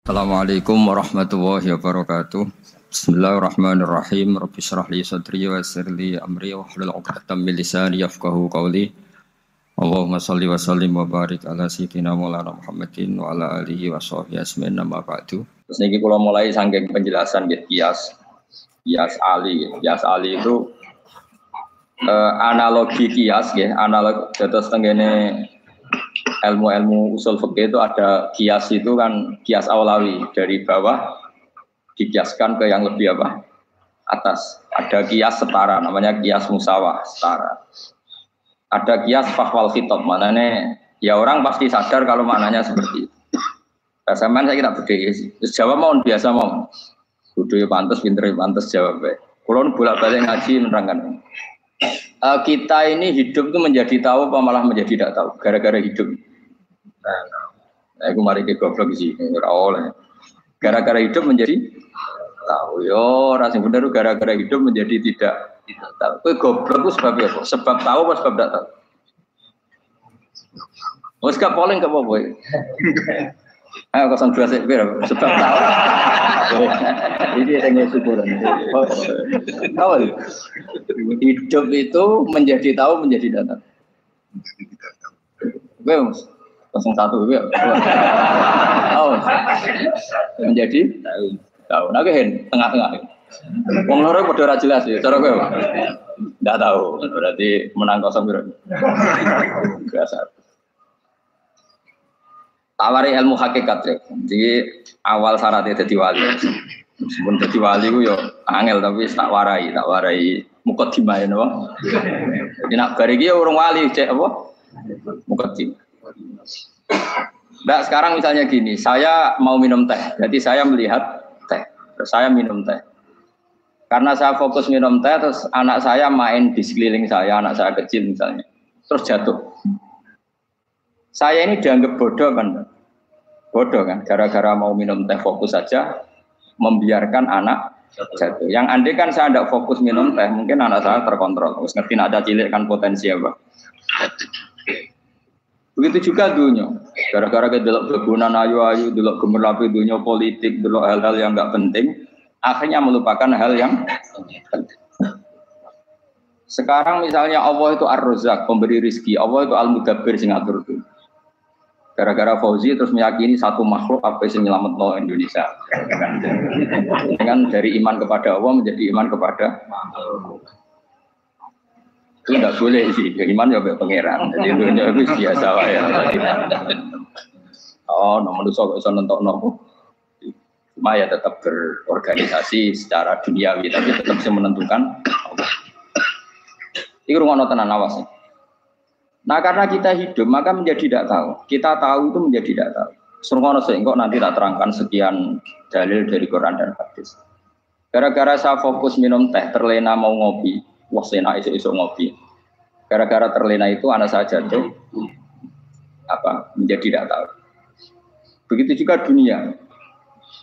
Assalamualaikum warahmatullahi wabarakatuh. Bismillahirrahmanirrahim. Rabbi shrah li sadri wa yassir li amri wa hlul 'uqdatam min lisani yafqahu qawli. Allahumma shalli wa sallim wa barik ala sayyidina Maulana Muhammadin wa ala alihi wa sahbihi ajmain amma ba'du. Terus niki kula mulai saking penjelasan nggih kias ali. Kias ali itu analogi kias nggih, analog dados tengene ilmu-ilmu usul fikih itu ada kias itu kan kias awlawi dari bawah dikiaskan ke yang lebih apa atas. Ada kias setara namanya kias musawah setara. Ada kias fahwal khitab maknanya ya orang pasti sadar kalau maknanya seperti itu. Saya kira beda sih. Jawab mau biasa mau. Kudu pantes pinter pantes jawab bae. Kulo bolak-balik ngaji menerangkan. Kita ini hidup itu menjadi tahu apa malah menjadi tidak tahu gara-gara hidup. Nah, aku mari ke goblok sih, ora oleh. Gara-gara hidup menjadi tahu. Yo, rasanya bener gara-gara hidup menjadi tidak tahu. Kowe goblok itu sebab apa? Sebab tahu apa sebab tidak tahu? Wes gak polling gak apa-apa. Ayo 02 sik sebab tahu. Ini yang syukuran. Tahu. Hidup itu menjadi tahu menjadi tidak tahu. Mas. 01 ya. Oh. Menjadi tahu. Nah, tengah-tengah. Wong loro padha ora jelas ya, cara kowe. Enggak tahu. Berarti menang 0 piro. Biasa. Tawari ilmu hakikat ya. Jadi awal syaratnya dadi wali. Meskipun dadi wali ku yo angel tapi tak warai mukadimah ya napa. Jadi nak bar iki urung wali cek apa? Mukadimah. Nah, sekarang misalnya gini, saya mau minum teh, jadi saya melihat teh, terus saya minum teh. Karena saya fokus minum teh, terus anak saya main di sekeliling saya, anak saya kecil misalnya, terus jatuh. Saya ini dianggap bodoh kan? Bodoh kan? Gara-gara mau minum teh fokus saja, membiarkan anak jatuh. Yang andai kan saya tidak fokus minum teh, mungkin anak saya terkontrol. Terus ngerti ada cilik kan potensi apa? Begitu juga dunia. Gara-gara kita delok begunan ayu-ayu, delok gemerlapi dunia politik, delok hal-hal yang enggak penting, akhirnya melupakan hal yang penting. Sekarang misalnya Allah itu Ar-Razzaq, pemberi rizki, Allah itu Al-Mudabbir sing ngatur itu. Gara-gara Fauzi terus meyakini satu makhluk apa yang nyelametno Indonesia. Dengan dari iman kepada Allah menjadi iman kepada makhluk. Itu tidak boleh sih, iman ya pangeran. Jadi dunia itu biasa ya. Oh, nomor itu bisa nonton nopo. Cuma ya tetap berorganisasi secara duniawi, tapi tetap bisa menentukan. Ini rumah tenan awas. Nah karena kita hidup maka menjadi tidak tahu. Kita tahu itu menjadi tidak tahu. Serungono sehingga nanti tak terangkan sekian dalil dari Quran dan hadis. Gara-gara saya fokus minum teh, terlena mau ngopi. Wah sena isu ngopi. Gara-gara terlena itu anak saya jatuh menjadi tidak tahu. Begitu juga dunia.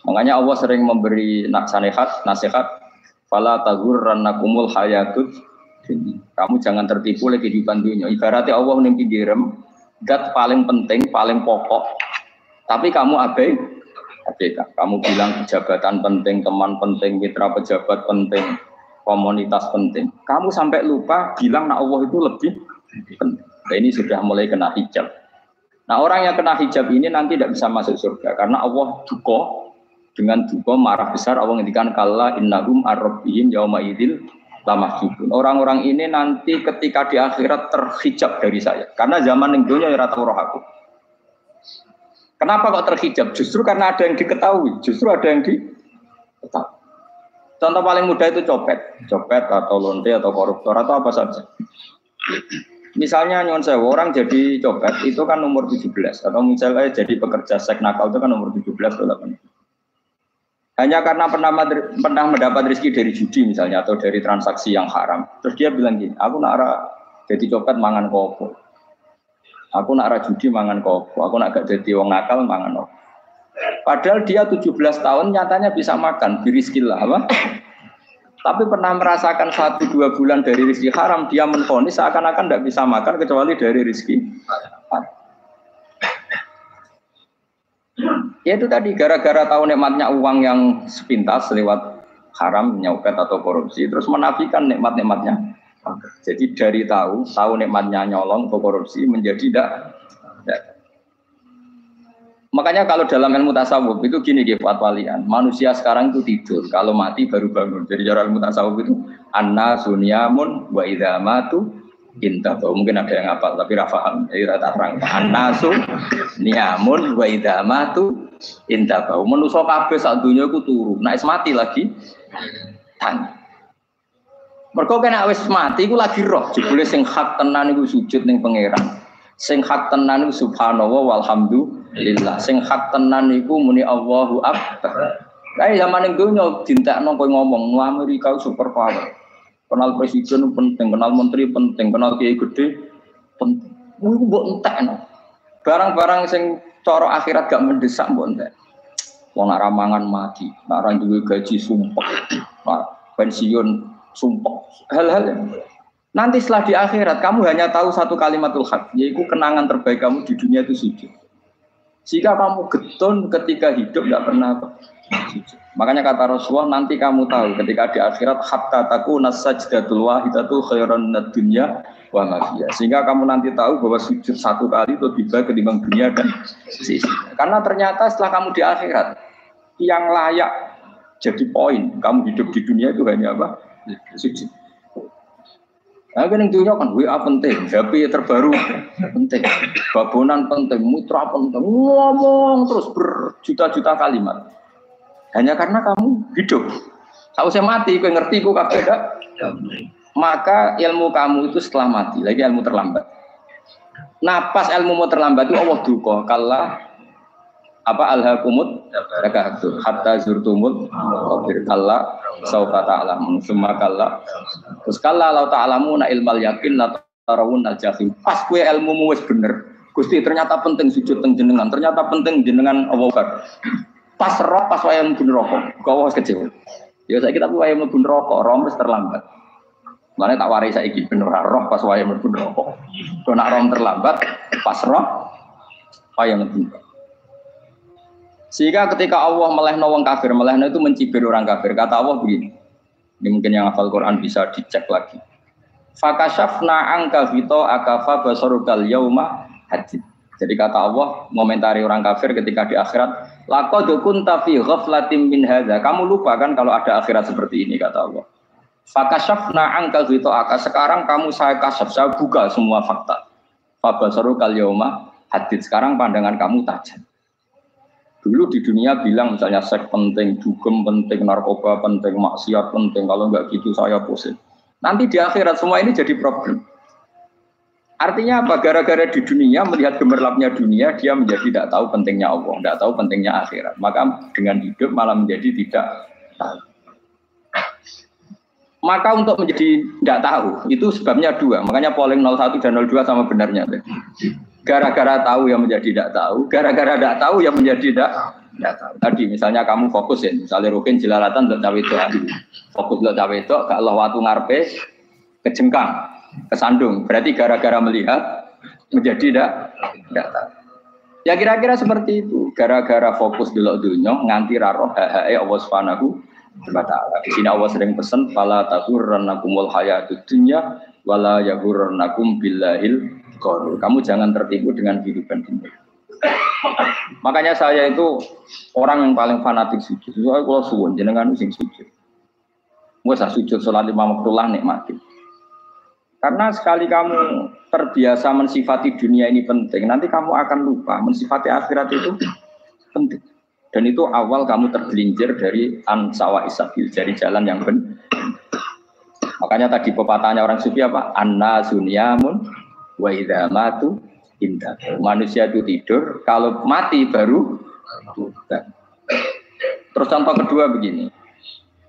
Makanya Allah sering memberi nasihat fala taghurrannakumul hayatud dunya. Kamu jangan tertipu oleh kehidupan dunia. Ibaratnya Allah menimpi direm zat paling penting, paling pokok. Tapi kamu abaikan. Kamu bilang jabatan penting, teman penting, mitra pejabat penting, komunitas penting. Kamu sampai lupa bilang nah Allah itu lebih penting. Nah, ini sudah mulai kena hijab. Nah orang yang kena hijab ini nanti tidak bisa masuk surga karena Allah dengan duka marah besar. Allah ngendikan kalla innahum ar-rabbihim yauma idzil lamahjubun. Orang-orang ini nanti ketika di akhirat terhijab dari saya karena zaman yang dunia ora tau roh aku. Kenapa kok terhijab? Justru karena ada yang diketahui, justru ada yang diketahui. Contoh paling mudah itu copet atau lonte atau koruptor atau apa saja. Misalnya nyuwun sewu orang jadi copet itu kan umur 17 atau misalnya jadi pekerja seks nakal itu kan umur 17 atau 18. Hanya karena pernah mendapat rezeki dari judi misalnya atau dari transaksi yang haram. Terus dia bilang gini, aku nak jadi copet mangan kopo. Aku nak judi mangan kopo. Aku nak gak jadi wong nakal mangan kopo. Padahal dia 17 tahun nyatanya bisa makan, birizkillah apa? Tapi pernah merasakan 1-2 bulan dari rezeki haram, dia menvonis seakan-akan tidak bisa makan kecuali dari rezeki haram. Ya itu tadi gara-gara tahu nikmatnya uang yang sepintas lewat haram, nyopet atau korupsi, terus menafikan nikmat-nikmatnya. Jadi dari tahu nikmatnya nyolong atau korupsi menjadi tidak. Makanya kalau dalam ilmu tasawuf itu gini fatwalian, manusia sekarang itu tidur, kalau mati baru bangun. Jadi cara ilmu tasawuf itu anna sunyamun wa idza matu intahu. Mungkin ada yang hafal tapi ra paham. Jadi rata terang. Anna sunyamun wa idza matu intahu. Manusa kabeh sak donya iku turu. Nek wis mati lagi tang. Mergo kena wis mati iku lagi roh, jebule sing hak tenan iku sujud ning pangeran. Sing hak tenan iku subhanallah walhamdulillah. Sing hak tenan iku muni Allahu akbar. Kae zaman ning donya dintekno kowe ngomong Amerika super power. Kenal presiden penting, kenal menteri penting, kenal kiai gede penting. Iku mbok entekno. Barang-barang sing cara akhirat gak mendesak mbok entek. Wong nek ramangan mati, nek ora duwe gaji sumpek. Pensiun sumpek. Hal-hal yang nanti setelah di akhirat kamu hanya tahu satu kalimatul haq, yaitu kenangan terbaik kamu di dunia itu sujud. Jika kamu getun ketika hidup tidak pernah sujud. Makanya kata Rasulullah nanti kamu tahu ketika di akhirat hatta takuna sajdatul wahidatu khairan minad dunya wa ma fiha. Sehingga kamu nanti tahu bahwa sujud satu kali itu lebih baik ketimbang dunia dan sisi. Karena ternyata setelah kamu di akhirat yang layak jadi poin kamu hidup di dunia itu hanya apa? Sujud. Nah, kan yang dunia kan WA penting, HP terbaru penting, babonan penting, mitra penting, ngomong terus berjuta-juta kalimat. Hanya karena kamu hidup. Kalau saya mati, kau ngerti, kau kabeh dak. Maka ilmu kamu itu setelah mati, lagi ilmu terlambat. Nah, pas ilmu mau terlambat itu Allah duka, kalla apa alhaqumut takahtu hatta zurtumul qabir kalla saufa ta'lamun summa kalla terus kalla law ta'lamuna ilmal yakin la tarawun al-jahim. Pas kowe ilmumu wis bener Gusti ternyata penting sujud teng jenengan, ternyata penting jenengan Allah Akbar. Pas roh pas wayang mlebu neraka kok wis kecewa ya saiki tapi wayang mlebu neraka roh wis terlambat. Mane tak warai saiki bener roh pas wayang mlebu neraka kok nak roh terlambat pas roh wayang mlebu. Sehingga ketika Allah melehno wong kafir, melehno itu mencibir orang kafir. Kata Allah begini, ini mungkin yang hafal Quran bisa dicek lagi. Fakashafna angka fito akafa basarukal yauma hadid. Jadi kata Allah, momentari orang kafir ketika di akhirat, laqad kunta fi ghaflatin min hadza. Kamu lupa kan kalau ada akhirat seperti ini kata Allah. Fakashafna angka fito aka. Sekarang kamu saya kasaf, saya buka semua fakta. Fa basarukal yauma hadid. Sekarang pandangan kamu tajam. Dulu di dunia bilang misalnya seks penting, dugem penting, narkoba penting, maksiat penting. Kalau enggak gitu saya pusing. Nanti di akhirat semua ini jadi problem. Artinya apa? Gara-gara di dunia melihat gemerlapnya dunia, dia menjadi tidak tahu pentingnya Allah, tidak tahu pentingnya akhirat. Maka dengan hidup malah menjadi tidak tahu. Maka untuk menjadi tidak tahu itu sebabnya dua. Makanya polling 01 dan 02 sama benarnya. Gara-gara tahu yang menjadi tidak tahu, gara-gara tidak tahu yang menjadi tidak tahu. Tadi misalnya kamu fokus ya, misalnya rukin jelalatan untuk cawe itu, fokus untuk cawe itu, gak Allah waktu ngarepe kejengkang, kesandung. Berarti gara-gara melihat menjadi tidak tahu. Ya kira-kira seperti itu. Gara-gara fokus delok dunya nganti roh hae Allah Subhanahu wa taala. Di sini Allah sering pesan fala taghurrannakumul hayatud dunya wala yaghurrannakum billahil. Kamu jangan tertipu dengan kehidupan dunia. Makanya saya itu orang yang paling fanatik sujud. Soalnya kalau suwun jenengan sing sujud. Masa sujud salat 5 waktu lah nikmati. Karena sekali kamu terbiasa mensifati dunia ini penting, nanti kamu akan lupa mensifati akhirat itu penting. Dan itu awal kamu tergelincir dari ansawa isabil, dari jalan yang benar. Makanya tadi pepatahnya orang sufi apa? Anna sunyamun wa idza matu indah. Manusia itu tidur, kalau mati baru bukan. Terus contoh kedua begini.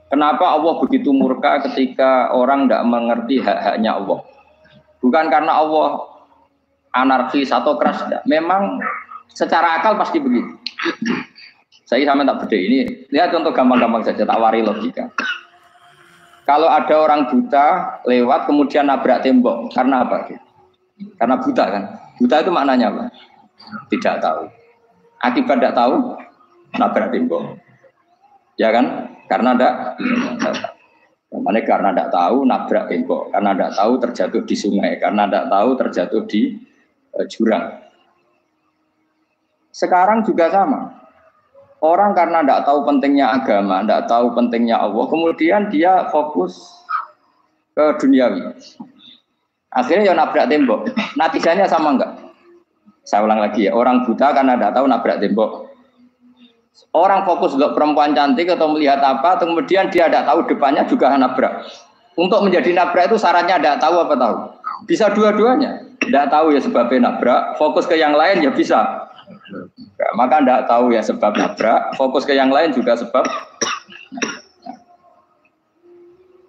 Kenapa Allah begitu murka ketika orang tidak mengerti hak-haknya Allah? Bukan karena Allah anarkis atau keras, tidak. Memang secara akal pasti begitu. Saya sama tak beda ini. Lihat contoh gampang-gampang saja, tak wari logika. Kalau ada orang buta lewat kemudian nabrak tembok, karena apa? Karena buta kan. Buta itu maknanya apa? Tidak tahu. Akibat tidak tahu, nabrak tembok. Ya kan? Karena tidak tahu nabrak tembok, karena tidak tahu terjatuh di sungai, karena tidak tahu terjatuh di jurang. Sekarang juga sama. Orang karena tidak tahu pentingnya agama, tidak tahu pentingnya Allah, kemudian dia fokus ke duniawi. Akhirnya ya nabrak tembok. Natijanya sama enggak? Saya ulang lagi ya, orang buta karena tidak tahu nabrak tembok. Orang fokus untuk perempuan cantik atau melihat apa, kemudian dia tidak tahu depannya juga nabrak. Untuk menjadi nabrak itu syaratnya tidak tahu apa tahu. Bisa dua-duanya. Tidak tahu ya sebabnya nabrak, fokus ke yang lain ya bisa. Nah, maka tidak tahu ya sebab nabrak, fokus ke yang lain juga sebab.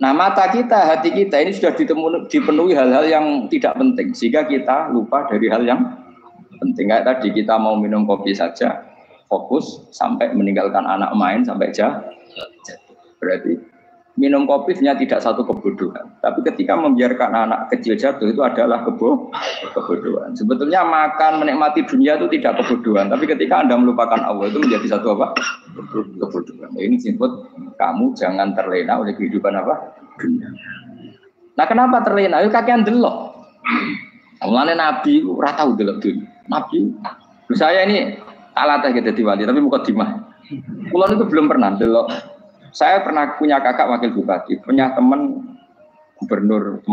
Nah, mata kita, hati kita ini sudah dipenuhi hal-hal yang tidak penting, sehingga kita lupa dari hal yang penting. Kayak tadi kita mau minum kopi saja, fokus sampai meninggalkan anak main sampai jatuh. Berarti minum kopi tidak satu kebodohan, tapi ketika membiarkan anak kecil jatuh itu adalah kebodohan. Sebetulnya makan menikmati dunia itu tidak kebodohan, tapi ketika Anda melupakan Allah itu menjadi satu apa? Kebodohan. Ini disebut kamu jangan terlena oleh kehidupan apa? Dunia. Nah, kenapa terlena? Itu kakean delok. Mulane Nabi ora tau delok dunia. Nabi, saya ini alatnya gitu diwali, tapi bukan dimah. Kulon itu belum pernah delok. Saya pernah punya kakak wakil bupati, punya teman gubernur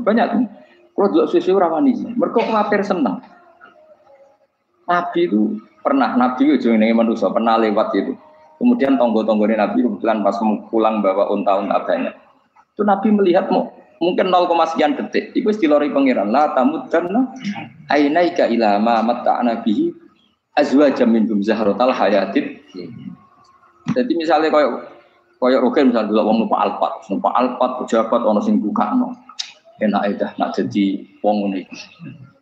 banyak tuh. Kalau delok susu rawani, mereka khawatir senang. Nabi itu pernah, Nabi itu jenenge manusia pernah lewat itu. Kemudian tonggo-tonggone Nabi kebetulan pas pulang bawa unta-unta banyak. Itu Nabi melihat mungkin 0, sekian detik. Itu dilori pangeran la tamuddanna ainaika ila ma matta'na bihi azwajam minhum zahratal hayatid. Jadi misalnya kayak Rogen misalnya dulu wong numpak Alphard pejabat ono sing bukakno. Enak dah nak jadi wong ngene.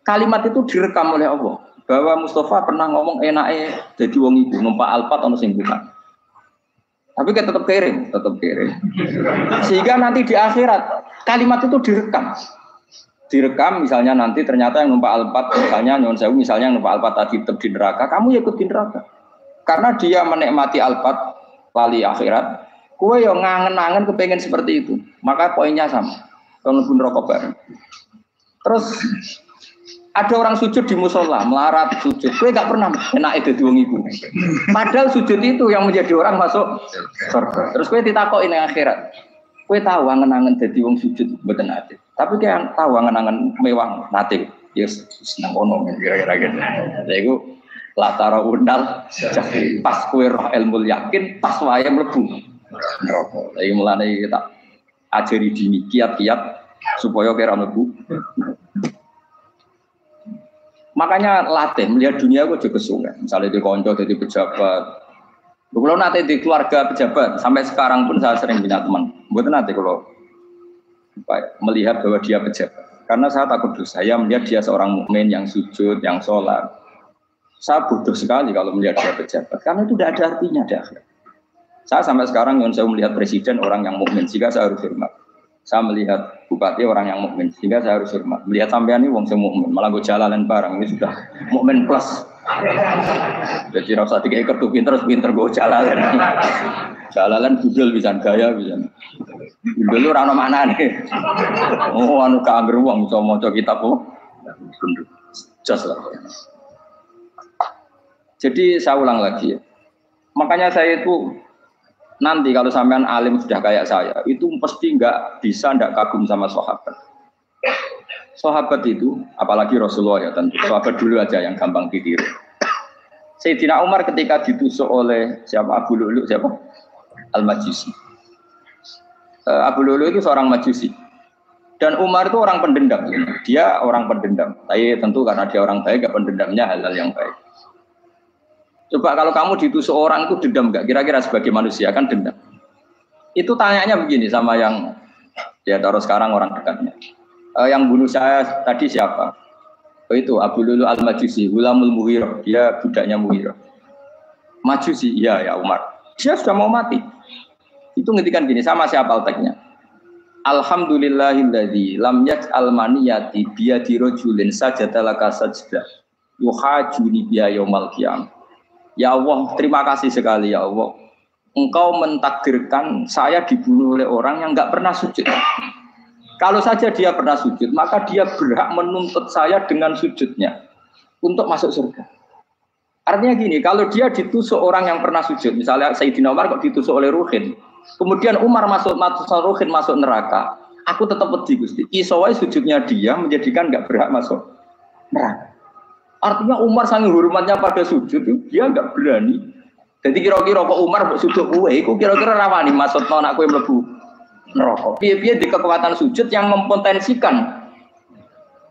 Kalimat itu direkam oleh Allah bahwa Mustafa pernah ngomong enake jadi wong iku numpak Alphard ono sing bukak. Tapi kan tetap kering. Sehingga nanti di akhirat kalimat itu direkam misalnya nanti ternyata yang numpak Alphard misalnya nyon sewu misalnya yang numpak Alphard tadi tetap di neraka, kamu ya ikut di neraka. Karena dia menikmati Alphard lali akhirat, kowe yo ngangen-angen kepengen seperti itu. Maka poinnya sama. Kalau pun rokok bareng. Terus ada orang sujud di musola, melarat sujud. Kowe gak pernah enak dadi wong iku. Padahal sujud itu yang menjadi orang masuk surga. Terus kowe ditakoki ning akhirat. Kowe tahu angen-angen dadi wong sujud mboten ate. Tapi kowe tahu angen-angen mewah nate. Ya seneng ono kira-kira gitu. Lha iku latara undal pas kowe roh ilmu yakin pas wae mlebu neraka. Lha iki mulane kita ajari dini kiat-kiat supaya kowe ora mlebu. Makanya latih melihat dunia itu juga sungai. Misalnya di konco jadi pejabat. Kalau nanti di keluarga pejabat sampai sekarang pun saya sering punya teman. Buat nanti kalau melihat bahwa dia pejabat. Karena saya takut dosa. Saya melihat dia seorang mukmin yang sujud, yang sholat. Saya bodoh sekali kalau melihat dia pejabat. Karena itu tidak ada artinya dah. Saya sampai sekarang yang saya melihat presiden orang yang mukmin, sehingga saya harus hormat. Saya melihat bupati orang yang mukmin, sehingga saya harus hormat. Melihat sampean ini wong sing mukmin, malah gue jalalan bareng ini sudah mukmin plus. Jadi rasa tiga kartu pinter gue jalalan. Jalalan budel bisa gaya bisa. Budel lu rano mana nih? Oh anu kanger wong bisa maca kitab kok. Jas lah. Jadi saya ulang lagi. Makanya saya itu nanti kalau sampean alim sudah kayak saya, itu pasti nggak kagum sama sahabat. Sahabat itu, apalagi Rasulullah ya tentu. Sahabat dulu aja yang gampang ditiru. Sayyidina Umar ketika ditusuk oleh siapa Abu Lu'lu siapa Al-Majusi. Abu Lu'lu itu seorang Majusi. Dan Umar itu orang pendendam. Dia orang pendendam. Tapi tentu karena dia orang baik, pendendamnya hal-hal yang baik. Coba kalau kamu ditusuk orang itu dendam nggak? Kira-kira sebagai manusia kan dendam. Itu tanyanya begini sama yang ya taruh sekarang orang dekatnya. Yang bunuh saya tadi siapa? Itu Abu Lu'lu Al-Majusi, Gulamul Mughirah. Dia budaknya Mughirah. Majusi, iya ya Umar. Dia sudah mau mati. Itu ngetikan gini sama siapa alteknya? Alhamdulillahilladzi lam yaj'al maniyati biyadi rajulin sajada laka sajda yuhajuni biya yaumal qiyamah. Ya Allah, terima kasih sekali ya Allah. Engkau mentakdirkan saya dibunuh oleh orang yang nggak pernah sujud. Kalau saja dia pernah sujud, maka dia berhak menuntut saya dengan sujudnya untuk masuk surga. Artinya gini, kalau dia ditusuk orang yang pernah sujud, misalnya Sayyidina Umar kok ditusuk oleh Ruhin, kemudian Umar masuk Ruhin masuk neraka, aku tetap pedih Gusti. Isowai sujudnya dia menjadikan nggak berhak masuk neraka. Artinya Umar sangat hormatnya pada sujud, dia nggak berani. Jadi kira-kira kok Umar sujud kue, itu kira-kira rawani maksud anak kue mlebu neraka. Piye-piye di kekuatan sujud yang mempotensikan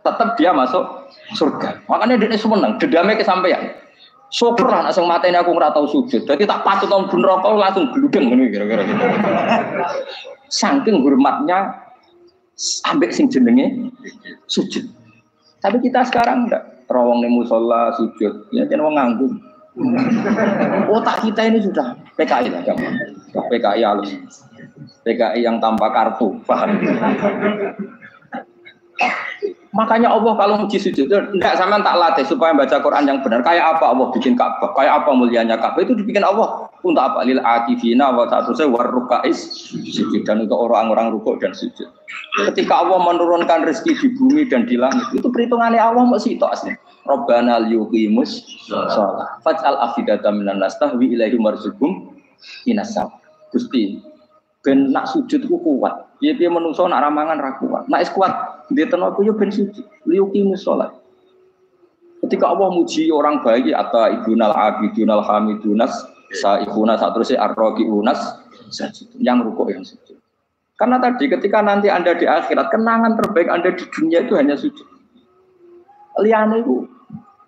tetap dia masuk surga. Makanya dia seneng, dedame kesampaian. Syukur lah langsung mateni aku ora tau sujud. Jadi tak patut nang neraka langsung gludeng ngene kira-kira gitu. Saking hormatnya ambek sing jenenge sujud. Tapi kita sekarang enggak rawong ning musala sujud, ya jeneng wong nganggur. Otak kita ini sudah PKI lah kamu. PKI halus. PKI yang tanpa kartu, paham? Makanya Allah kalau uji sujud, enggak sampean tak latih supaya baca Quran yang benar. Kayak apa Allah bikin Ka'bah? Kayak apa mulianya Ka'bah? Itu dibikin Allah untuk apa? Lil akifina wa ta'tusai warrukais sujud, dan untuk orang-orang rukuk dan sujud. Ketika Allah menurunkan rezeki di bumi dan di langit, itu perhitungannya Allah mau sitok asli. Rabbana liyuqimus shalah faj'al afidatan minan nas tahwi ilaihim warzuqhum minasam. Gusti, ben nak sujud ku kuat. Piye-piye menungso nak ramangan ra kuat. Nak is kuat, dia tenaga yo ben sujud. Liyuqimus shalah. Ketika Allah muji orang baik atau ibunal abidunal hamidunas saihuna satruse arroqiunas yang rukuk yang sujud. Karena tadi ketika nanti Anda di akhirat, kenangan terbaik Anda di dunia itu hanya sujud. Liane itu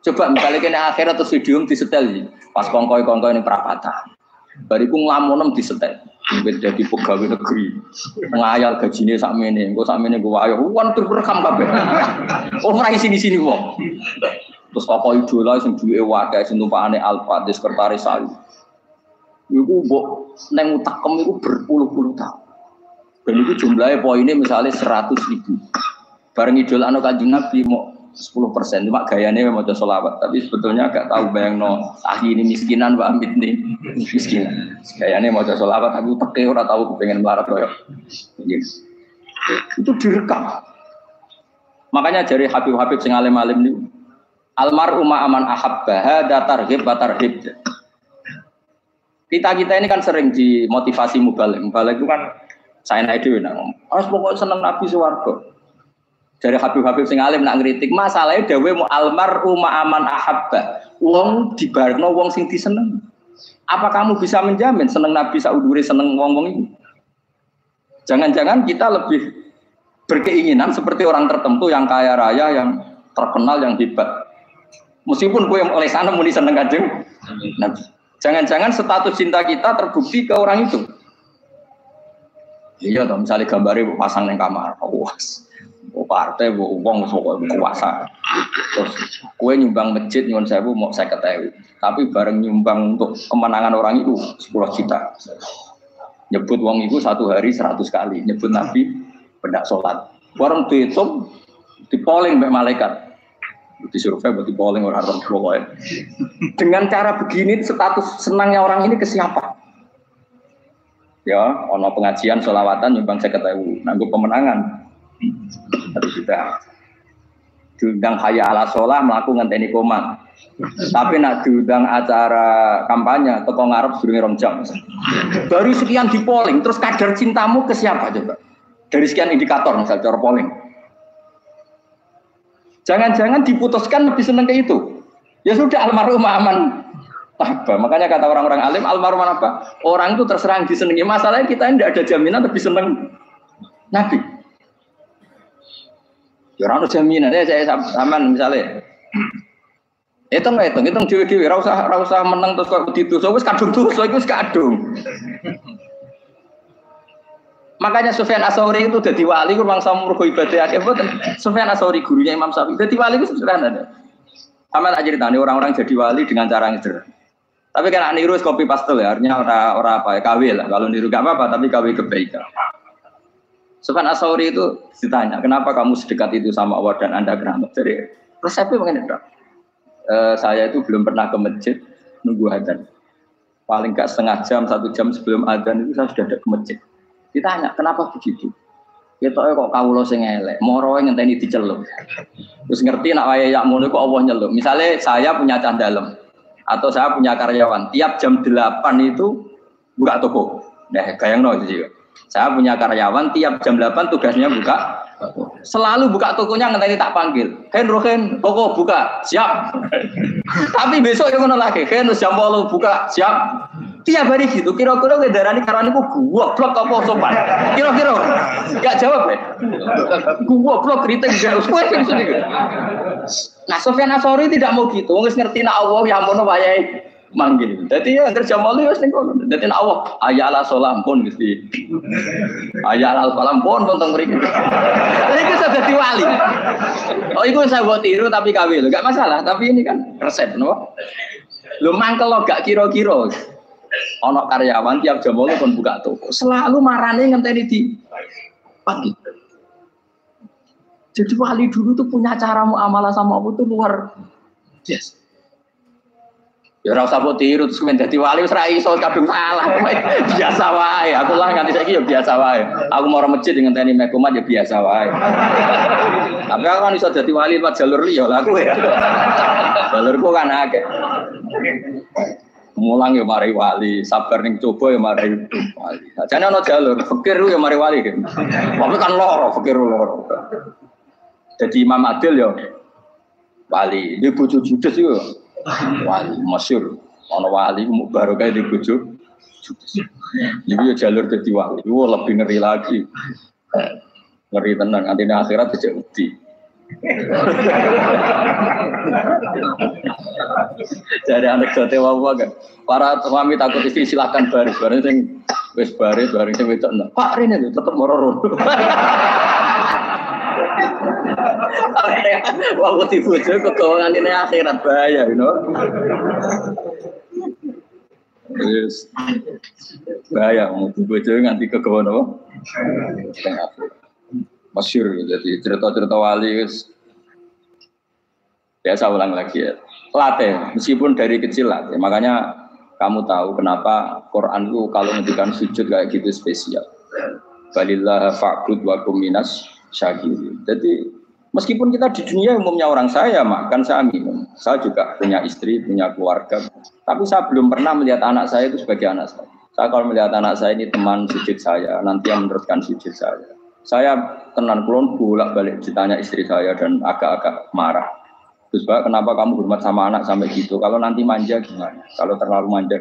coba misalnya kena akhirat terus video disetel pas kongkoi ini perapatan. Bariku nglamunem disetel. Beda di pegawai negeri. Ngayal gajinya sakmene, engko sakmene gue ayo wan tur rekam kabeh. Oh ora sini wong. Terus apa idola sing duwe wae sing tumpakane Alfa sekretaris saya. Iku mbok neng utakem iku berpuluh-puluh tahun. Dan itu jumlahnya poinnya misalnya 100.000. Bareng idola anu Kanjeng Nabi mau 10%, cuma gayanya mau coba sholawat, tapi sebetulnya agak tahu bayang no, ini miskinan, Mbak Amit nih miskinan. Gayanya mau coba sholawat, aku teke orang tahu pengen melarat loh. Itu direkam. Makanya dari Habib sing alim-alim ini, almar umma aman ahabba, datarhib batarhib. Kita ini kan sering dimotivasi mubalik itu kan saya naik dulu, harus pokoknya seneng Nabi swarga. Dari Habib sing alim nak ngritik masalahnya dawe mu almaru ma'aman ahabba. Wong dibarno wong sing diseneng. Apa kamu bisa menjamin seneng Nabi saudure seneng wong-wong itu? Jangan-jangan kita lebih berkeinginan seperti orang tertentu yang kaya raya, yang terkenal, yang hebat. Meskipun kowe oleh sana muni seneng Kanjeng Nabi. Jangan-jangan status cinta kita terbukti ke orang itu. Iya toh, misalnya gambarnya pasang nang kamar. Partai wong kuasa. Terus kue nyumbang masjid nyuwun sewu mau 50.000. Tapi bareng nyumbang untuk kemenangan orang itu 10 juta. Nyebut wong itu satu hari 100 kali. Nyebut Nabi pendak sholat. Bareng dihitung dipoling mbek malaikat. Disurvei buat dipoling orang pokoknya. Dengan cara begini status senangnya orang ini ke siapa? Ya, ono pengajian sholawatan nyumbang 50.000. Nanggo pemenangan. Harus sudah diundang hayya ala sholah melakukan ngenteni komat. Tapi nak diundang acara kampanye toko ngarep sedurunge 2 jam. Baru sekian di polling, terus kadar cintamu ke siapa coba? Dari sekian indikator misal cara polling. Jangan-jangan diputuskan lebih seneng ke itu. Ya sudah almarhum aman. Apa? Makanya kata orang-orang alim almarhum apa? Orang itu terserah disenangi. Masalahnya kita tidak ada jaminan lebih seneng Nabi. Ya orang jaminan, saya saman misalnya. Hitung dewi-dewi, rasa menang terus kok ditusuk, wis kadung dosa, wis kadung. Makanya Sufyan Ats-Tsauri itu dadi wali ku mangsa murgo ibadah akeh mboten. Sufyan Ats-Tsauri gurunya Imam Syafi'i. Dadi wali ku sederhana. Sama tak ceritane orang-orang jadi wali dengan cara yang sederhana. Tapi kan niru copy paste ya, artinya ora apa ya KW lah. Kalau niru gak apa-apa, tapi KW kebaikan. Sufyan Ats-Tsauri itu ditanya, kenapa kamu sedekat itu sama Allah dan Anda keramat? Jadi resepnya mengenai saya itu belum pernah ke masjid, nunggu adzan. Paling nggak setengah jam, 1 jam sebelum adzan itu saya sudah ada ke masjid. Ditanya, kenapa begitu? Kita kok kawula sing elek, moro ngenteni diceluk. Terus ngerti nak wayahe yak ngono kok Allah nyeluk. Misalnya saya punya candalem atau saya punya karyawan, tiap jam 8 itu buka toko. Nah, bayangno itu juga. Saya punya karyawan tiap jam 8 tugasnya buka. Selalu buka tokonya ngenteni tak panggil. Rohen, toko buka, siap. Tapi besok yang ngono lagi, jam 8 buka, siap. Tiap hari gitu, kira-kira kedarani karena aku goblok apa sopan. Kira-kira enggak jawab ya. Goblok kritik enggak usah gitu. Nah, Sofyan Asori tidak mau gitu. Wis ngerti nak Allah ya mono wayahe manggil. Dadi ya anggere jam 8 wis ning kono. Dadi nak Allah ayala salam pun Gusti. Ayala salam pun teng mriki. Iki sudah dadi wali. Oh, iku saya buat tiru tapi kawin lho. Enggak masalah, tapi ini kan resep no. Lho mangkel lo gak kira-kira. Ono karyawan tiap jam 8 pun buka toko. Selalu marane ngenteni di pagi. Jadi wali dulu tuh punya cara muamalah sama Allah tuh luar biasa. Ya ora usah tiru terus men dadi wali wis ra iso kadung salah. Biasa wae. Aku lah nganti saiki ya biasa wae. Aku mau masjid ngenteni mekumat ya biasa wae. Tapi aku kan iso dadi wali lewat jalur liya lah aku ya. Jalurku kan akeh. Mulang ya mari wali, sabar ning coba ya mari wali. Jane ana jalur fikir ya mari wali kan. Tapi kan loro fikir loro. Jadi Imam Adil ya wali, di bojo judes yo wali masyhur. Ana wali baru kae di bojo judes. Iki ya jalur dadi wali. Lebih ngeri lagi. Ngeri tenan antine akhirat dijak wedi. Jadi anekdote wae kan. Para suami takut istri silakan bareng sing wis bareng sing wedok. Pak Rene lho tetep moro-moro. Waktu dibojo kegawangan ini akhirat bahaya, you know. Yes. Bahaya mau dibojo nganti kegawan apa? Masyhur jadi cerita-cerita wali biasa ulang lagi ya. Latih, meskipun dari kecil latih. Makanya kamu tahu kenapa Quran itu kalau ngendikan sujud kayak gitu spesial. Balillah fa'bud wa kum minas syakirin. Jadi meskipun kita di dunia umumnya orang saya makan, saya minum. Saya juga punya istri, punya keluarga. Tapi saya belum pernah melihat anak saya itu sebagai anak saya. Saya kalau melihat anak saya ini teman sujud saya, nanti yang meneruskan sujud saya. Saya tenan kulon bolak-balik ditanya istri saya dan agak-agak marah. Terus Pak, kenapa kamu hormat sama anak sampai gitu? Kalau nanti manja gimana? Kalau terlalu manja,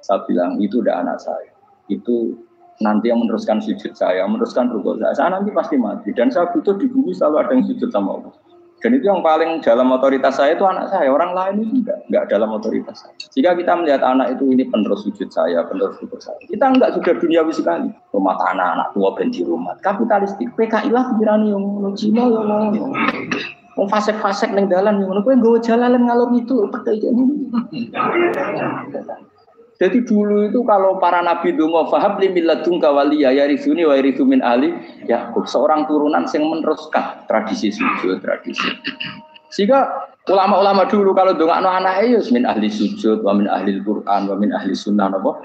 saya bilang itu udah anak saya. Itu nanti yang meneruskan sujud saya, meneruskan rukuk saya. Saya nanti pasti mati. Dan saya butuh di bumi selalu ada yang sujud sama Allah. Dan itu yang paling dalam otoritas saya itu anak saya. Orang lain itu enggak dalam otoritas saya. Jika kita melihat anak itu ini penerus sujud saya, penerus rukuk saya. Kita enggak sudah duniawi sekali. Rumah tanah, anak tua ben di rumah. Kapitalistik. PKI lah pikiran yang Cina ya Allah. Wong fasek-fasek ning dalan ngono kowe nggawa jalalan ngalor itu pakai ini. Jadi dulu itu kalau para nabi donga fahab li milladunka waliya yarisuni wa yarithu min ali Yakub, seorang turunan yang meneruskan tradisi sujud, tradisi. Sehingga ulama-ulama dulu kalau dongakno anake ya min ahli sujud wa min ahli Quran wa min ahli sunnah apa.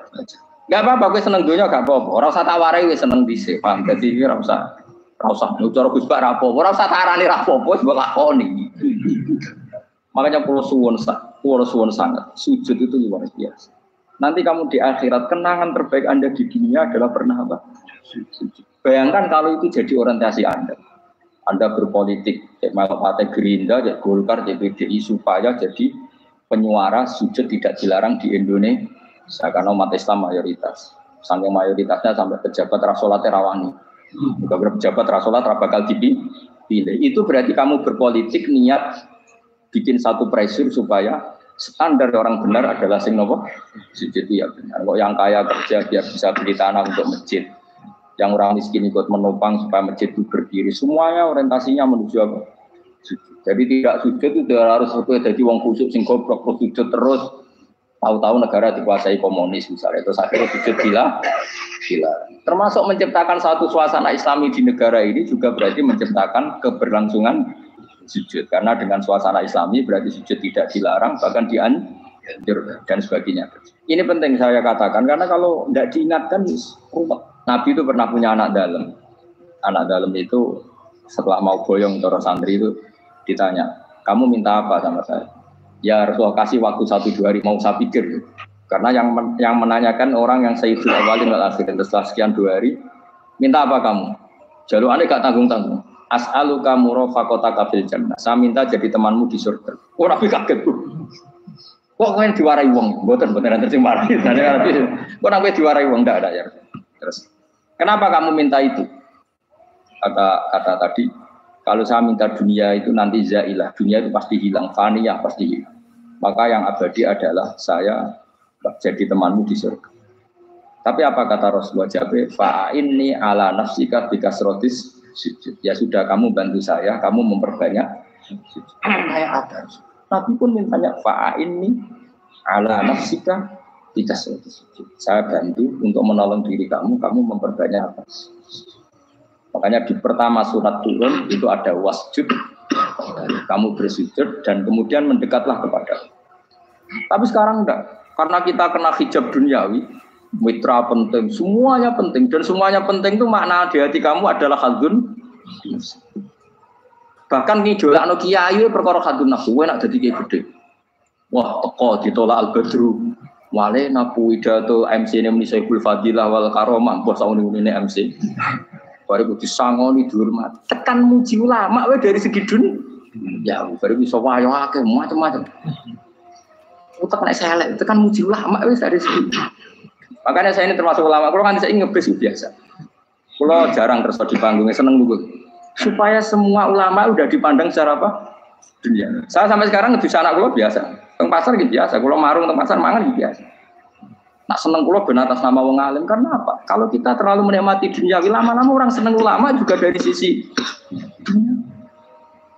Enggak apa-apa kowe seneng donya gak apa-apa. Ora usah tak warai wis seneng dhisik, paham. Dadi ora usah cara Gus Bak ra apa-apa, ora usah tarani ra apa-apa wis mbok lakoni. Makanya pulau suwun sangat sujud itu luar biasa. Nanti kamu di akhirat kenangan terbaik Anda di dunia adalah pernah apa? Sujud. Bayangkan kalau itu jadi orientasi Anda. Anda berpolitik, partai Gerindra, Golkar, PDI supaya jadi penyuara sujud tidak dilarang di Indonesia karena umat Islam mayoritas. Sampai mayoritasnya sampai pejabat rasolat rawani. Beberapa pejabat rasolat bakal dipilih. Itu berarti kamu berpolitik niat bikin satu pressure supaya standar orang benar adalah sing nopo sujud ya benar. Kok yang kaya kerja biar bisa beli tanah untuk masjid. Yang orang miskin ikut menopang supaya masjid itu berdiri. Semuanya orientasinya menuju apa? Sujud. Jadi tidak sujud itu harus jadi wong khusyuk sing goblok sujud terus. Tahu-tahu negara dikuasai komunis misalnya. Terus akhirnya sujud gila. Termasuk menciptakan satu suasana Islami di negara ini juga berarti menciptakan keberlangsungan sujud, karena dengan suasana Islami berarti sujud tidak dilarang bahkan dan sebagainya. Ini penting saya katakan karena kalau tidak diingatkan, Nabi itu pernah punya anak dalam. Anak dalam itu setelah mau boyong toro santri itu ditanya, kamu minta apa sama saya? Ya Rasulullah kasih waktu 1-2 hari mau saya pikir. Karena yang menanyakan orang yang sayyidul awalin wal akhirin setelah sekian 2 hari, minta apa kamu? Jaluannya gak tanggung-tanggung. As'aluka murafaqataka fil jannah. Saya minta jadi temanmu di surga. Oh Nabi kaget tuh. Kok kalian diwarai wong? Mboten nanti marahi. Kok Nabi diwarai wong ndak ada ya. Terus kenapa kamu minta itu? Kata tadi, kalau saya minta dunia itu nanti zailah, dunia itu pasti hilang, faniyah pasti hilang. Maka yang abadi adalah saya jadi temanmu di surga. Tapi apa kata Rasulullah Jabir? Fa'inni ala nafsika bikasrotis sujud. Ya sudah kamu bantu saya, kamu memperbanyak sujud. Kayak ada. Nabi pun mintanya fa'inni ala nafsika bikasrotis sujud. Saya bantu untuk menolong diri kamu, kamu memperbanyak apa? Makanya di pertama surat turun itu ada wasjud, kamu bersujud dan kemudian mendekatlah kepada. Tapi sekarang enggak, karena kita kena hijab duniawi, mitra penting, semuanya penting dan semuanya penting itu makna di hati kamu adalah hadun. Bahkan ngidolakno kiai perkara hadun nafsu, enak dadi kiai gede. Wah, teko ditolak al-badru. Wale napu pidato MC ne muni Syekhul Fadilah wal Karomah, mbah sauni-une MC. Baru disangoni dihormat. Tekan muji ulama wae dari segi dunia. Ya, baru bisa wayo akeh macam-macam. Utek nek selek, tekan muji ulama wis dari segi. Makanya saya ini termasuk ulama. Kalau kan saya ngebis biasa. Kalau jarang kerja di panggungnya seneng dulu. Supaya semua ulama udah dipandang secara apa? Dunia. Saya sampai sekarang di sana kalau biasa. Teng pasar gitu biasa. Kalau marung teng pasar mangan gitu biasa. Nak seneng kulo ben atas nama wong alim karena apa? Kalau kita terlalu menikmati dunia, lama-lama orang seneng ulama juga dari sisi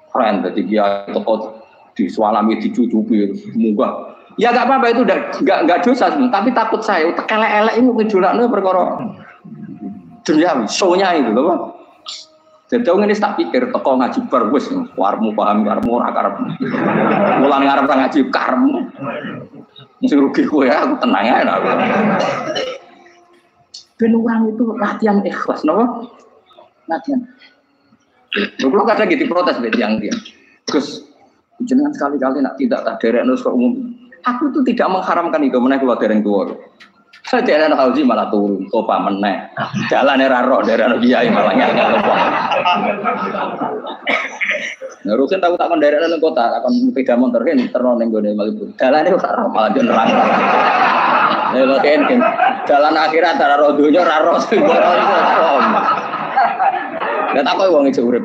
keren. Jadi dia toko disualami dicucupi munggah. Ya enggak apa-apa itu enggak dosa, tapi takut saya elek-elek ini ngejolakno perkara dunia, show-nya itu loh. Jadi aku ini tak pikir teko ngaji bar wis warmu paham karmu ora karep. Mulang ngarep ngaji karmu. Mesti rugi kowe ya, aku tenang ae aku. Ben orang itu latihan ikhlas, napa? Latihan. Kalau kadang gitu protes be tiyang dia. Gus, jenengan sekali-kali nak tidak tak derekno kok umum. Aku itu tidak mengharamkan itu meneh kula dereng tuwa. Saya dereng haji malah turun, topa meneh. Jalane ra ro dereng kiai malah nyangka apa. Nerusin tahu takon daerah nang kota, takon sepeda motor kan terno ning gone Malibu. Dalane ora ora malah yo neraka. Lha kan jalan akhirat ora ro donya ora ro sing ora iso. Lah takon wong iso urip.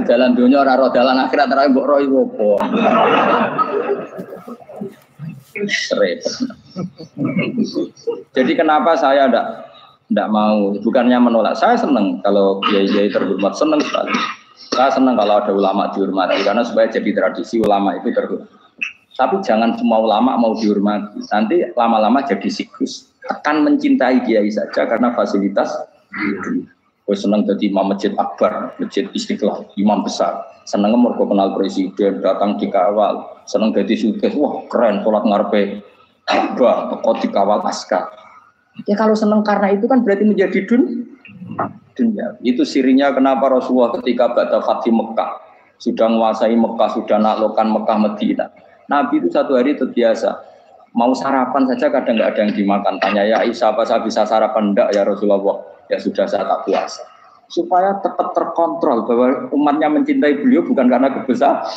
Jalan donya ora ro dalan akhirat ora mbok ro iku apa. Repot. Jadi kenapa saya enggak mau, bukannya menolak. Saya senang kalau kiai-kiai terhormat, senang sekali. Saya senang kalau ada ulama dihormati karena supaya jadi tradisi ulama itu terhormat. Tapi jangan semua ulama mau dihormati. Nanti lama-lama jadi siklus. Akan mencintai kiai saja karena fasilitas. Gue senang jadi imam masjid akbar, masjid Istiqlal, imam besar. Senang mergo kenal presiden, datang dikawal. Senang jadi sugih, wah keren, sholat ngarepe. Bah, kok dikawal askar. Ya kalau senang karena itu kan berarti menjadi dunia. Itu sirinya kenapa Rasulullah ketika ba'da Fathi Mekah sudah menguasai Mekah, sudah naklukkan Mekah Madinah. Nabi itu satu hari terbiasa mau sarapan saja kadang nggak ada yang dimakan. Tanya ya Aisyah apa saya bisa sarapan? Enggak ya Rasulullah. Ya sudah saya tak puasa. Supaya tetap terkontrol bahwa umatnya mencintai beliau bukan karena kebesaran.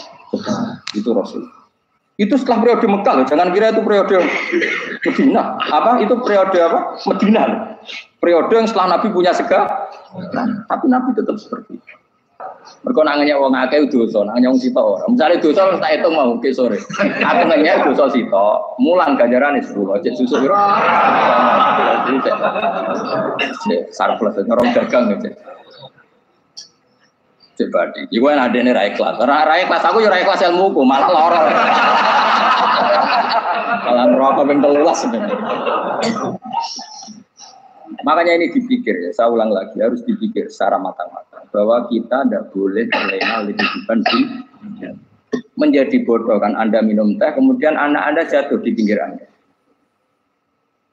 Itu Rasul. Itu setelah periode Mekah loh, jangan kira itu periode Medina. Apa itu periode apa? Medina. Periode yang setelah Nabi punya segala. Tapi Nabi tetap seperti itu. Mergo nangane wong akeh dosa, nangane wong sitok ora. Misale dosa tak hitung mau ke sore. Aku nanya dosa sitok, mulang ganjarane 10. Cek susu piro? Sarplus orang dagang cek. Cek badi. Iku ana adene ra ikhlas. Ra ikhlas aku yo ra ikhlas ilmuku, malah lara. Malah ngerokok ping 13 sebenarnya. Makanya ini dipikir ya, saya ulang lagi harus dipikir secara matang-matang bahwa kita tidak boleh terlena oleh kehidupan dunia. menjadi bodoh kan, Anda minum teh, kemudian anak Anda jatuh di pinggir Anda.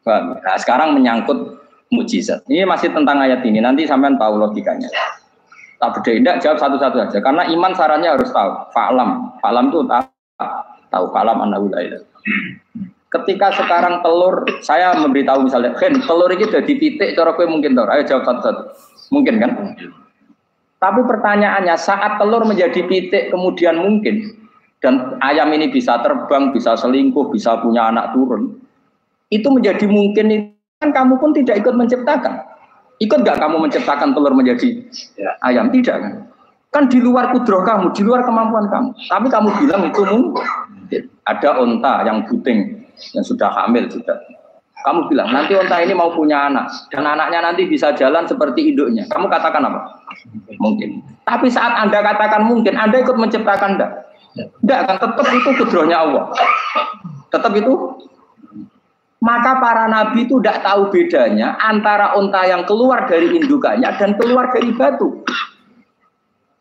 Nah, sekarang menyangkut mukjizat. Ini masih tentang ayat ini, nanti sampean tahu logikanya. Tak beda, tidak jawab satu-satu aja, karena iman sarannya harus tahu. Fa'lam itu tahu fa'lam annahu la ilaha. Ketika sekarang telur, saya memberitahu misalnya, telur ini sudah dipitik, cara kowe mungkin tahu. Ayo jawab satu-satu. Mungkin kan? Tapi pertanyaannya, saat telur menjadi pitik kemudian mungkin, dan ayam ini bisa terbang, bisa selingkuh, bisa punya anak turun, itu menjadi mungkin, kan kamu pun tidak ikut menciptakan. Ikut gak kamu menciptakan telur menjadi ayam? Tidak kan? Kan di luar kudroh kamu, di luar kemampuan kamu. Tapi kamu bilang itu mungkin. Ada unta yang buting, yang sudah hamil juga. Kamu bilang, nanti unta ini mau punya anak, dan anaknya nanti bisa jalan seperti induknya. Kamu katakan apa? Mungkin. Tapi saat Anda katakan mungkin, Anda ikut menciptakan enggak? Enggak kan, tetap itu kudrohnya Allah. Tetap itu. Maka para nabi itu tidak tahu bedanya antara unta yang keluar dari indukannya dan keluar dari batu.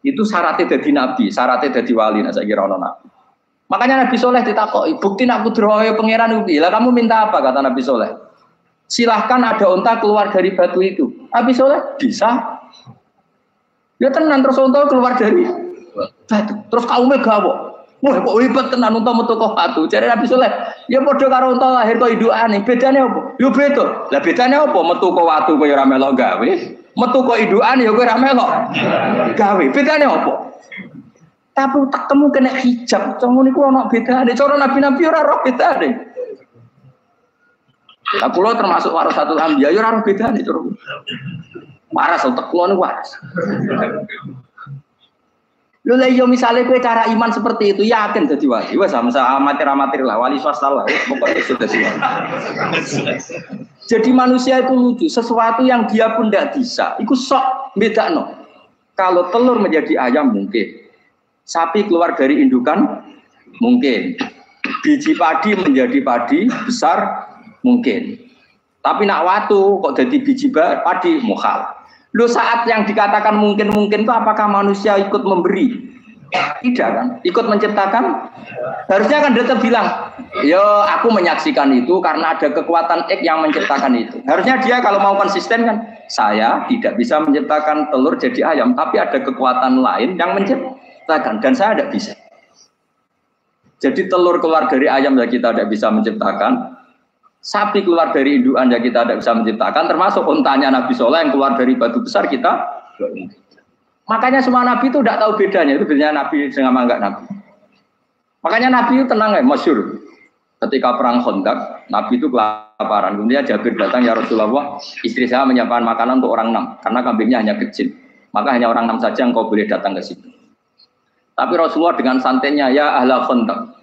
Itu syaratnya jadi nabi, syaratnya jadi wali. Nah, saya kira orang nabi. Makanya Nabi Soleh ditakoi, bukti nak kudrohe pangeran bukti. Lah kamu minta apa, kata Nabi Soleh? Silahkan ada unta keluar dari batu itu. Nabi Soleh bisa. Ya tenan terus unta keluar dari batu. Terus kaumnya gawok. Wah kok hebat tenan unta metu kok batu. Jadi Nabi Soleh, ya padha karo unta lahir kok indukane. Bedane apa? Yo beda. Lah bedane apa? Metu kok watu kok ya ora melok gawe. Metu kok indukane ya kowe ora melok gawe. Bedane apa? Tapi ketemu kena hijab, cuma niku ana bedane. Cara nabi-nabi ora roh bedane. Lah kula termasuk warasatul anbiya ya ora roh bedane cara. Waras utek kula niku waras. Lho lah yo misale kowe cara iman seperti itu yakin dadi wali. Wes sama amatir-amatir lah, wali swasta lah. Pokoknya sudah sih. Jadi manusia itu lucu, sesuatu yang dia pun tidak bisa. Iku sok bedakno. Kalau telur menjadi ayam mungkin. Sapi keluar dari indukan mungkin, biji padi menjadi padi besar mungkin, tapi nak watu kok jadi biji padi mukhal. Lu saat yang dikatakan mungkin itu apakah manusia ikut memberi? Tidak kan? Ikut menciptakan? Harusnya kan dia bilang, yo aku menyaksikan itu karena ada kekuatan X yang menciptakan itu. Harusnya dia kalau mau konsisten kan, saya tidak bisa menciptakan telur jadi ayam, tapi ada kekuatan lain yang menciptakan. Dan saya tidak bisa. Jadi telur keluar dari ayam ya kita tidak bisa menciptakan. Sapi keluar dari indukan ya kita tidak bisa menciptakan. Termasuk untanya Nabi Soleh yang keluar dari batu besar kita. Makanya semua Nabi itu tidak tahu bedanya. Itu bedanya Nabi dengan enggak Nabi. Makanya Nabi itu tenang ya, masyhur. Ketika perang Khandaq, Nabi itu kelaparan. Kemudian Jabir datang, ya Rasulullah, istri saya menyiapkan makanan untuk orang 6. Karena kambingnya hanya kecil. Maka hanya orang 6 saja yang kau boleh datang ke situ. Tapi Rasulullah dengan santainya, ya ahlal Khandaq.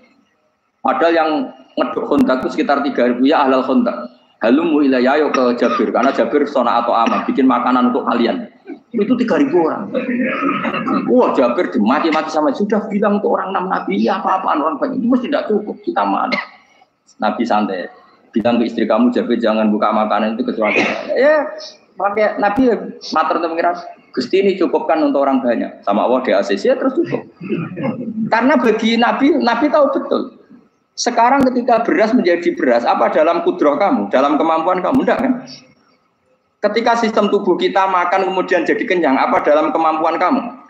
Padahal yang ngeduk Khandaq itu sekitar 3.000, ya ahlal Khandaq. Halumu ilayya ke Jabir, karena Jabir sona atau aman, bikin makanan untuk kalian. Itu 3.000 orang. Wah Jabir dimaki-maki sama, sudah bilang untuk orang 6 Nabi, ya apa-apaan orang banyak, itu mesti tidak cukup, kita mana. Nabi santai, bilang ke istri kamu, Jabir jangan buka makanan itu kecuali. Ya, pakai Nabi matur untuk mengira. Gusti ini cukupkan untuk orang banyak. Sama Allah di ACC terus cukup. Karena bagi Nabi tahu betul. Sekarang ketika beras menjadi beras, apa dalam kudroh kamu? Dalam kemampuan kamu? Enggak kan? Ketika sistem tubuh kita makan kemudian jadi kenyang, apa dalam kemampuan kamu?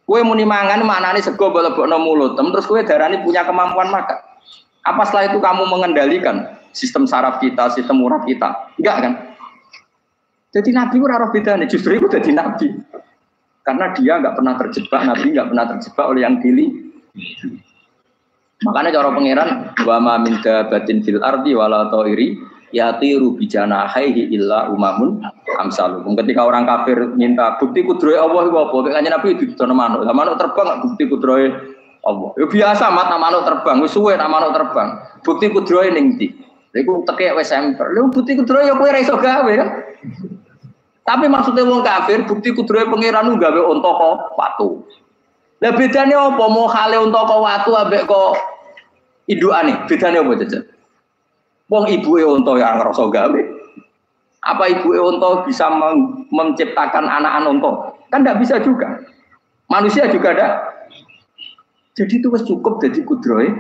Kue muni mangan maknane sego bolebokno mulut, terus kue darani punya kemampuan makan. Apa setelah itu kamu mengendalikan sistem saraf kita, sistem urat kita? Enggak kan? Jadi Nabi ora roh bedane, justru itu jadi Nabi. Karena dia enggak pernah terjebak, Nabi enggak pernah terjebak oleh yang pilih. Makanya cara pangeran wa ma min dabatin fil ardi wala ta'iri yatiru bijanahihi illa umamun amsalukum. Ketika orang kafir minta bukti kudrohe Allah iku apa? Kayaknya Nabi didono manuk. Lah manuk terbang bukti kudrohe Allah. Ya biasa mat manuk terbang, wis suwe manuk terbang. Bukti kudrohe ning ndi? Lha iku tekek wis semper. Lha bukti kudrohe ya kowe ora iso gawe kan? Tapi maksudnya wong kafir bukti kudrohe pangeran gawe unta kok watu. Lah bedane apa mau hale unta kok watu ambek kok indukane? Bedane apa jajan? Wong ibuke unta yang ngrasa gawe. Apa ibuke unta bisa menciptakan anak-anak unta? Kan enggak bisa juga. Manusia juga ada. Jadi itu wis cukup jadi kudrohe.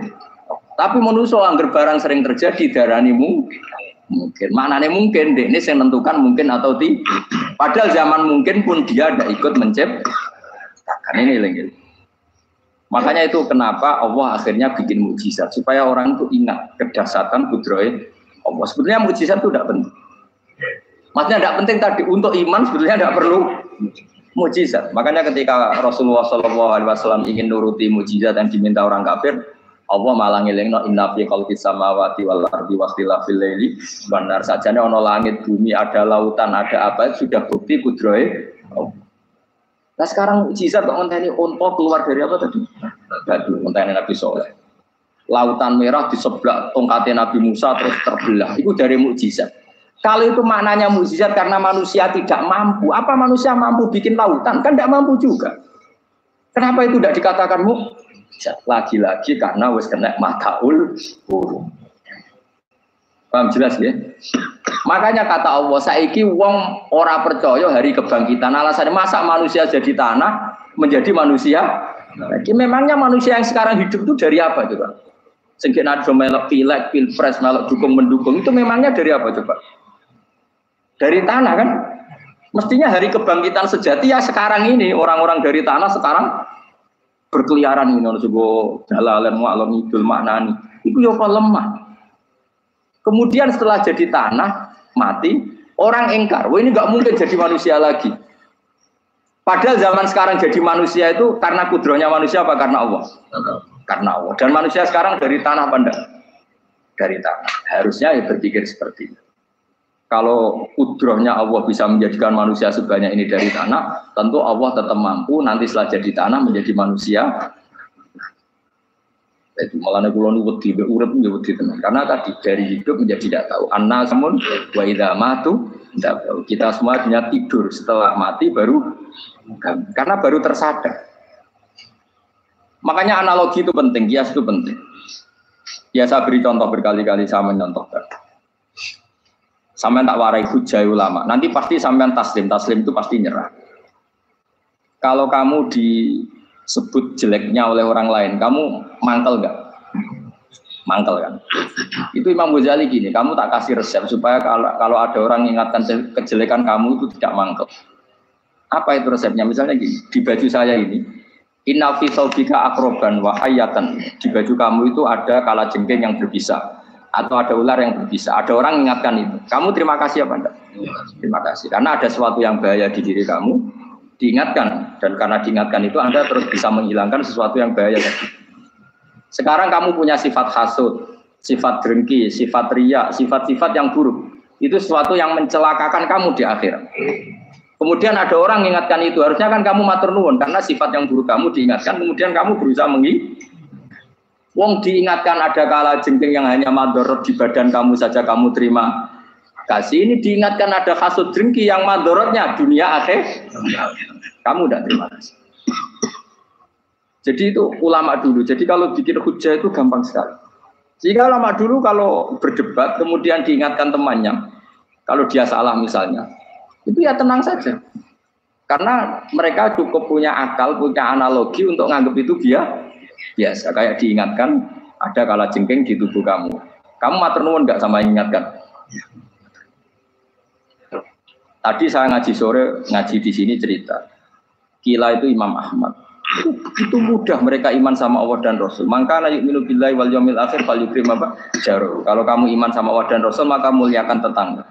Tapi manusia angger barang sering terjadi darani mungkin. Maknanya mungkin ini yang menentukan mungkin atau tidak. Padahal zaman mungkin pun dia tidak ikut menciptakan ini lagi. Makanya itu kenapa Allah akhirnya bikin mukjizat supaya orang itu ingat kedahsyatan kudrohe Allah. Sebetulnya mukjizat itu tidak penting. Maksudnya tidak penting tadi untuk iman sebetulnya tidak perlu mukjizat. Makanya ketika Rasulullah SAW ingin nuruti mukjizat yang diminta orang kafir, Allah malah ngelingno inna fi khalqis samawati wal ardi wakhtilafil laili wan nar. Sajane ana langit, bumi, ada lautan, ada apa sudah bukti kudrohe Allah. Nah sekarang mukjizat kok ngenteni unta keluar dari apa tadi? Batu, ngenteni Nabi Soleh. Lautan merah di sebelah tongkatnya Nabi Musa terus terbelah. Itu dari mukjizat. Kalau itu maknanya mukjizat karena manusia tidak mampu. Apa manusia mampu bikin lautan? Kan tidak mampu juga. Kenapa itu tidak dikatakan mukjizat? Lagi-lagi karena wis kena mataul urung. Paham jelas ya? Makanya kata Allah, saiki wong ora percaya hari kebangkitan. Alasannya masa manusia jadi tanah menjadi manusia? Jadi memangnya manusia yang sekarang hidup itu dari apa coba? Sengkit ada melok pilek, pilpres, melok dukung mendukung itu memangnya dari apa coba? Dari tanah kan? Mestinya hari kebangkitan sejati ya sekarang ini orang-orang dari tanah sekarang berkeliaran ini ono sego dalalan mu'allam idul maknani. Itu ya kok lemah. Kemudian setelah jadi tanah mati, orang engkar, wah ini nggak mungkin jadi manusia lagi. Padahal zaman sekarang jadi manusia itu karena kudrohnya manusia apa karena Allah? Karena Allah. Dan manusia sekarang dari tanah apa enggak? Dari tanah. Harusnya ya berpikir seperti itu. Kalau kudrohnya Allah bisa menjadikan manusia sebanyak ini dari tanah, tentu Allah tetap mampu nanti setelah jadi tanah menjadi manusia. Itu malah kula nu wedi urip nggih wedi tenan. Karena tadi dari hidup menjadi tidak tahu. Anna samun wa idza matu tidak tahu. Kita semua hanya tidur setelah mati baru karena baru tersadar. Makanya analogi itu penting, kias itu penting. Ya saya beri contoh berkali-kali saya mencontohkan. Sampai tak warai hujai ulama. Nanti pasti sampean taslim itu pasti nyerah. Kalau kamu disebut jeleknya oleh orang lain, kamu mangkel nggak? Mangkel kan? Itu Imam Ghazali gini, kamu tak kasih resep supaya kalau ada orang ingatkan kejelekan kamu itu tidak mangkel. Apa itu resepnya? Misalnya gini, di baju saya ini. Inna fi saubika akroban wa hayatan. Di baju kamu itu ada kalajengking yang berbisa atau ada ular yang berbisa. Ada orang mengingatkan itu. Kamu terima kasih apa enggak? Terima kasih. Karena ada sesuatu yang bahaya di diri kamu, diingatkan. Dan karena diingatkan itu Anda terus bisa menghilangkan sesuatu yang bahaya tadi. Sekarang kamu punya sifat hasud, sifat dengki, sifat riya, sifat-sifat yang buruk. Itu sesuatu yang mencelakakan kamu di akhirat. Kemudian ada orang mengingatkan itu, harusnya kan kamu matur nuwun karena sifat yang buruk kamu diingatkan, kemudian kamu berusaha wong diingatkan ada kalajengking yang hanya madorot di badan kamu saja kamu terima kasih. Ini diingatkan ada hasud dengki yang madorotnya dunia akhir, kamu tidak terima kasih. Jadi itu ulama dulu. Jadi kalau bikin hujah itu gampang sekali. Jika ulama dulu kalau berdebat kemudian diingatkan temannya, kalau dia salah misalnya. Itu ya tenang saja. Karena mereka cukup punya akal, punya analogi untuk nganggap itu biasa. Kayak diingatkan ada kalajengking di tubuh kamu. Kamu matur nuwun enggak sama ingatkan? Tadi saya ngaji sore, ngaji di sini cerita. Kila itu Imam Ahmad. Itu mudah mereka iman sama Allah dan Rasul. Maka yu'minu billahi wal yaumil akhir fal yukrim apa? Jaru. Kalau kamu iman sama Allah dan Rasul maka muliakan tetangga.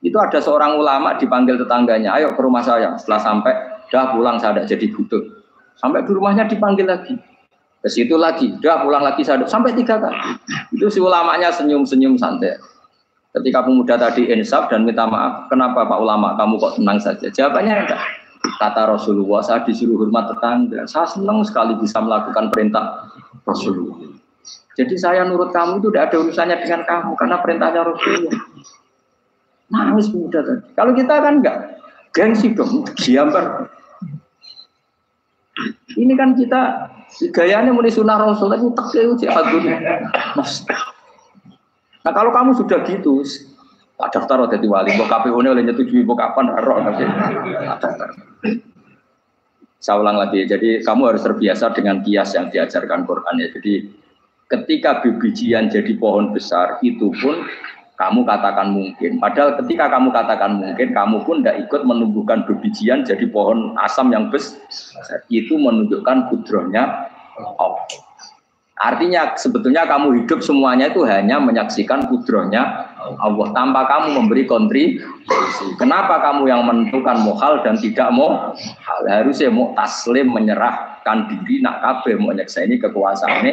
Itu ada seorang ulama dipanggil tetangganya, ayo ke rumah saya. Setelah sampai, dah pulang saya tidak jadi butuh. Sampai di rumahnya dipanggil lagi. Ke situ lagi, dah pulang lagi saya sampai 3 kali. Itu si ulamanya senyum-senyum santai. Ketika pemuda tadi insaf dan minta maaf, kenapa Pak Ulama kamu kok tenang saja? Jawabannya enggak. Kata Rasulullah, saya disuruh hormat tetangga. Saya senang sekali bisa melakukan perintah Rasulullah. Jadi saya nurut kamu itu tidak ada urusannya dengan kamu karena perintahnya Rasulullah. Nangis muda tadi. Kalau kita kan enggak, gengsi dong, diambar. Ini kan kita gayanya muni sunnah Rasul itu tekeu jihad dunia. Nah kalau kamu sudah gitu, daftar jadi wali, kok KPU-nya oleh nyetujui, kok kapan roh nanti daftar. Saya ulang lagi. Jadi kamu harus terbiasa dengan kias yang diajarkan Quran ya. Jadi ketika bijian jadi pohon besar itu pun kamu katakan mungkin. Padahal ketika kamu katakan mungkin, kamu pun tidak ikut menumbuhkan bijian jadi pohon asam yang besar. Itu menunjukkan kudrohnya Allah. Artinya sebetulnya kamu hidup semuanya itu hanya menyaksikan kudrohnya Allah tanpa kamu memberi kontribusi. Kenapa kamu yang menentukan muhal dan tidak mau hal? Harusnya mau taslim menyerahkan diri nak kabeh mau nyekseni kekuasaane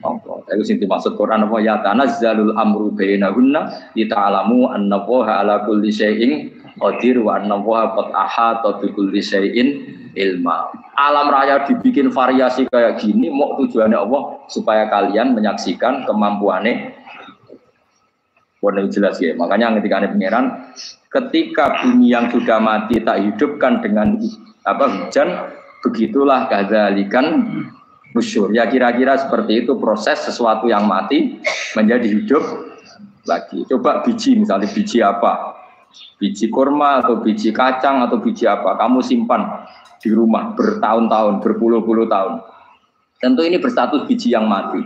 Allah. Itu sing dimaksud Quran apa ya tanazzalul amru bainahunna lita'lamu annallaha ala kulli syai'in qadir wa annallaha qad ahata bi kulli syai'in ilma. Alam raya dibikin variasi kayak gini mau tujuannya Allah supaya kalian menyaksikan kemampuannya. Boleh jelas ya. Makanya ketika ada pangeran, ketika bumi yang sudah mati tak hidupkan dengan hujan, begitulah kadzalikan nusyur. Ya kira-kira seperti itu proses sesuatu yang mati menjadi hidup lagi. Coba biji, misalnya biji apa? Biji kurma atau biji kacang atau biji apa? Kamu simpan di rumah bertahun-tahun, berpuluh-puluh tahun. Tentu ini berstatus biji yang mati.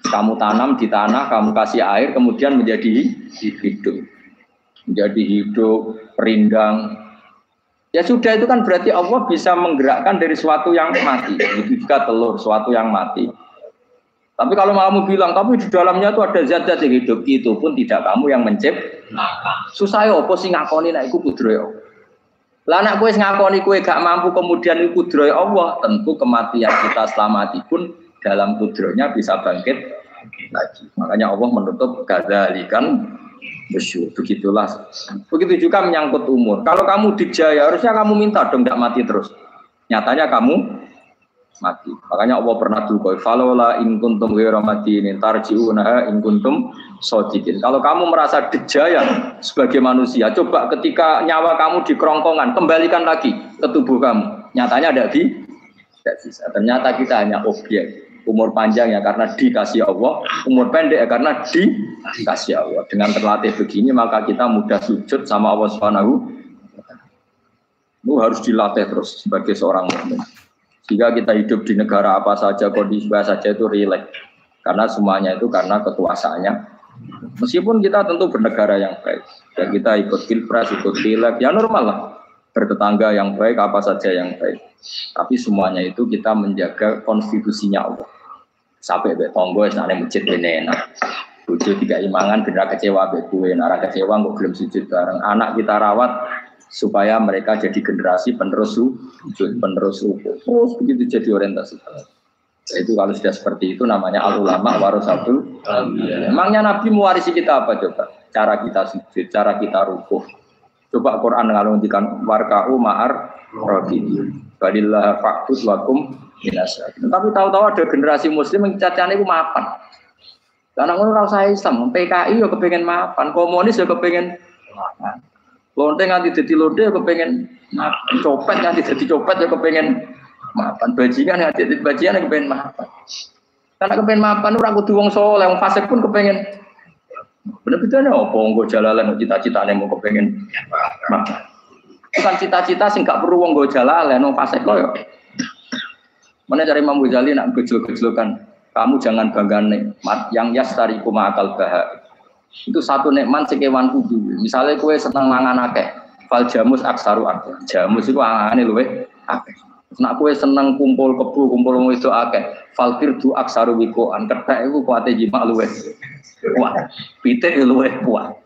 Kamu tanam di tanah, kamu kasih air, kemudian menjadi hidup. Menjadi hidup, rindang. Ya sudah, itu kan berarti Allah bisa menggerakkan dari suatu yang mati. Itu juga telur, suatu yang mati. Tapi kalau kamu bilang, tapi di dalamnya itu ada zat-zat yang hidup, itu pun tidak kamu yang menciptakan. Susah ya, apa sih ngakoni nak iku kudrohe Allah. Lah anak kowe ngakoni kowe gak mampu kemudian iku kudrohe Allah, tentu kematian kita setelah mati pun dalam kudrohnya bisa bangkit lagi. Makanya Allah menutup kadzalikan nusyur. Begitulah. Begitu juga menyangkut umur. Kalau kamu dijaya harusnya kamu minta dong tidak mati terus. Nyatanya kamu mati. Makanya Allah pernah duga, "Falaula in kuntum ghairu madinin tarji'unaha in kuntum shadiqin." Kalau kamu merasa dijaya sebagai manusia, coba ketika nyawa kamu di kerongkongan, kembalikan lagi ke tubuh kamu. Nyatanya tidak bisa. Ternyata kita hanya objek. Umur panjang ya karena dikasih Allah, umur pendek ya karena dikasih Allah. Dengan terlatih begini maka kita mudah sujud sama Allah Subhanahu. Itu harus dilatih terus sebagai seorang mukmin. Jika kita hidup di negara apa saja, kondisi apa saja itu rileks. Karena semuanya itu karena kekuasaannya. Meskipun kita tentu bernegara yang baik. Dan kita ikut pilpres, ikut pileg, ya normal lah. Bertetangga yang baik, apa saja yang baik. Tapi semuanya itu kita menjaga konstitusinya Allah. Sampai be tonggo senane masjid bene enak. Bojo tiga imangan bener kecewa be kuwe, nek kecewa kok gelem sujud bareng. Anak kita rawat supaya mereka jadi generasi penerus sujud, penerus rukuk. Terus begitu jadi orientasi. Itu kalau sudah seperti itu namanya al-ulama warasatul anbiya. Emangnya Nabi mewarisi kita apa coba? Cara kita sujud, cara kita rukuk. Coba Quran ngaluntikan warka'u ma'ar rafiqin. Balillah fa'bud wakum minasyakirin. Tapi tahu-tahu ada generasi muslim yang cacane iku mapan. Karena ngono ora usah Islam, PKI yo kepengen mapan, komunis yo kepengen mapan. Lonte nganti dadi lonte yo kepengen mapan, copet nganti dadi copet yo kepengen mapan, bajingan nganti dadi bajingan yo kepengen mapan. Karena kepengen mapan ora kudu wong saleh, wong fasik pun kepengen. Bener-bener apa nggo jalalan cita-citane mau kepengen mapan. Bukan cita-cita sing gak perlu wong nggo jalalan, wong fasik kok yo. Mana dari Imam Ghazali nak gejol-gejolkan, kamu jangan bangga nikmat yang yastariku ma'akal baha. Itu satu nikmat sekewan kudu. Misalnya kue seneng mangan akeh, fal jamus aksaru akeh. Jamus itu angane luwih akeh. Nak kue seneng kumpul kebu, kumpul itu akeh, fal firdu aksaru wikoan. Kethek iku kuwate jima luwih kuat. Pitik luwih kuat.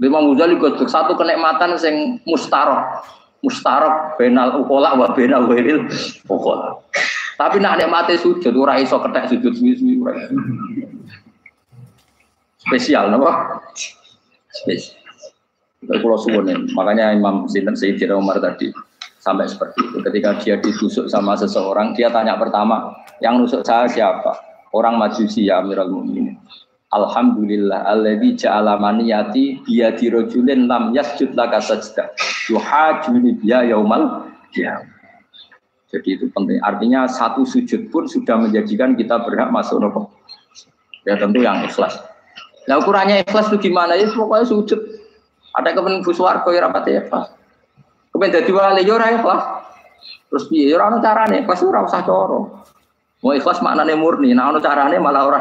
Imam Ghazali gojok satu kenikmatan sing mustarok. Mustarok benal ukola wa benal wiril ukola. Tapi nak nikmate sujud ora iso kethek sujud suwi-suwi ora. Spesial napa? Spesial. Kalau suwun makanya Imam Sayyidina Umar tadi sampai seperti itu. Ketika dia ditusuk sama seseorang, dia tanya pertama, yang nusuk saya siapa? Orang Majusi ya Amirul Mukminin. Alhamdulillah alladzi ja'ala maniyati biyadi rajulin lam yasjud laka sajdah. Yuhajuni biya yaumal qiyamah. Jadi itu penting. Artinya satu sujud pun sudah menjadikan kita berhak masuk neraka. Ya tentu yang ikhlas. Nah ukurannya ikhlas itu gimana? Ya pokoknya sujud. Ada kepen buswarga ya rapati ikhlas. Kepen dadi wali ya ora ikhlas. Terus piye ora ono carane, ikhlas ora usah cara. Mau ikhlas maknane murni, nek ono carane malah ora.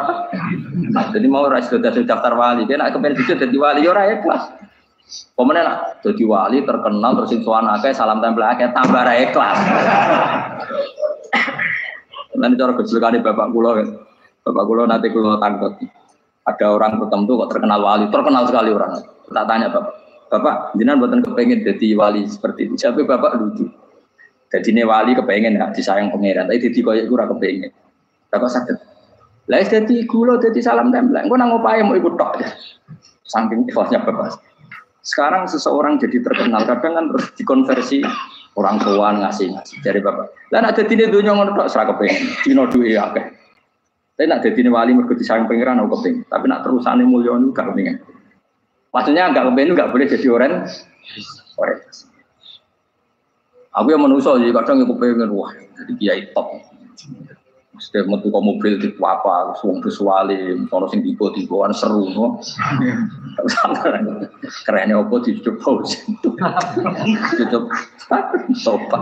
Jadi mau ora daftar wali, dia nek kepen dadi dadi wali ora ikhlas. Pemene nak dadi wali terkenal terus sing sowan akeh salam tempel akeh tambah ra ikhlas. Nanti cara gejolakane bapak kula kan. Bapak kula nanti kula tangkep. Ada orang tertentu kok terkenal wali, terkenal sekali orang. Tak tanya bapak, jenengan mboten kepengin jadi wali seperti itu. Siapa bapak lucu. Dadine wali kepengin ya disayang pangeran, tapi dadi koyo iku ora kepengin. Bapak saged. Lah dadi kula dadi salam tempel. Engko nang opahe mau ikut tok. Saking ikhlasnya bapak. Sekarang seseorang jadi terkenal kadang kan terus dikonversi orang tuaan ngasih dari bapak. Lah nek dadine donya ngono tok ora kepengin. Dino duwe akeh. Tapi nak jadi wali mergo disayang pangeran aku kepengin. Tapi nak terusane mulya niku gak kepengin. Maksudnya enggak kepengin enggak boleh jadi orang. Aku yang manusa jadi kadang aku kepengin wah jadi kiai top. Mesti metu ke mobil tipe apa, wong visuale, ono sing tiba-tibaan seru no. Kerene opo dicoba. Dicoba. Sopan.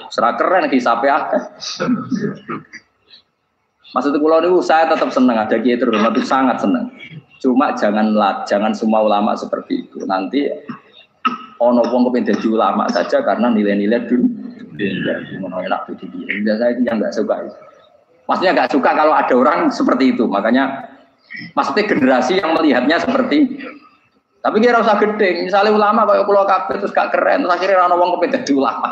Serah keren iki sape akeh. Maksud kula niku saya tetap senang ada kiai terhormat itu sangat senang. Cuma jangan semua ulama seperti itu. Nanti ono wong kepengin dadi ulama saja karena nilai-nilai dunia. Enak itu dia. Saya yang enggak suka itu. Maksudnya enggak suka kalau ada orang seperti itu. Makanya maksudnya generasi yang melihatnya seperti tapi kira usah gede. Misalnya ulama kayak kula kabeh terus gak keren, terus akhirnya ana wong kepengin dadi ulama.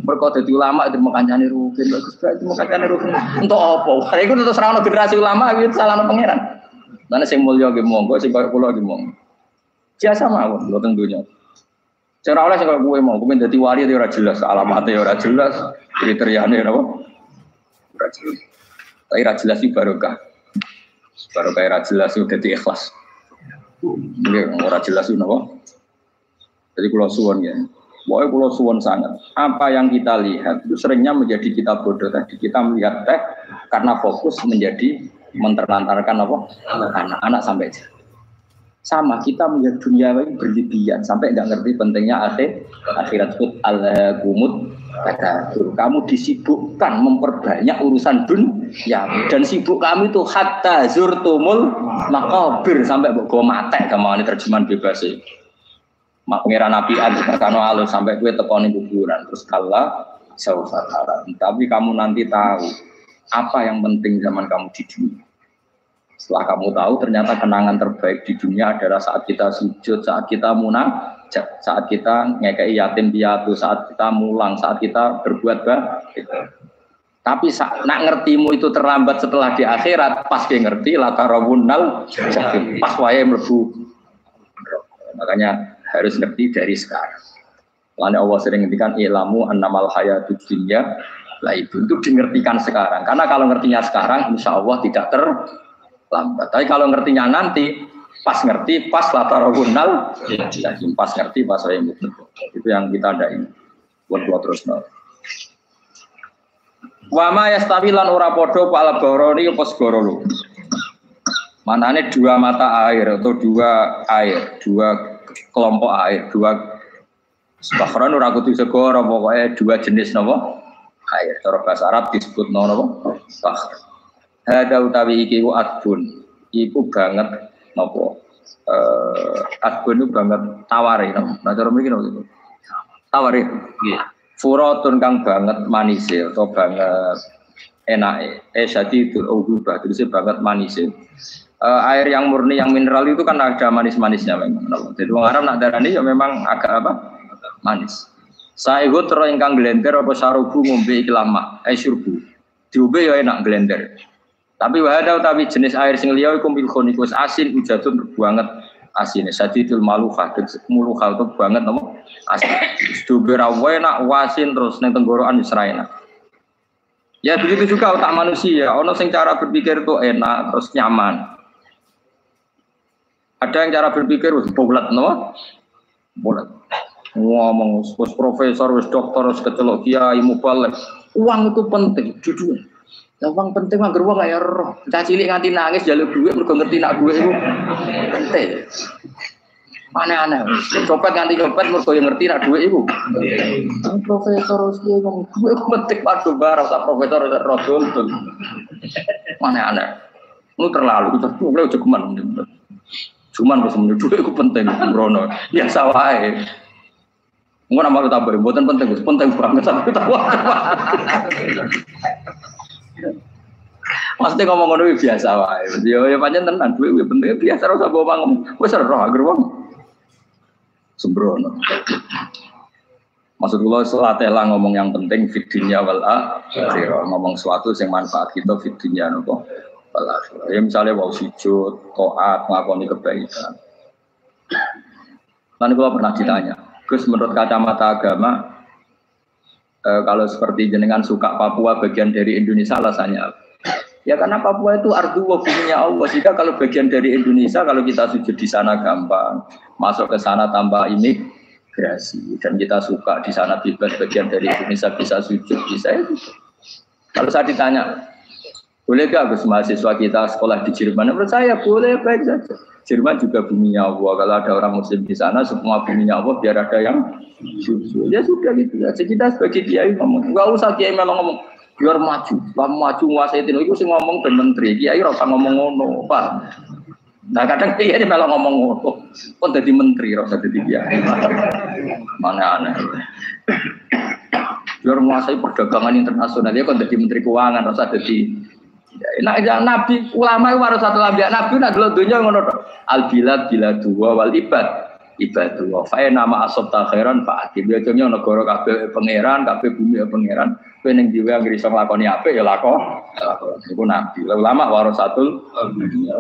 Mergo dadi ulama itu mekancane rugen, bagus banget mekancane rugen. Untuk apa? Lah iku terus ra ono generasi ulama iki salahno pangeran. Lan sing mulya nggih monggo, sing kaya kula nggih monggo. Biasa mawon lho teng donya. Sing ora oleh sing kaya kowe mau, kowe dadi wali ora jelas, alamate ora jelas, kriteriane napa? Ora jelas. Tapi ora jelas iki barokah. Barokah ora jelas iku dadi ikhlas. Nggih ora jelas iki napa? Jadi kula suwun ya. Pokoknya pulau suwon sangat. Apa yang kita lihat itu seringnya menjadi kita bodoh tadi. Kita melihat teh karena fokus menjadi menterlantarkan apa anak-anak sampai sama kita melihat dunia ini berlebihan sampai nggak ngerti pentingnya akhirat pun al-gumut kata kamu disibukkan memperbanyak urusan dunia dan sibuk kami itu hatta zurtumul maqabir sampai bawa mate kamu ini terjemahan bebas sih. Mak pengiran apian karena alus sampai gue tekoni kuburan terus kalah saudara. Tapi kamu nanti tahu apa yang penting zaman kamu di dunia. Setelah kamu tahu ternyata kenangan terbaik di dunia adalah saat kita sujud, saat kita munajat, saat kita ngekei yatim piatu, saat kita mulang, saat kita berbuat baik. Tapi nak ngertimu itu terlambat setelah di akhirat, pas dia ngerti latarawunnal jahim, pas wae mlebu. Makanya harus ngerti dari sekarang. Karena Allah sering ngertikan ilamu annamal hayatud dunya lah itu dingertikan sekarang. Karena kalau ngertinya sekarang insya Allah tidak terlambat. Tapi kalau ngertinya nanti pas ngerti pas latarawunnal jahim, pas ngerti pas saya itu yang kita ada ini. Buat terus no. Wa ma yastawilan ora padha pal goroni apa segoro. Manane dua mata air atau dua kelompok air, dua bahron ora kudu segoro, pokoknya dua jenis napa air. Cara bahasa Arab disebut napa bahr. Hada utawi iki ku adbun. Iku banget napa adbun itu banget tawari napa. Nah cara mriki napa. Tawari. Nggih. Furatun kang banget manis atau banget enake. Syadidul ubah terus banget manis. Air yang murni yang mineral itu kan ada manis-manisnya memang. Jadi wong Arab nak darani ya memang agak apa? Manis. Saihut ro ingkang glender apa sarubu ngombe iki lama, syurbu. Diombe ya enak glender. Tapi wahada utawi jenis air sing liya iku milkhun iku asin ujatun banget asine. Sadidul maluha, muluha itu banget apa? Asin. Diombe ra enak wasin terus ning tenggorokan wis ra enak. Ya begitu juga otak manusia. Ono sing cara berpikir itu enak terus nyaman. Ada yang cara berpikir bulat, no? Bulat. Ngomong, wis profesor, wis dokter, wis kecelok kiai, mubalek. Uang itu penting, jujur. Nah, uang penting, mah geruang kayak roh. Cah cilik nganti nangis, jalur duit, mergo ngerti nak duit itu penting. Aneh-aneh. Copet nganti copet mergo yang ngerti nak dhuwit iku. Profesor iki wong dhuwit penting padha bar sak profesor rodol. Aneh-aneh. Lu terlalu kita mulai aja keman. Cuman kok semenit dhuwit iku penting brono. Biasa wae. Engko nama tambah mboten penting, penting banget sampe tahu. Maksudnya ngomong ngono biasa wae. Ya pancen tenan dhuwit penting biasa ora usah bawa ngomong. Wis ora agar wong sembrono. Maksud kula selatihlah ngomong yang penting fid dunya wal akhirah, ngomong sesuatu yang manfaat kita fid dunya napa wal akhirah. Ya misalnya wau sujud, taat, ngakoni kebaikan. Lan kula pernah ditanya, Gus menurut kacamata agama kalau seperti jenengan suka Papua bagian dari Indonesia alasannya apa? Ya karena Papua itu ardu wa buminya Allah. Jika kalau bagian dari Indonesia, kalau kita sujud di sana gampang, masuk ke sana tanpa imigrasi, dan kita suka di sana bebas bagian dari Indonesia bisa sujud, bisa itu. Kalau saya ditanya, boleh gak Gus mahasiswa kita sekolah di Jerman? Menurut saya boleh, baik saja. Jerman juga buminya Allah. Kalau ada orang Muslim di sana, semua buminya Allah biar ada yang sujud. Ya sudah gitu. Jadi kita sebagai kiai ngomong, nggak usah kiai malah ngomong. Biar maju, maju nguasai itu. Itu sih ngomong ben menteri, kiai ora usah ngomong ngono, Pak. Nah kadang kiai malah ngomong ngono, kok jadi menteri ora usah jadi kiai. Mana aneh. Biar menguasai perdagangan internasional dia kok jadi menteri keuangan, ora usah jadi. Nah, nabi ulama itu harus satu nabi nak dulu dunia ngono to. Al bilad biladu wal ibad. Ibadu wa fa nama asabta khairan fa akim ya jenenge negara kabeh pangeran, kabeh bumi pangeran. Kowe ning dhewe anggere iso nglakoni apik ya lakon. Iku nabi. Ulama warasatul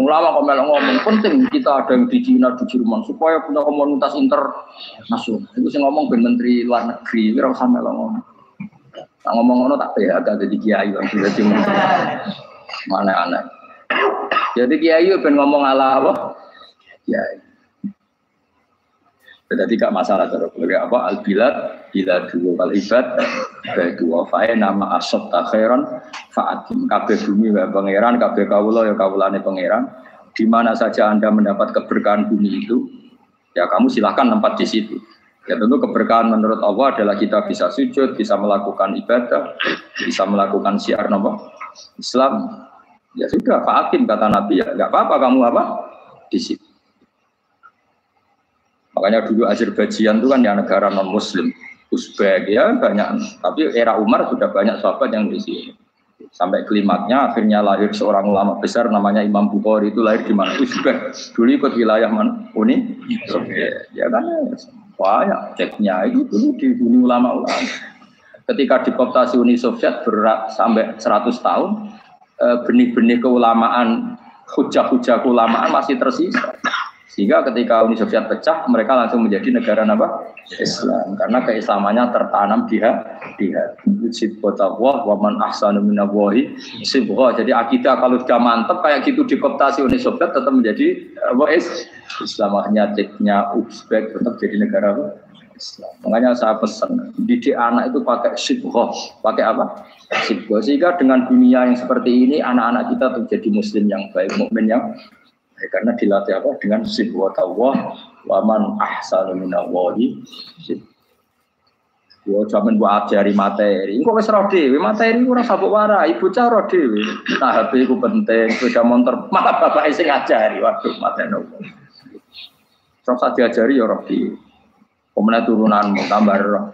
ulama kok melok ngomong penting kita ada yang di Cina, di Jerman supaya punya komunitas internasional. Iku sing ngomong ben menteri luar negeri, ora usah melok ngomong. Nah, ngomong ngono tak ya agak jadi kiai lan dadi menteri. Mana aneh. Jadi kiai ben ngomong ala apa? Kiai. Jadi gak masalah cara apa al-bilad bila dua wal ibad kedua fae nama asab takhiran faatim kabeh bumi wa pangeran kabeh kawula ya kawulane pangeran di mana saja Anda mendapat keberkahan bumi itu ya kamu silahkan tempat di situ. Ya tentu keberkahan menurut Allah adalah kita bisa sujud, bisa melakukan ibadah, bisa melakukan syiar nama Islam. Ya sudah faatim kata Nabi ya enggak apa-apa kamu apa di situ. Makanya dulu Azerbaijan itu kan ya negara non-Muslim, Uzbek ya banyak. Tapi era Umar sudah banyak sahabat yang di sini. Sampai klimaknya akhirnya lahir seorang ulama besar namanya Imam Bukhari itu lahir di mana? Uzbek. Dulu ikut wilayah mana? Uni Soviet. Ya kan banyak ceknya itu dulu di dunia ulama-ulama. Ketika dikooptasi Uni Soviet berat sampai 100 tahun, benih-benih keulamaan, hujah-hujah keulamaan masih tersisa. Sehingga ketika Uni Soviet pecah, mereka langsung menjadi negara apa? Islam. Karena keislamannya tertanam di hati. Sibghatullah wa man ahsanu minallahi sibghah. Jadi akidah kalau sudah mantap kayak gitu dikooptasi Uni Soviet tetap menjadi Islam. Akhirnya ceknya Uzbek tetap jadi negara Islam. Makanya saya pesan didik anak itu pakai sibghah. Pakai apa? Sibghah. Sehingga dengan dunia yang seperti ini anak-anak kita menjadi muslim yang baik, mukmin yang karena dilatih apa dengan sibghatullah wa man ahsanu minallahi sibghah. Yo jaman buat ajari materi. Engko wis ro dhewe, materi ora sabuk warai, bocah ro dhewe. Nah, HP ku penting, sepeda motor malah bapak sing ngajari. Waduh, materi nopo. Terus diajari yo ro dhewe. Pemene turunanmu tambah ro.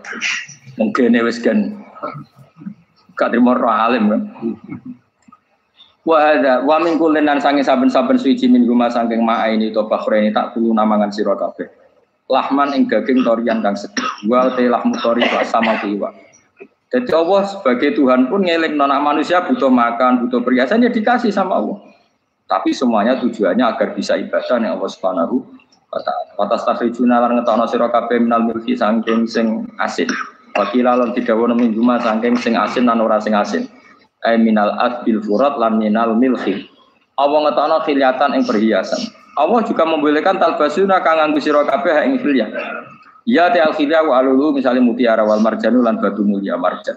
Mungkin wis gen gak trimo ro alim kan. Wa min kullin lan sange saben-saben suci min guma saking ma'aini to bakhreni tak kulo namangan sira kabeh. Lahman ing daging torian kang seger. Wa te lahmu tori sama kiwa. Jadi Allah sebagai Tuhan pun ngelingno nek manusia butuh makan, butuh perhiasan ya dikasih sama Allah. Tapi semuanya tujuannya agar bisa ibadah ning Allah Subhanahu wa taala. Watas takhrijuna lan ngetono sira kabeh minal milki saking sing asin. Wakila lan didhawuh min guma saking sing asin lan ora sing asin. Minal adbil furat lan minal milhi. Allah ngetokno khiliatan ing perhiasan. Allah juga membolehkan talbasuna kang nganggo sira kabeh ing khilyah. Ya ta'al khilyah wa alulu misalnya mutiara wal marjanu lan batu mulia marjan.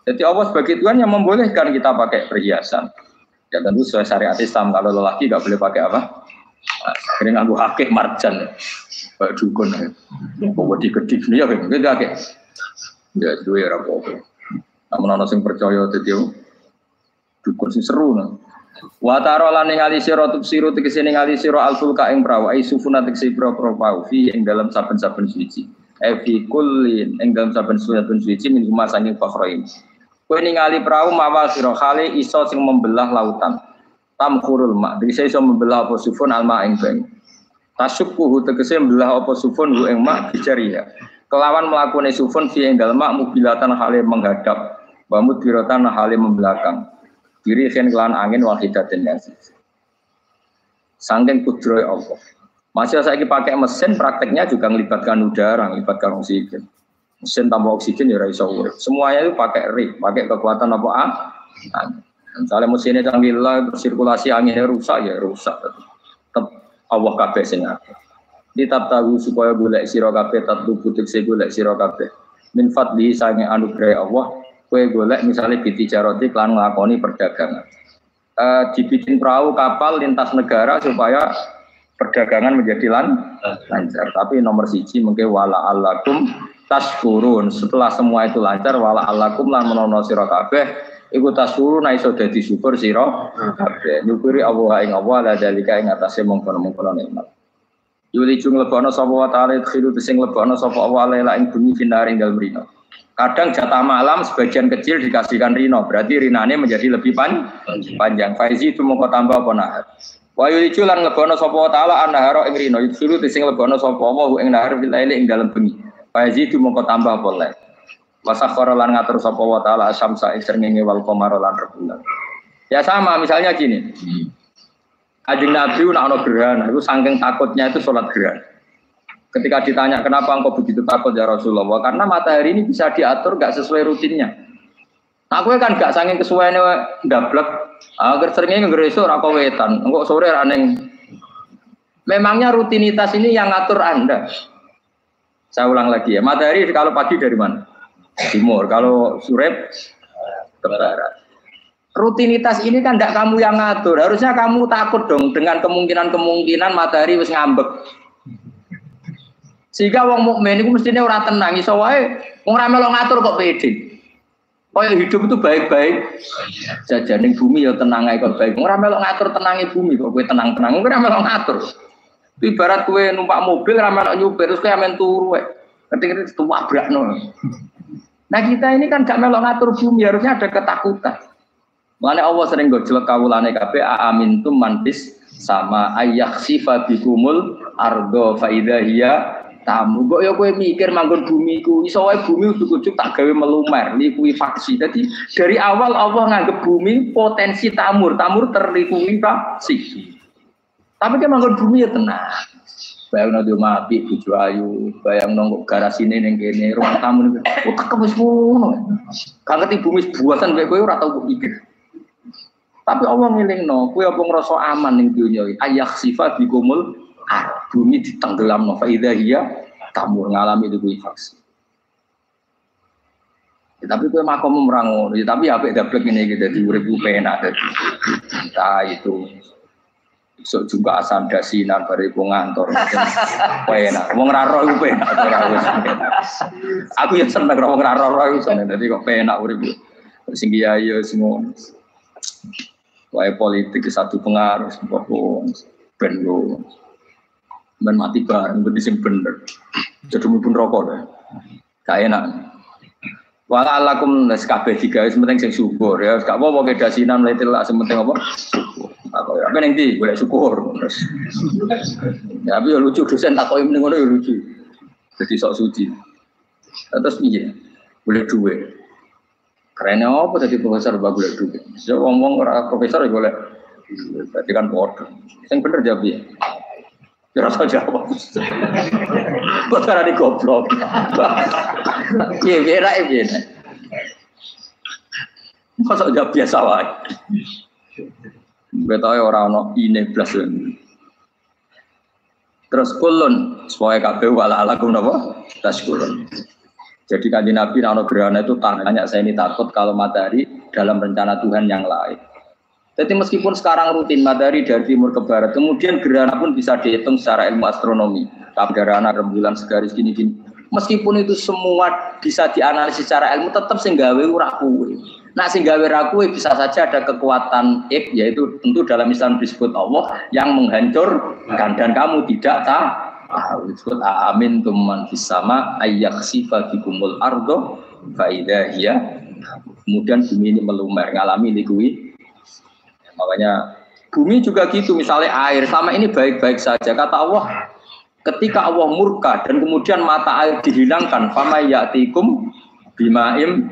Jadi Allah sebagai Tuhan yang membolehkan kita pakai perhiasan. Ya tentu sesuai syariat Islam kalau lelaki enggak boleh pakai apa? Akhirnya nganggo hakik marjan. Pak dukun. Kok digedhi ya gitu akeh. Ya duwe ora apa-apa. Namun ana sing percaya dadi dukun sing seru nah. Wa tarolan ningali sira tubsiru tegese ningali sira alfulka ing prawa isufuna tegese pro-pro fi ing dalam saben-saben suci. Fi kullin ing dalam saben-saben suci min masangi fakhrain. Kowe ningali perahu mawa sira khali iso sing membelah lautan. Tamkurul ma, tegese iso membelah apa sufun alma ing banyu. Tasukkuhu tegese membelah apa sufun hu ing ma bijariya. Kelawan mlakune sufun fi ing dalem mak mubilatan hale menghadap, wa mudbiratan hale membelakang. Diri khen kelan angin wahidatin yang siji. Saking kudrohe Allah. Masih saiki pakai mesin prakteknya juga melibatkan udara, melibatkan oksigen. Mesin tanpa oksigen ya ora iso urip. Semuanya itu pakai rig, pakai kekuatan apa angin. Misalnya mesinnya canggih lah, sirkulasi anginnya rusak ya rusak. Tetap Allah kabeh sing akeh. Ditab tahu supaya golek sira kabeh tatlu butik se golek sira kabeh. Min fadli sange anugerah Allah. Kue golek misalnya bitijaroti klan ngelakoni perdagangan. Dibikin perahu kapal lintas negara supaya perdagangan menjadi lancar. Tapi nomor siji mungkin wala alakum taskurun. Setelah semua itu lancar wala alakum lan menono sira kabeh iku taskurun iso dadi syukur sira kabeh. Nyukuri Allah ing Allah la dalika ing atase mongkon-mongkon nikmat. Yuli jung lebono sapa wa ta'ala khilu sing lebono sapa Allah la ing bumi finaring dalem rino. Kadang jatah malam sebagian kecil dikasihkan rino, berarti rinane menjadi lebih panjang. Faizi itu mongko tambah apa nahar. Wa yulicu lan lebono sapa taala annahara ing rino, yusulu sing lebono sapa wa ing nahar fil laili ing dalem bengi. Faizi itu mongko tambah apa le. Wasakhara lan ngatur sapa wa taala asyamsa ing srengenge wal qamara lan rembulan. Ya sama misalnya gini. Kanjeng Nabi ana gerhana, itu saking takutnya itu salat gerhana. Ketika ditanya kenapa engkau begitu takut ya Rasulullah, karena matahari ini bisa diatur gak sesuai rutinnya. Aku kan gak saking kesuaiannya ndablek, agar seringnya ngeresuk ora wetan, engko sore ra ning. Memangnya rutinitas ini yang ngatur Anda. Saya ulang lagi ya, matahari kalau pagi dari mana? Timur, kalau sore ke barat. Rutinitas ini kan tidak kamu yang ngatur, harusnya kamu takut dong dengan kemungkinan matahari wis ngambek. Sehingga wong mukmin iku mestine ora tenang, iso wae wong ra melok ngatur kok pede. Kaya hidup itu baik-baik. Jajaning bumi ya tenang ae kok baik. Wong ra melok ngatur tenange bumi kok kowe tenang-tenang, wong ora melok ngatur. Ibarat kowe numpak mobil ra melok nyupir terus kowe amen turu wae. Ketika tuwabrakno. Nah kita ini kan gak melok ngatur bumi, harusnya ada ketakutan. Mulane Allah sering gojlek kawulane kabeh amintum mantis sama ayakhsifa bikumul ardo fa idza hiya tamu. Kok ya kowe mikir manggon bumi ku iso wae bumi ujug-ujug tak gawe melumer likuifaksi. Jadi dari awal Allah nganggep bumi potensi tamur terlikuifaksi. Tapi kan manggon bumi ya tenang. Bayangno di mati bojo ayu, bayangno garasine ning kene ruang tamu niku. Kok kekemus ngono. Kan ngerti bumi buatan kowe ora tau mikir. Tapi Allah ngelingno, kowe apa ngrasa aman ning dunya iki? Ayakhsifa bikumul bumi ditenggelamno fa idza hiya tamur ngalami likuifaksi. Tapi kowe makom merang, tapi apik dablek ngene iki dadi urip penak dadi. Entah itu esuk juga asam dasinan bare wong ngantor. Penak. Wong ra roh iku penak ora wis. Aku ya seneng wong ra roh iku seneng dadi kok penak urip. Sing kiai ya semua. Wae politik satu pengaruh pokok ben yo men mati bareng ben sing bener. Jadi pun rokok deh. Gak enak. Wala alakum nas kabeh digawe penting sing syukur ya. Gak apa-apa kedasinan letil sing penting apa? Syukur. Apa ning ndi golek syukur terus. Ya tapi yo lucu dosen takoki ning ngono yo lucu. Jadi sok suci. Terus piye? Boleh duwe. Karena apa tadi profesor bagus duit. So ngomong orang profesor boleh. Berarti kan bodoh. Yang bener jawab ya. Rasa jawab. Kok cara di goblok. Iya beda beda. Masa jawab biasa wae. Betawe orang ono ini plus. Terus kulun supaya kabeh wala alakum napa? Taskulun. Jadi kanjeng Nabi nano gerhana itu tanya saya ini takut kalau matahari dalam rencana Tuhan yang lain. Jadi meskipun sekarang rutin matahari dari timur ke barat, kemudian gerhana pun bisa dihitung secara ilmu astronomi. Kapdaran rembulan segaris gini-gini. Meskipun itu semua bisa dianalisis secara ilmu, tetap sing gawe ora kuwe. Nah sing gawe ra kuwe bisa saja ada kekuatan yaitu tentu dalam Islam disebut Allah yang menghancurkan dan kamu tidak tahu. Disebut amin tumman fis sama ayyakhsifa bikumul ardo fa idza hiya. Kemudian bumi ini melumer ngalami likui. Makanya bumi juga gitu, misalnya air sama ini baik-baik saja. Kata Allah, ketika Allah murka dan kemudian mata air dihilangkan, fama ya'tikum bima'im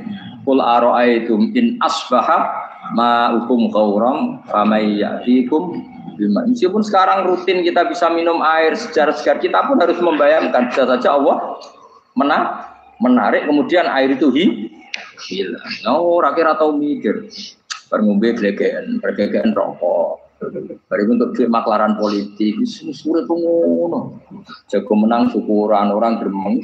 qul ara'aytum in asbaha ma'ukum ghauram fama ya'tikum bima'im. Meskipun sekarang rutin kita bisa minum air segar-segar, kita pun harus membayangkan bisa saja Allah menarik kemudian air itu hilang. No, rakyat atau mikir ngombe glegeken rokok. Bari untuk maklaran politik, surat ngono. Jago menang syukuran orang gremeng.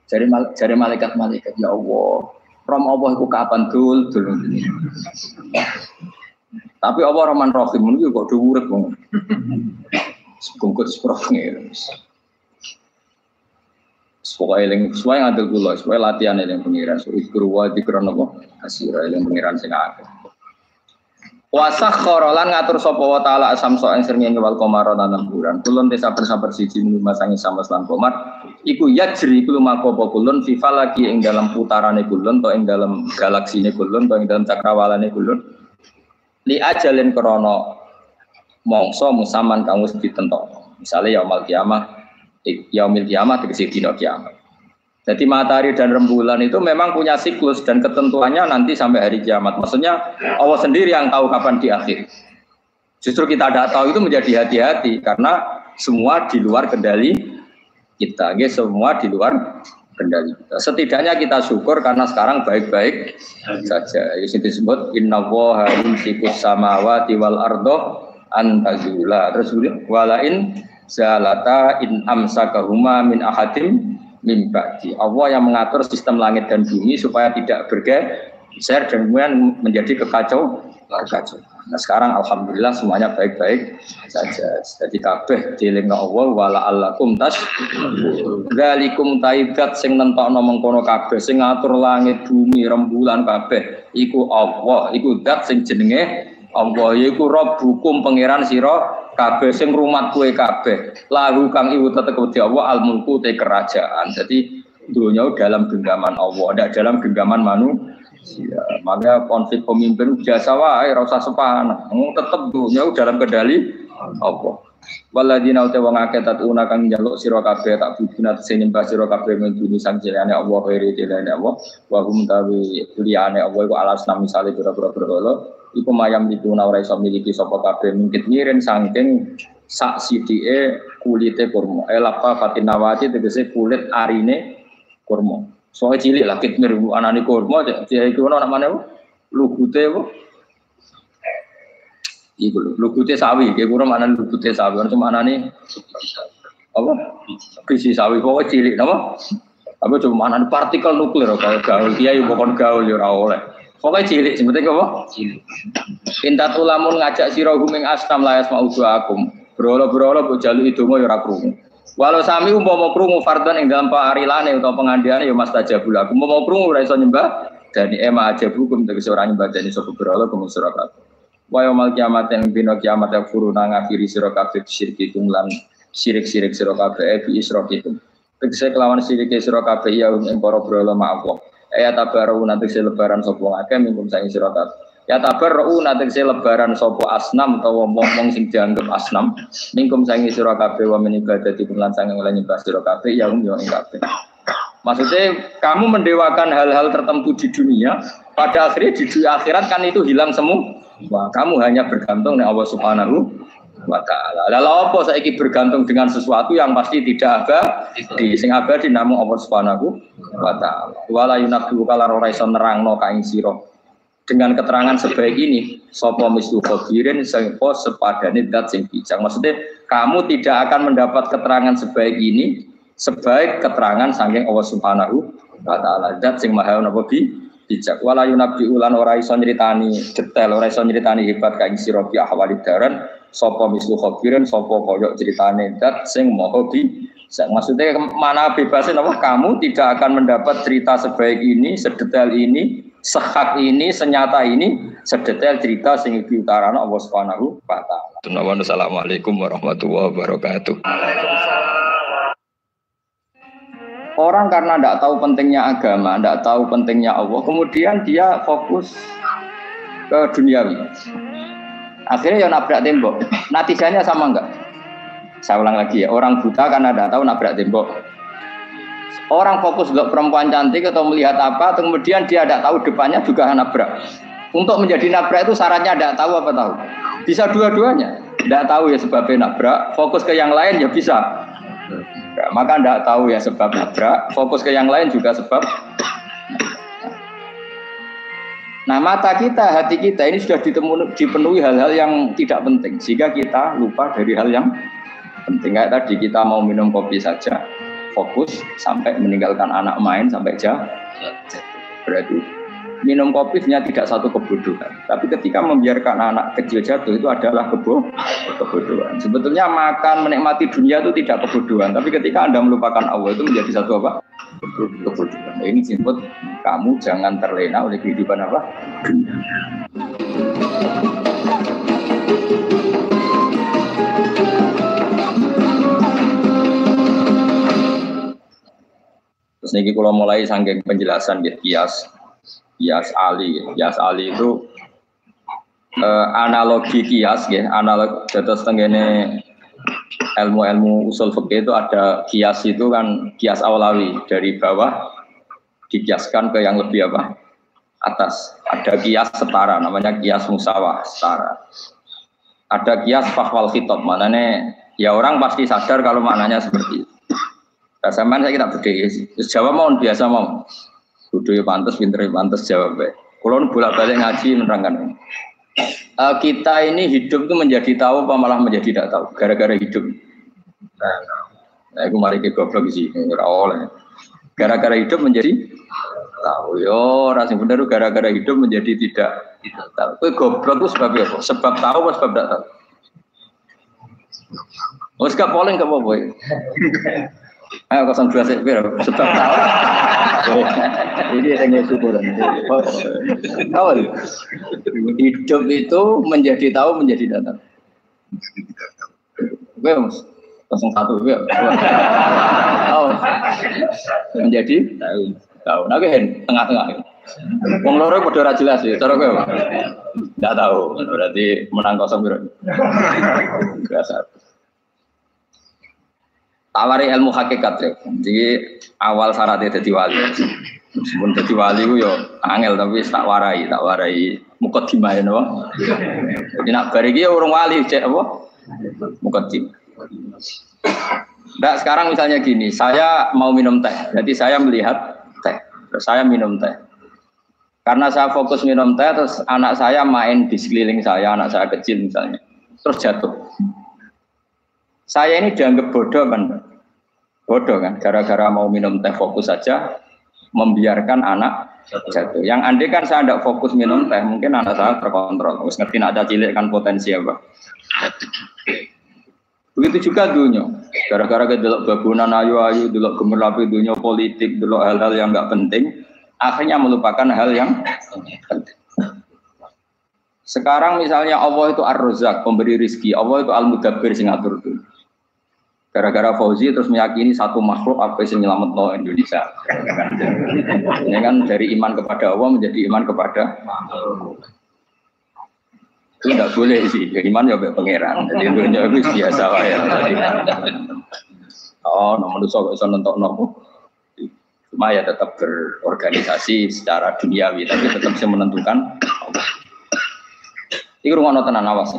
Jari malaikat ya Allah. Rom Allah iku kapan dul. Tapi Allah Rahman Rahim niku kok dhuwur kok. Bungkut sprofne. Supaya eling supaya ngadil kula, supaya latihan eling pengiran. So ikru wa dikron apa? Asira eling pengiran sing akeh. Wasakhkhara lan ngatur sapa wa taala asamsa ing srengenge wal qamara lan bulan. Kulun desa saben siji masangi sama lan qamar. Iku yajri iku lumaku apa kulun fi falaki ing dalam putarane kulun to ing dalam galaksine kulun to ing dalam cakrawalane kulun. Li ajalin krana mangsa musaman kang wis ditentokno. Misale yaumul kiamah tegese dina kiamat. Jadi matahari dan rembulan itu memang punya siklus dan ketentuannya nanti sampai hari kiamat. Maksudnya Allah sendiri yang tahu kapan diakhiri. Justru kita tidak tahu itu menjadi hati-hati karena semua di luar kendali kita. Semua di luar kendali kita. Setidaknya kita syukur karena sekarang baik-baik saja. Itu disebut innallaha yumsikus samawati wal ardo an tazula. Terus walain zalata in amsakahuma min ahadim mimba'di. Allah yang mengatur sistem langit dan bumi supaya tidak bergeser dan kemudian menjadi kekacauan. Nah sekarang alhamdulillah semuanya baik-baik saja. Jadi kabeh dilingno Allah wala allakum dzalikum taibat sing nentokno mengkono kabeh sing ngatur langit bumi rembulan kabeh iku Allah, iku zat sing jenenge Allah, iku Rabbukum pangeran sira kabeh sing rumat kowe kabeh. Lahu kang iku tetep Gusti Allah al-mulku te kerajaan. Jadi dunia dalam genggaman Allah, tidak dalam genggaman manusia. Maka konflik pemimpin biasa wae ora usah sepan. Tetep dunia dalam kendali Allah. Waladina uta wong akeh tatuna kang njaluk sira kabeh tak budina sing nyembah sira kabeh menduni sang jelane Allah khairi jelane Allah wa hum tawi liyane Allah iku alas nami misale pira-pira berhala iku mayam dituna ora iso miliki sapa kabeh mungkin ngiren saking sak sidike kulite kurma elapa fatinawati tegese kulit arine kurma soe cilik lah kitmir anane kurma dia iku ana namane lugute apa iku lugute sawi ge kurang ana lugute sawi ana cuma anane apa biji sawi kok cilik napa apa cuma anane partikel nuklir kaya gaul kiai pokon gaul ya ora oleh pokoke cilik sebetulnya apa cilik intat ulamun ngajak sira guming astam layas maudu akum brolo-brolo mbok jaluki donga ya ora krungu walau sami umpama krungu fardhan ing dalam parilane utawa pengandiane ya mastajabul aku umpama krungu ora iso nyembah dani ema aja hukum tegese ora nyembah dani sapa brolo kemusra kabeh wa yaumil kiamat yang dina kiamat yang furuna ngafiri sira kabeh syirki lan syirik-syirik sira kabeh bi isrokitum tegese kelawan syirik sira kabeh ya ing para brolo ma'apo ya tabaru nanti lebaran sapa ngake mingkum sang sira kabeh ya tabaru nanti lebaran sapa asnam utawa wong sing dianggep asnam mingkum sang sira kabeh wa min ibadati lan sang lan nyembah sira kabeh ya ing kabeh. Maksudnya kamu mendewakan hal-hal tertentu di dunia, pada akhirnya di akhirat kan itu hilang semua. Wah, kamu hanya bergantung dengan Allah Subhanahu wa taala. Lalu apa saiki bergantung dengan sesuatu yang pasti tidak abadi, sing abadi namung Allah Subhanahu wa taala. Wala yunabbu kala ora iso nerangno ka ing sira. Dengan keterangan sebaik ini, sapa mislu khabirin sapa sepadane zat sing bijak. Maksudnya kamu tidak akan mendapat keterangan sebaik ini sebaik keterangan saking Allah Subhanahu wa taala. Zat sing maha napa bijak wala yunabbi ulan ora iso nyritani detail ora iso nyritani hebat kaing sira bi ahwalid daran Sapa mislu khabirin, sapa koyok ceritane dat sing maha maksudnya mana bebasin apa? Kamu tidak akan mendapat cerita sebaik ini, sedetail ini, sehak ini, senyata ini, sedetail cerita sing diutarana Allah Subhanahu wa taala. Assalamualaikum warahmatullahi wabarakatuh. Orang karena tidak tahu pentingnya agama, tidak tahu pentingnya Allah, kemudian dia fokus ke duniawi. Akhirnya ya nabrak tembok. Natijanya sama enggak? Saya ulang lagi ya, orang buta karena tidak tahu nabrak tembok. Orang fokus untuk perempuan cantik atau melihat apa, kemudian dia tidak tahu depannya juga nabrak. Untuk menjadi nabrak itu syaratnya tidak tahu apa tahu. Bisa dua-duanya. Tidak tahu ya sebabnya nabrak, fokus ke yang lain ya bisa. Maka tidak tahu ya sebab nabrak, fokus ke yang lain juga sebab. Nah mata kita, hati kita ini sudah dipenuhi hal-hal yang tidak penting, sehingga kita lupa dari hal yang penting. Kayak tadi kita mau minum kopi saja, fokus sampai meninggalkan anak main sampai jauh. Berarti minum kopi sebenarnya tidak satu kebodohan, tapi ketika membiarkan anak kecil jatuh itu adalah kebodohan. Sebetulnya makan menikmati dunia itu tidak kebodohan, tapi ketika Anda melupakan Allah itu menjadi satu apa? Kebodohan. Ini disebut kamu jangan terlena oleh kehidupan apa? Dunia. Terus ini kalau mulai saking penjelasan gitu, Kias Ali itu analogi kias ya, analog terus tenggene ilmu usul fikih itu ada kias itu kan kias awlawi dari bawah dikiaskan ke yang lebih apa? Atas. Ada kias setara namanya kias musawah setara. Ada kias fahwal khitab, maknanya ya orang pasti sadar kalau maknanya seperti itu. Saya kita berdiri, jawab mau biasa mau. Kudu pantes, pinter pantes jawab. Kalau bolak-balik ngaji menerangkan. Kita ini hidup itu menjadi tahu apa malah menjadi tidak tahu gara-gara hidup. Nah, aku mari ke goblok sih, ora oleh. Gara-gara hidup menjadi tahu. Yo, rasa bener gara-gara hidup menjadi tidak tahu. Kowe goblok itu sebab apa? Sebab tahu atau sebab tidak tahu? Wes gak polling gak apa-apa. Ayo 02 sebab tahu. Ini hanya syukuran. Tahu hidup itu menjadi tahu menjadi tidak tahu. Oke mas, 01 ya. Tahu menjadi tahu. Nah kan tengah-tengah. Wong loro padha ora jelas ya, cara kowe. Enggak tahu. Berarti menang 0 piro. Biasa. Tawari ilmu hakikat ya. Jadi awal syaratnya jadi wali. Meskipun jadi wali itu ya angel tapi tak warai mukadimah ya no. Jadi nak bariki ya orang wali cek apa? Mukadimah. Nah, sekarang misalnya gini, saya mau minum teh. Jadi saya melihat teh. Terus saya minum teh. Karena saya fokus minum teh terus anak saya main di sekeliling saya, anak saya kecil misalnya. Terus jatuh. Saya ini dianggap bodoh kan? Bodoh kan? Gara-gara mau minum teh fokus saja, membiarkan anak jatuh. Yang andai kan saya tidak fokus minum teh, mungkin anak saya terkontrol. Terus ngerti ada cilik kan potensi apa? Begitu juga dunia. Gara-gara delok babunan ayu-ayu, delok gemerlap dunia politik, delok hal-hal yang nggak penting, akhirnya melupakan hal yang penting. Sekarang misalnya Allah itu Ar-Razzaq, pemberi rizki, Allah itu Al-Mudabbir sing ngatur dunia. Gara-gara Fauzi terus meyakini satu makhluk apa yang nyelametno Indonesia. Ini kan dari iman kepada Allah menjadi iman kepada makhluk. Itu tidak boleh sih, iman ya pangeran. Jadi dunia itu biasa ya. Oh, nomor kok iso nentokno. Cuma ya tetap berorganisasi secara duniawi, tapi tetap bisa menentukan. Ini rumah tenan awas.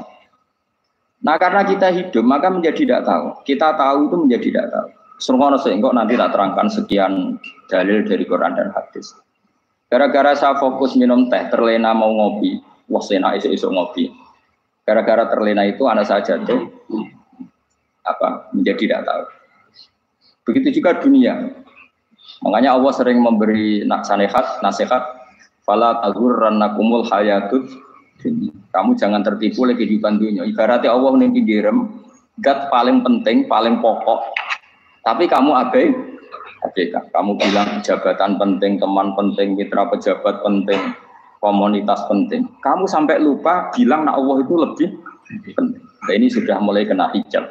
Nah karena kita hidup maka menjadi tidak tahu. Kita tahu itu menjadi tidak tahu. Serungono sehingga nanti tak terangkan sekian dalil dari Quran dan hadis. Gara-gara saya fokus minum teh, terlena mau ngopi, wah enak isu-isu ngopi. Gara-gara terlena itu anak saya jatuh, menjadi tidak tahu. Begitu juga dunia. Makanya Allah sering memberi nasihat, fala taghurrannakumul hayatud dunya. Kamu jangan tertipu oleh kehidupan dunia. Ibaratnya Allah ning pinggirem, zat paling penting, paling pokok. Tapi kamu abaikan. Kamu bilang jabatan penting, teman penting, mitra pejabat penting, komunitas penting. Kamu sampai lupa bilang nah Allah itu lebih penting. Nah, ini sudah mulai kena hijab.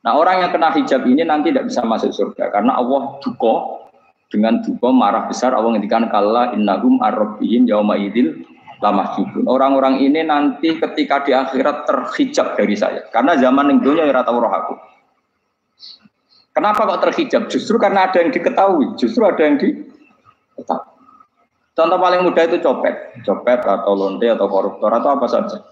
Nah orang yang kena hijab ini nanti tidak bisa masuk surga karena Allah duka dengan duka marah besar. Allah ngendikan kalla innahum ar-rabbihim yauma idzil lamahjubun. Orang-orang ini nanti ketika di akhirat terhijab dari saya karena zaman yang dunia ora tau roh aku. Kenapa kok terhijab? Justru karena ada yang diketahui, justru ada yang diketahui. Contoh paling mudah itu copet atau lonte atau koruptor atau apa saja.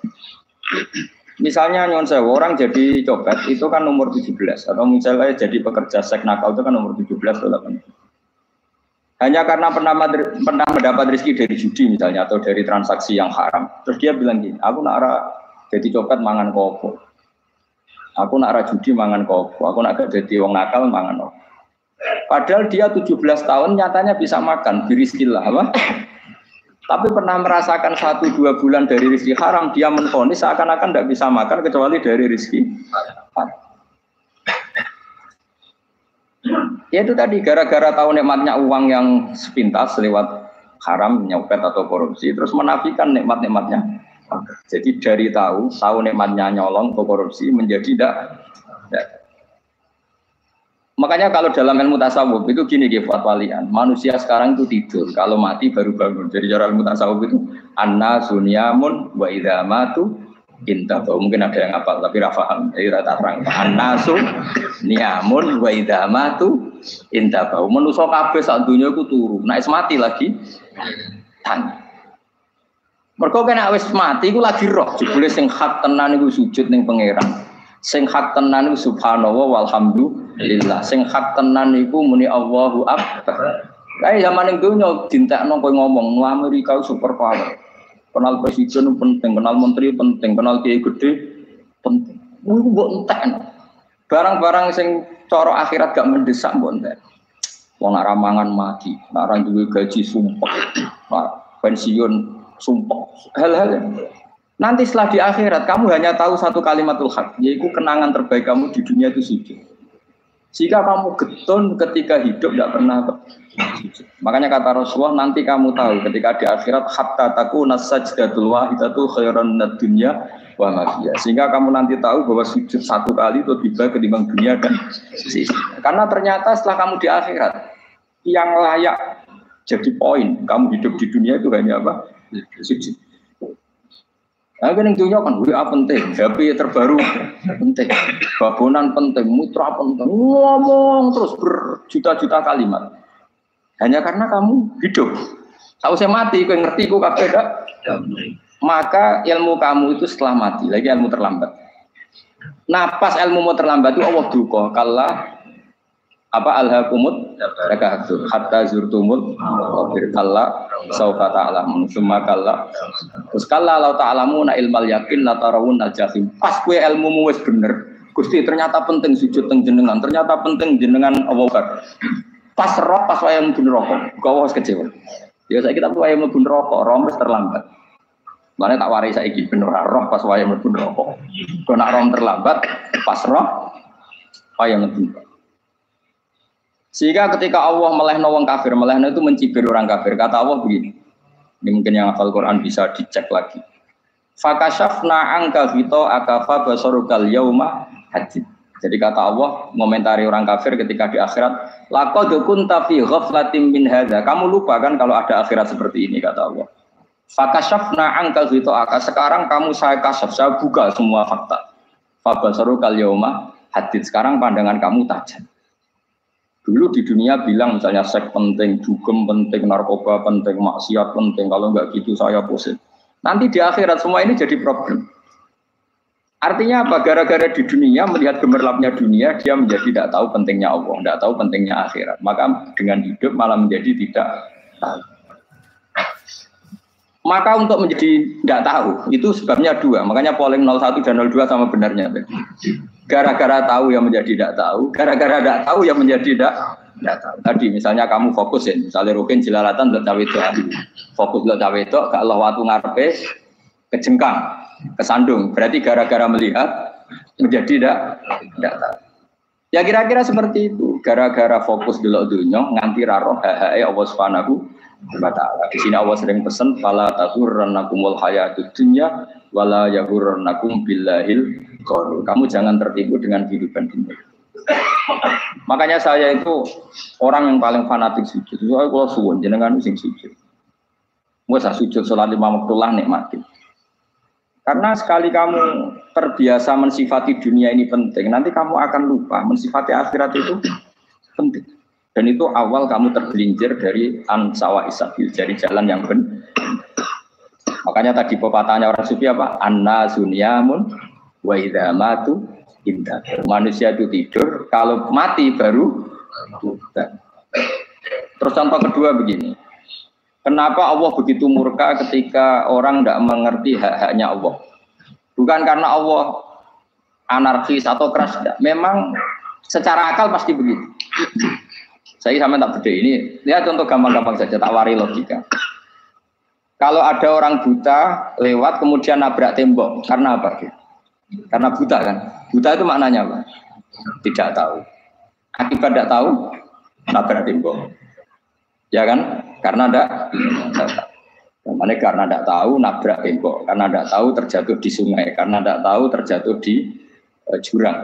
Misalnya nyon sewu orang jadi copet itu kan umur 17 atau misalnya jadi pekerja seks nakal itu kan umur 17 atau 18. Hanya karena pernah mendapat rezeki dari judi misalnya atau dari transaksi yang haram. Terus dia bilang gini, aku nak jadi copet mangan kopo. Aku nak judi mangan kopo. Aku nak jadi wong nakal mangan kopo. Padahal dia 17 tahun nyatanya bisa makan birizkillah apa? Tapi pernah merasakan 1-2 bulan dari rezeki haram, dia menvonis seakan-akan tidak bisa makan kecuali dari rezeki haram. Ya itu tadi, gara-gara tahu nikmatnya uang yang sepintas lewat haram, nyopet atau korupsi, terus menafikan nikmat-nikmatnya. Jadi dari tahu nikmatnya nyolong atau korupsi menjadi tidak. Makanya kalau dalam ilmu tasawuf itu gini Gifat Walian, manusia sekarang itu tidur, kalau mati baru bangun. Jadi cara ilmu tasawuf itu anna sunyamun wa idza matu intahu. Mungkin ada yang hafal tapi ra paham. Jadi rata terang. Anna sunyamun wa idza matu intahu. Manusa kabeh sak donya iku turu. Nek wis mati lagi tang. Mergo kena wis mati iku lagi roh. Jebule sing hak tenan iku sujud ning pangeran. Sing hak tenan iku subhanallah walhamdulillah. Sing hak tenan iku muni Allahu akbar. Kae zaman ning donya dintekno kowe ngomong Amerika super power. Kenal presiden penting, kenal menteri penting, kenal kiai gede penting. Iku mbok entekno. Barang-barang sing cara akhirat gak mendesak mbok entek. Wong nek ramangan mati, nek ora duwe gaji sumpah. Pensiun sumpah. Hal-hal nanti setelah di akhirat, kamu hanya tahu satu kalimatul haq, yaitu kenangan terbaik kamu di dunia itu sujud. Jika kamu getun ketika hidup, tidak pernah sujud. Makanya kata Rasulullah, nanti kamu tahu ketika di akhirat, hatta takuna sajdatul wahidatu khairan minad dunya wa ma fiha. Sehingga kamu nanti tahu bahwa sujud satu kali itu lebih baik ketimbang dunia dan sisi. Karena ternyata setelah kamu di akhirat, yang layak jadi poin, kamu hidup di dunia itu hanya apa? Sujud. Nah, kan yang dunia kan WA penting, HP terbaru penting, babonan penting, mitra penting, ngomong terus berjuta-juta kalimat. Hanya karena kamu hidup. Tahu saya mati, kau ngerti kau kabeh dak? Maka ilmu kamu itu setelah mati, lagi ilmu terlambat. Nah, pas ilmu mau terlambat itu Allah duka, kalla apa alhaqumut takadzur hatta zurtumul qabir kalla saufa ta'lamun summa kalla terus kalla law ta'lamuna ilmal yakin la tarawun al-jahim. Pas kowe ilmumu wis bener Gusti ternyata penting sujud teng jenengan, ternyata penting jenengan Allah. Pas roh pas wayang mlebu neraka kok wis kecewa. Ya saiki tak wayang mlebu neraka roh wis terlambat. Mane tak warai saiki bener roh pas wayang mlebu neraka. Kok nak roh terlambat pas roh wayang mlebu. Sehingga ketika Allah melehno wong kafir, melehno itu mencibir orang kafir. Kata Allah begini, ini mungkin yang hafal Quran bisa dicek lagi. Fakashafna angka fito akafa basarukal yauma hadid. Jadi kata Allah mengomentari orang kafir ketika di akhirat, laqad kunta fi ghaflatin min hadza. Kamu lupa kan kalau ada akhirat seperti ini kata Allah. Fakashafna angka fito akafa. Sekarang kamu saya kasaf, saya buka semua fakta. Fa basarukal yauma hadid. Sekarang pandangan kamu tajam. Dulu di dunia bilang misalnya seks penting, dugem penting, narkoba penting, maksiat penting. Kalau enggak gitu saya pusing. Nanti di akhirat semua ini jadi problem. Artinya apa? Gara-gara di dunia melihat gemerlapnya dunia, dia menjadi tidak tahu pentingnya Allah, tidak tahu pentingnya akhirat. Maka dengan hidup malah menjadi tidak tahu. Maka untuk menjadi tidak tahu itu sebabnya dua. Makanya polling 01 dan 02 sama benarnya. Gara-gara tahu yang menjadi tidak tahu, gara-gara tidak tahu yang menjadi tidak tahu. Tadi misalnya kamu fokus ya, misalnya Rukin jelalatan untuk cawe itu, fokus untuk cawe itu, gak Allah waktu ngarepe kejengkang. Kesandung. Berarti gara-gara melihat menjadi tidak tahu. Ya kira-kira seperti itu. Gara-gara fokus delok dunya nganti ra roh hae Allah Subhanahu wa taala. Di sini Allah sering pesan fala taghurrannakumul hayatud dunya wala yaghurrannakum billahil ghurur. Kamu jangan tertipu dengan kehidupan dunia. Makanya saya itu orang yang paling fanatik sujud. Soalnya kalau suwun jenengan sing sujud. Masa sujud salat 5 waktu lah nikmati. Karena sekali kamu terbiasa mensifati dunia ini penting, nanti kamu akan lupa mensifati akhirat itu penting. Dan itu awal kamu tergelincir dari ansawa isabil, dari jalan yang benar. Makanya tadi pepatahnya orang sufi apa? Anna sunyamun wa idza matu indah. Manusia itu tidur, kalau mati baru bukan. Terus contoh kedua begini. Kenapa Allah begitu murka ketika orang tidak mengerti hak-haknya Allah? Bukan karena Allah anarkis atau keras, tidak. Memang secara akal pasti begitu. Saya sama tak beda ini. Lihat contoh gampang-gampang saja, tak wari logika. Kalau ada orang buta lewat kemudian nabrak tembok, karena apa? Karena buta kan? Buta itu maknanya apa? Tidak tahu. Akibat tidak tahu, nabrak tembok. Ya kan? Karena tidak tahu. Karena tidak tahu nabrak tembok, karena tidak tahu terjatuh di sungai, karena tidak tahu terjatuh di jurang.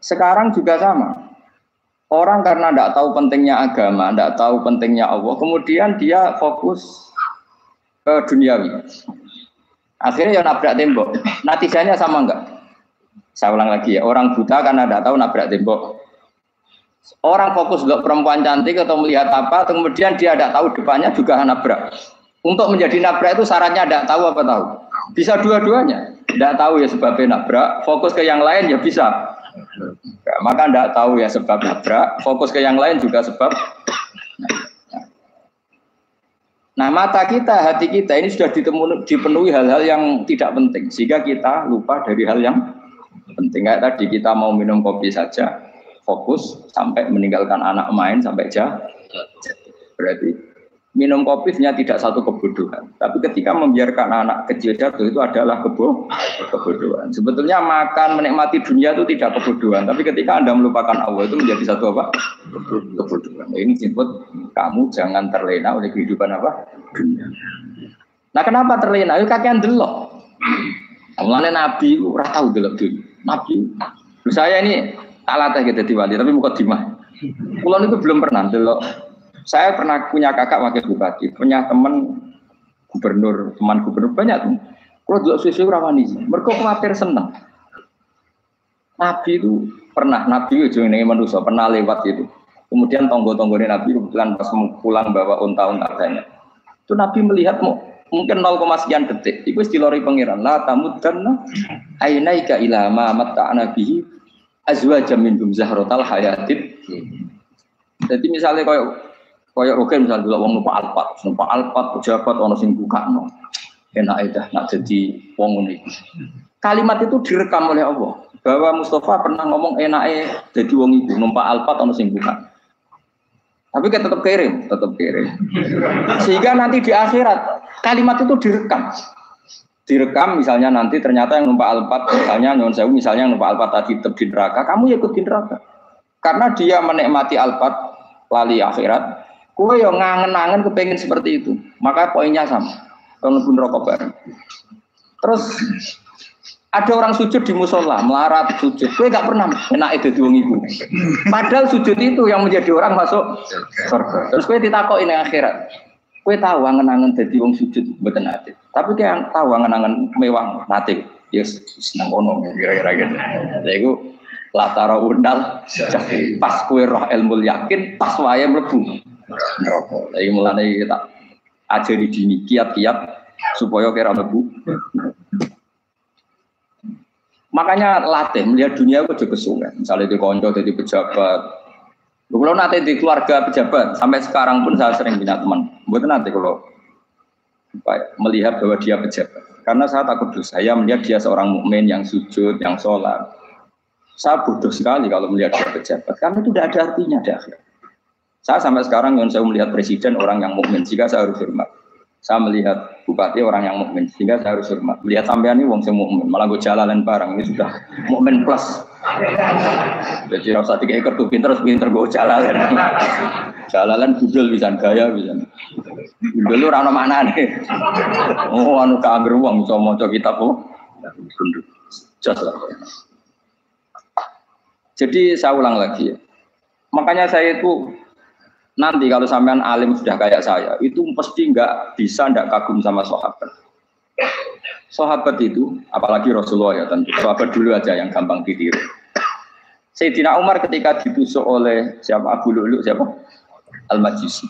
Sekarang juga sama. Orang karena tidak tahu pentingnya agama, tidak tahu pentingnya Allah, kemudian dia fokus ke duniawi. Akhirnya ya nabrak tembok. Natijanya sama enggak? Saya ulang lagi ya, orang buta karena tidak tahu nabrak tembok. Orang fokus untuk perempuan cantik atau melihat apa, kemudian dia tidak tahu depannya juga nabrak. Untuk menjadi nabrak itu syaratnya tidak tahu apa tahu. Bisa dua-duanya. Tidak tahu ya sebabnya nabrak, fokus ke yang lain ya bisa. Nah, maka tidak tahu ya sebab nabrak, fokus ke yang lain juga sebab. Nah mata kita, hati kita ini sudah dipenuhi hal-hal yang tidak penting, sehingga kita lupa dari hal yang penting. Kayak tadi kita mau minum kopi saja, fokus sampai meninggalkan anak main sampai berarti minum kopi sebenarnya tidak satu kebodohan, tapi ketika membiarkan anak kecil jatuh itu adalah kebodohan. Sebetulnya makan menikmati dunia itu tidak kebodohan, tapi ketika Anda melupakan Allah itu menjadi satu apa? Kebodohan. Ini disebut kamu jangan terlena oleh kehidupan apa? Dunia. Nah kenapa terlena? Itu kakean delok. Mulane Nabi ora tau delok dunia. Nabi. Saya ini alatnya gitu di wali, tapi muka dimah. Pulau itu belum pernah delok. Saya pernah punya kakak wakil bupati, punya teman gubernur banyak tuh. Kalau delok susu rawani, mereka khawatir senang. Nabi itu pernah, Nabi itu jenenge manusia pernah lewat itu. Kemudian tonggo-tonggone Nabi kebetulan pas pulang bawa unta-unta banyak. Itu Nabi melihat mungkin 0, sekian detik. Itu dilori pangeran. La tamuddanna ainaika ila ma matta'na bihi azwajan minhum zahratal hayatid. Jadi misalnya kayak oke misalnya dulu wong numpak alpat pejabat ono sing bukakno. Enak dah nak jadi wong ngene. Kalimat itu direkam oleh Allah bahwa Mustafa pernah ngomong enake jadi wong iku numpak alpat ono sing buka. Tapi kan tetap kirim. Sehingga nanti di akhirat kalimat itu direkam misalnya nanti ternyata yang numpak alpat misalnya nyon sewu misalnya yang numpak alpat tadi tetap di neraka, kamu ya ikut di neraka. Karena dia menikmati alpat lali akhirat. Kowe yo ngangen-angen kepengin seperti itu. Maka poinnya sama. Kalau pun rokok bareng. Terus ada orang sujud di musola, melarat sujud. Kowe gak pernah enake dadi wong iku. Padahal sujud itu yang menjadi orang masuk surga. Terus kowe ditakoki ning akhirat. Kowe tahu angen-angen dadi wong sujud mboten ate. Tapi kowe tahu angen-angen mewah nate. Ya seneng ngono kira-kira gitu. Lha iku latara undal pas kowe roh ilmu yakin pas wae mlebu neraka. Lha iki mulane kita ajari dini kiat-kiat supaya kira mlebu. Makanya latih melihat dunia itu juga kesungan. Misalnya di konco jadi pejabat. Kalau nanti di keluarga pejabat sampai sekarang pun saya sering punya teman. Buat nanti kalau melihat bahwa dia pejabat. Karena saya takut dosa. Saya melihat dia seorang mukmin yang sujud, yang sholat. Saya bodoh sekali kalau melihat dia pejabat. Karena itu tidak ada artinya di akhir. Saya sampai sekarang yang saya melihat presiden orang yang mukmin, jika saya harus hormat. Saya melihat bupati orang yang mukmin, sehingga saya harus hormat. Lihat sampean ini wong sing mukmin, malah gue jalalan barang ini sudah mukmin plus. Jadi rasa tiga ekor tuh pinter gue jalalan. Jalalan budel bisa gaya bisa. Budel lu rano mana nih? Oh anu keangger wong bisa maca kitab kok. Jas lah. Jadi saya ulang lagi. Makanya saya itu nanti kalau sampean alim sudah kayak saya, itu pasti nggak kagum sama sahabat. Sahabat itu, apalagi Rasulullah ya tentu. Sahabat dulu aja yang gampang ditiru. Sayyidina Umar ketika ditusuk oleh siapa Abu Lu'lu siapa? Al-Majusi.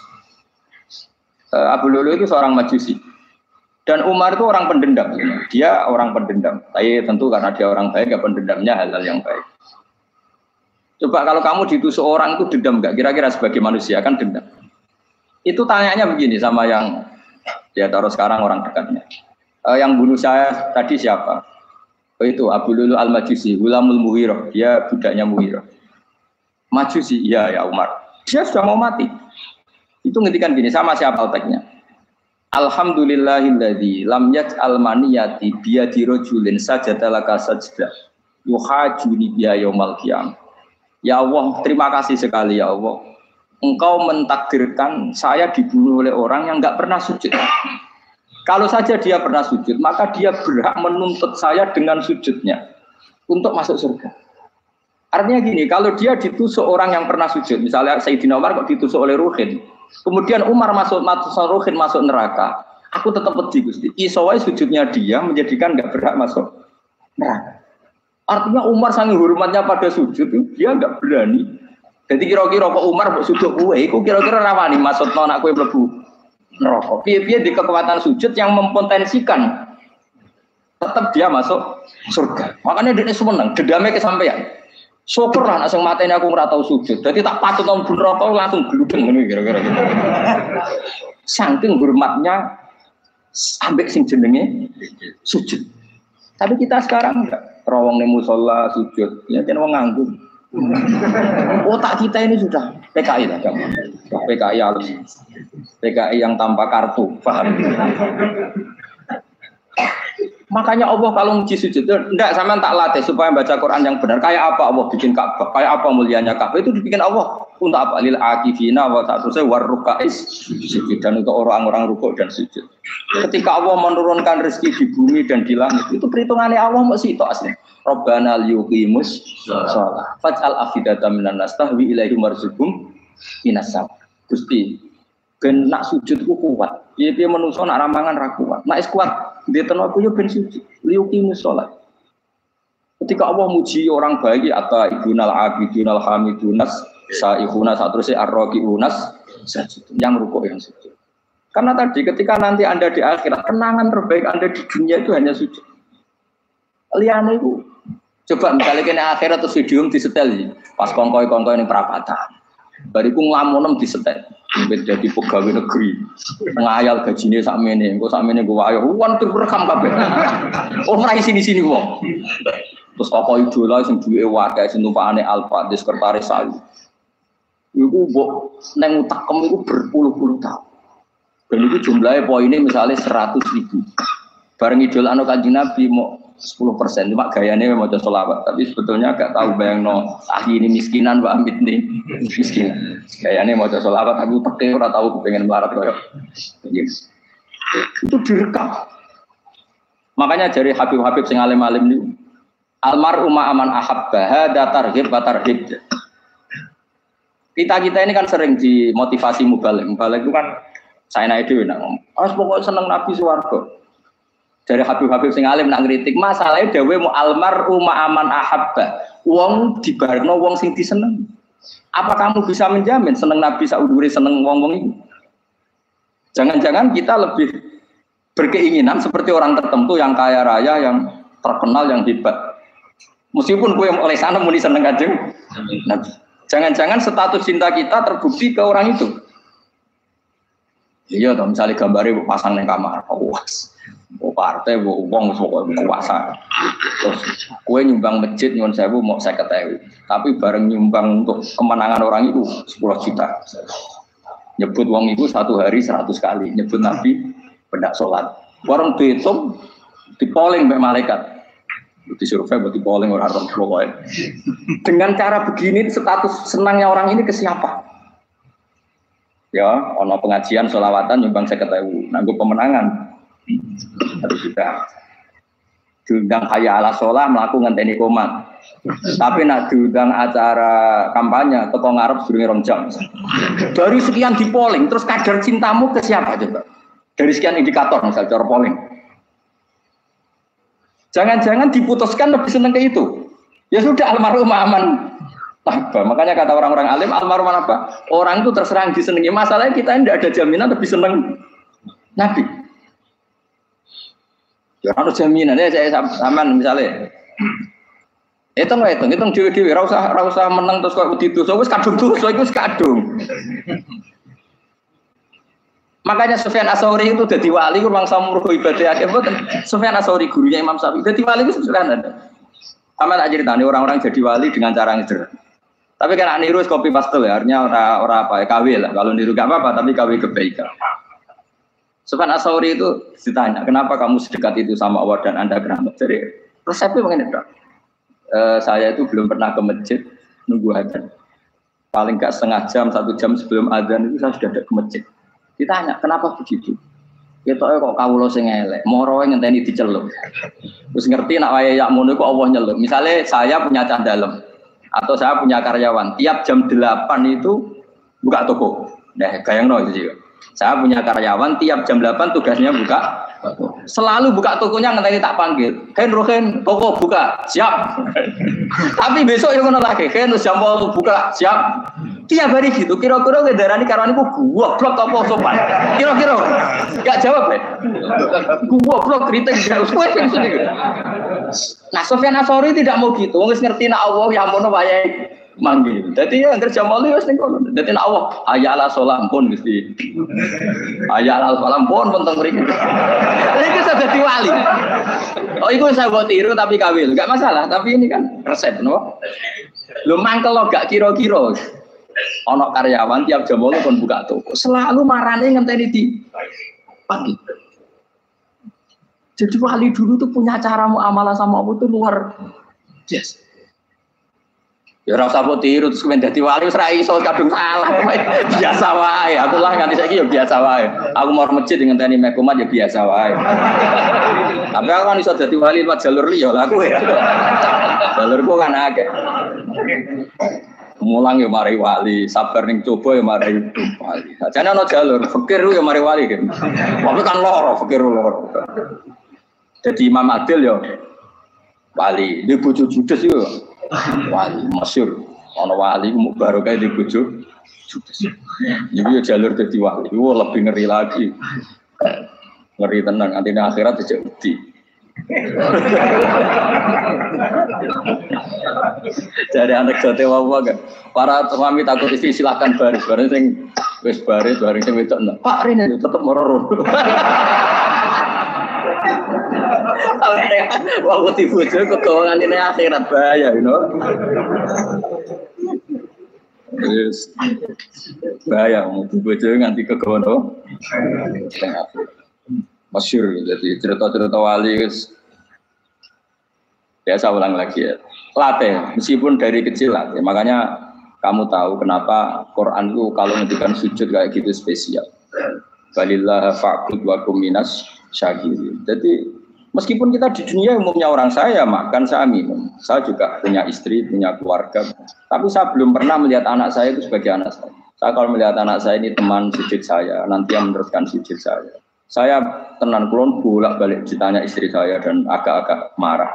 Abu Lu'lu itu seorang Majusi. Dan Umar itu orang pendendam. Dia orang pendendam. Tapi tentu karena dia orang baik, ya pendendamnya hal-hal yang baik. Coba kalau kamu ditusuk orang itu dendam nggak? Kira-kira sebagai manusia kan dendam. Itu tanyanya begini sama yang dia taruh sekarang orang dekatnya. Yang bunuh saya tadi siapa? Itu Abu Lu'lu Al-Majusi, Gulamul Mughirah. Dia budaknya Mughirah. Majusi, iya ya Umar. Dia sudah mau mati. Itu ngetikan gini sama siapa alteknya. Alhamdulillahilladzi lam yaj'al maniyati biyadi rajulin sajadalaka sajdah yuhajuni biya yaumal qiyamah. Ya Allah, terima kasih sekali ya Allah. Engkau mentakdirkan saya dibunuh oleh orang yang enggak pernah sujud. Kalau saja dia pernah sujud, maka dia berhak menuntut saya dengan sujudnya untuk masuk surga. Artinya gini, kalau dia ditusuk orang yang pernah sujud, misalnya Sayyidina Umar kok ditusuk oleh Ruhin, kemudian Umar masuk Ruhin masuk neraka, aku tetap pedih Gusti. Isowai sujudnya dia menjadikan enggak berhak masuk neraka. Artinya Umar sangat hormatnya pada sujud itu dia enggak berani. Jadi kira-kira kok Umar kok sujud kowe, iku kira-kira rawani maksudno anak kowe mlebu neraka. Piye-piye di kekuatan sujud yang mempotensikan tetap dia masuk surga. Makanya dia seneng, dendamnya kesampaian. Syukur lah langsung mateni aku ora tau sujud. Jadi tak patut nang neraka langsung gludeng ngene kira-kira gitu. Saking hormatnya ambek sing jenenge sujud. Tapi kita sekarang enggak. Rawang ning musala sujud, ya kan wong nganggur. Otak kita ini sudah PKI lah kamu. PKI halus. PKI yang tanpa kartu, paham? Makanya Allah kalau uji sujud, enggak sampean tak latih supaya baca Quran yang benar. Kayak apa Allah bikin Ka'bah? Kayak apa mulianya Ka'bah? Itu dibikin Allah untuk apa? Lil akifina wa ta'tusai warrukais sujud, dan untuk orang-orang rukuk dan sujud. Ketika Allah menurunkan rezeki di bumi dan di langit, itu perhitungannya Allah masih itu asli. Rabbana liyuqimus shalah faj'al afidatan minan nas tahwi ilaihim warzuqhum minas sama. Gusti, ben nak sujud ku kuat. Piye-piye menungso nak ramangan ra kuat. Nak is kuat, ndeten aku yo ben sujud. Liyuqimus shalah. Ketika Allah muji orang baik atau ibunal abidunal hamidunas saihuna satruse arraqiunas yang rukuk yang sujud. Karena tadi ketika nanti Anda di akhirat, kenangan terbaik Anda di dunia itu hanya sujud. Liane itu coba misalnya kena akhirat terus video disetel pas kongkoi-kongkoi ini perapatan. Bariku nglamunem disetel. Beda di pegawai negeri. Ngayal gajine sakmene, engko sakmene go wayo. Wan direkam kabeh. Oh ora sini-sini wong. Terus tokoh idola sing duwe wae sing tumpakane Alfa di sekretaris saya. Iku mbok nang utakem iku berpuluh-puluh tahun. Dan itu jumlahnya poinnya misalnya 100.000. Bareng idola anu Kanjeng Nabi mau 10%, cuma gayanya mau sholawat. Tapi sebetulnya agak tahu bayang no ahli ini miskinan, Mbak Amit nih miskinan. Gayanya mau sholawat, aku pakai orang tahu pengen melarat kayak. Itu direkam. Makanya dari Habib-Habib sing alim-alim ini, almarhum aman ahabba hada tarhib wa tarhib. Kita ini kan sering dimotivasi mubalik. Mubalik itu kan saya naik dhewe nak ngomong. Pokoknya seneng Nabi swarga. Dari Habib-Habib sing alim nak ngritik, masalahnya dhewe mu almarhum aman ahabba. Wong dibarno wong sing diseneng. Apa kamu bisa menjamin seneng Nabi saudure seneng wong-wong itu? Jangan-jangan kita lebih berkeinginan seperti orang tertentu yang kaya raya, yang terkenal, yang hebat. Meskipun gue oleh sana muni seneng Kanjeng Nabi. Jangan-jangan status cinta kita terbukti ke orang itu. Iya, toh misalnya gambarnya pasang di kamar, puas, partai, uang, kuasa. Terus kue nyumbang masjid nyuwun sewu mau 50.000, tapi bareng nyumbang untuk kemenangan orang itu 10 juta. Nyebut uang itu satu hari 100 kali, nyebut Nabi pendak sholat Warung dihitung, dipoling mbek malaikat. Disurvei buat dipoling orang pokoknya. Dengan cara begini status senangnya orang ini ke siapa? Ya, ono pengajian sholawatan nyumbang 50.000, nanggo pemenangan. Harus juga. Diundang hayya ala sholah mlaku ngenteni komat. Tapi nak diundang acara kampanye teko ngarep durunge 2 jam. Dari sekian di polling, terus kadar cintamu ke siapa coba? Dari sekian indikator misal cara polling. Jangan-jangan diputuskan lebih seneng ke itu. Ya sudah almarhum aman. Apa? Makanya kata orang-orang alim almarhum apa? Orang itu terserang disenangi. Masalahnya kita tidak ada jaminan lebih seneng Nabi. Ya harus jaminan ya saya aman misalnya. Hitung dewi-dewi. Rasa menang terus kok didosa wis kadung dosa iku wis kadung. Makanya Sufyan Ats-Tsauri itu jadi wali kurang samurgo ibadah akeh mboten. Sufyan Ats-Tsauri gurunya Imam Syafi'i. Jadi wali itu sederhana. Sama tak ceritanya orang-orang jadi wali dengan cara yang sederhana. Tapi kan niru kopi pastel ya, artinya orang apa ya KW lah. Kalau niru gak apa-apa, tapi KW kebaikan. Sufyan Ats-Tsauri itu ditanya, kenapa kamu sedekat itu sama Allah dan Anda keramat? Jadi resepnya begini, Pak. Saya itu belum pernah ke masjid nunggu adzan. Paling gak setengah jam, 1 jam sebelum adzan itu saya sudah ada ke masjid. Ditanya, kenapa begitu? Ya kok kawula sing elek, moro ngenteni diceluk. Terus ngerti nak wayahe yak ngono kok Allah nyeluk. Misalnya saya punya candalem atau saya punya karyawan, tiap jam 8 itu buka toko. Nah, bayangno itu sih. Saya punya karyawan tiap jam 8 tugasnya buka. Selalu buka tokonya ngenteni tak panggil. Rohen, toko buka, siap. Tapi besok yang ngono lagi, jam 8 buka, siap. Tiap hari gitu, kira-kira ngedarani karwaniku gua blok apa sopan. Kira-kira enggak jawab ya. Gua blok kritik gak usah sendiri. Nah, Sufyan Ats-Tsauri tidak mau gitu. Wis ngerti nek Allah ya mono wayahe manggil. Dadi ya kerja mali wis ning kono. Dadi nek Allah hayya ala sholah pun Gusti. Hayya ala sholah pun teng mriki. Iki sudah dadi wali. Oh, iku saya buat tiru tapi kawil. Enggak masalah, tapi ini kan resep no. Lu mangkel lo gak kira-kira. Ono karyawan tiap jam 8 pun buka toko. Selalu marane ngenteni di pagi. Jadi wali dulu tuh punya cara muamalah sama Allah tuh luar biasa. Ya ora usah tiru terus kemen dadi wali wis ra iso kadung salah. Biasa wae. Aku lah nganti saiki ya biasa wae. Aku mau masjid ngenteni mekumat ya biasa wae. Tapi aku kan iso dadi wali lewat jalur liya lah aku ya. Jalurku kan akeh. Mulang ya mari wali, sabar ning coba ya mari wali. Sajane ana jalur fikir ya mari wali kan. Tapi kan loro fikir loro. Jadi Imam Adil ya wali, di bojo judes yo wali masyhur. Ana wali baru kae di bojo judes. Iki ya jalur dadi wali. Lebih ngeri lagi. Ngeri tenang, antine akhirat dijak wedi. Jadi anekdote wae kan. Para suami takut istri silakan baris sing wis baris sing wedok. Pak Rene tetep moro. Waktu bojo kegawangan ini akhirat bahaya, you know. Yes. Bahaya mau bojo nganti kegawan to. Masyhur jadi cerita-cerita wali biasa ulang lagi ya. Latih meskipun dari kecil latih. Makanya kamu tahu kenapa Quran itu kalau ngendikan sujud kayak gitu spesial. Balillah fa'bud wa kum minas syakirin. Jadi meskipun kita di dunia umumnya orang saya makan, saya minum. Saya juga punya istri, punya keluarga. Tapi saya belum pernah melihat anak saya itu sebagai anak saya. Saya kalau melihat anak saya ini teman sujud saya, nanti yang meneruskan sujud saya. Saya tenan kulon bolak-balik ditanya istri saya dan agak-agak marah.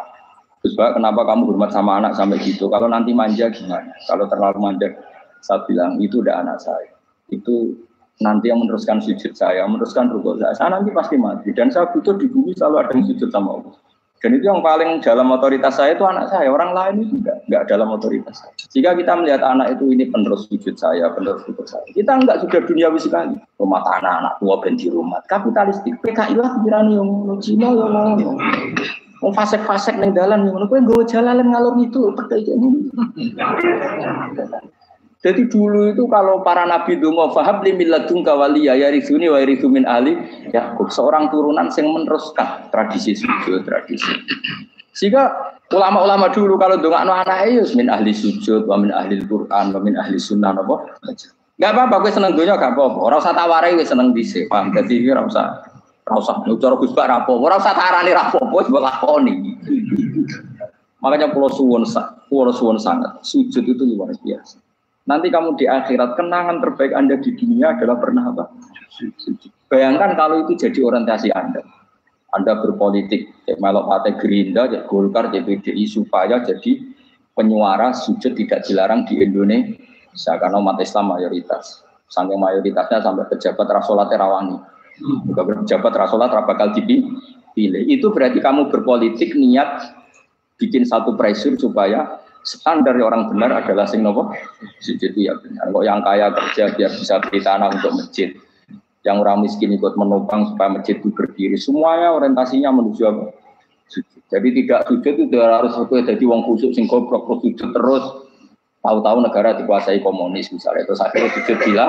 Terus Pak, kenapa kamu hormat sama anak sampai gitu? Kalau nanti manja gimana? Kalau terlalu manja, saya bilang itu udah anak saya. Itu nanti yang meneruskan sujud saya, meneruskan rukuk saya. Saya nanti pasti mati dan saya butuh di bumi selalu ada yang sujud sama Allah. Dan itu yang paling dalam otoritas saya itu anak saya. Orang lain itu enggak dalam otoritas saya. Jika kita melihat anak itu ini penerus sujud saya, penerus rukuk saya. Kita enggak sudah duniawi sekali. Rumah tanah anak tua ben di rumah. Kapitalistik PKI lah pikiran yang ngono, Cina yang ngono. Wong fasek-fasek ning dalan ngono kowe nggawa jalalan ngalor itu percaya ini. Jadi dulu itu kalau para nabi donga fahab li min ladunka waliya yarithuni wa yarithu min ahli Yakub, seorang turunan yang meneruskan tradisi sujud, tradisi. Sehingga ulama-ulama dulu kalau dongakno anake ya min ahli sujud wa min ahli Quran wa min ahli sunnah apa. Enggak apa-apa kowe seneng donya gak apa-apa. Ora usah tak warai wis seneng dhisik. Paham dadi ora usah cara Gus Bak rapo. Ora usah tak arani rapo, wis mbok lakoni. Makanya kula suwun sangat sujud itu luar biasa. Nanti kamu di akhirat, kenangan terbaik Anda di dunia adalah pernah apa? Bayangkan kalau itu jadi orientasi Anda. Anda berpolitik, melok partai Gerindra, Golkar, PDI, supaya jadi penyuara sujud tidak dilarang di Indonesia. Karena umat Islam mayoritas. Sampai mayoritasnya sampai pejabat rasolat rawani. Juga pejabat rasolat bakal dipilih. Itu berarti kamu berpolitik niat bikin satu pressure supaya standar orang benar adalah sing nopo sujud itu ya benar. Kok yang kaya kerja biar bisa beli tanah untuk masjid, yang orang miskin ikut menopang supaya masjid itu berdiri. Semuanya orientasinya menuju apa? Sujud. Jadi tidak sujud itu harus jadi wong khusyuk sing goblok sujud terus. Tahu-tahu negara dikuasai komunis misalnya, itu akhirnya sujud gila.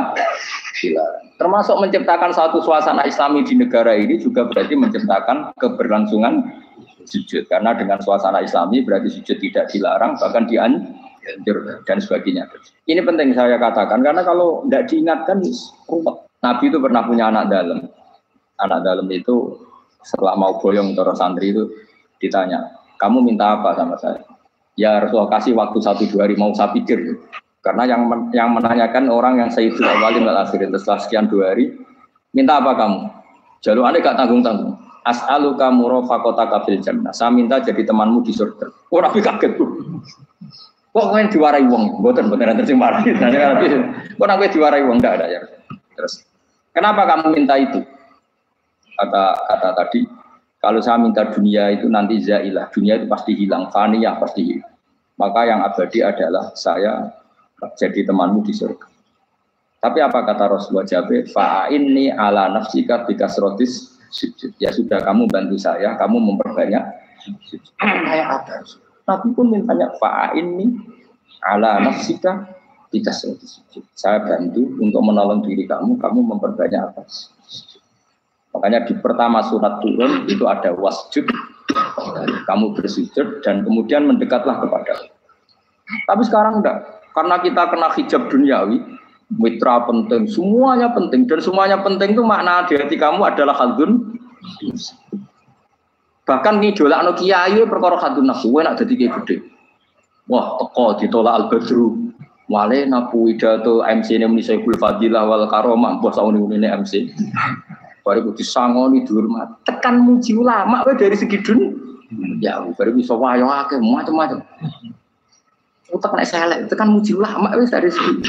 Termasuk menciptakan satu suasana Islami di negara ini juga berarti menciptakan keberlangsungan sujud, karena dengan suasana Islami berarti sujud tidak dilarang, bahkan dianjur dan sebagainya. Ini penting saya katakan karena kalau tidak diingatkan ruwet. Nabi itu pernah punya anak dalam. Anak dalam itu setelah mau boyong terus santri itu ditanya, kamu minta apa sama saya? Ya Rasulullah kasih waktu 1-2 hari mau saya pikir. Karena yang menanyakan orang yang Sayyidul Awwalin wal Akhirin setelah sekian 2 hari, minta apa kamu? Jalur Anda gak tanggung-tanggung. As'aluka murafaqataka fil jannah. Saya minta jadi temanmu di surga. Oh, Nabi kaget tuh. Kok kowe diwarai wong? Mboten terus marahi. Kok kowe diwarai wong ndak ada ya. Terus, kenapa kamu minta itu? Kata tadi, kalau saya minta dunia itu nanti zailah. Dunia itu pasti hilang, faniyah pasti hilang. Maka yang abadi adalah saya jadi temanmu di surga. Tapi apa kata Rasulullah Jabir? Fa'inni ala nafsika bikasrotis sujud. Ya sudah, kamu bantu saya, kamu memperbanyak sujud. Kayak ada. Tapi pun mintanya fa'inni ala nafsika bikasrotis sujud. Saya bantu untuk menolong diri kamu memperbanyak apa? Makanya di pertama surat turun itu ada wasjud, kamu bersujud dan kemudian mendekatlah kepada. Tapi sekarang enggak, karena kita kena hijab duniawi, mitra penting, semuanya penting dan semuanya penting itu makna di hati kamu adalah khaldun. Bahkan ngidolakno kiai perkara khaldun nafsu, enak dadi kiai gede. Wah, teko ditolak al-badru. Wale napu pidato MC-ne muni Saiful Fadilah wal Karomah, bos sauni-unine MC. Baru disangoni dihormat. Tekan muji ulama wae dari segi dunia. Ya, baru bisa wayo akeh macam-macam. Utek nek selek, tekan muji ulama wis dari segi.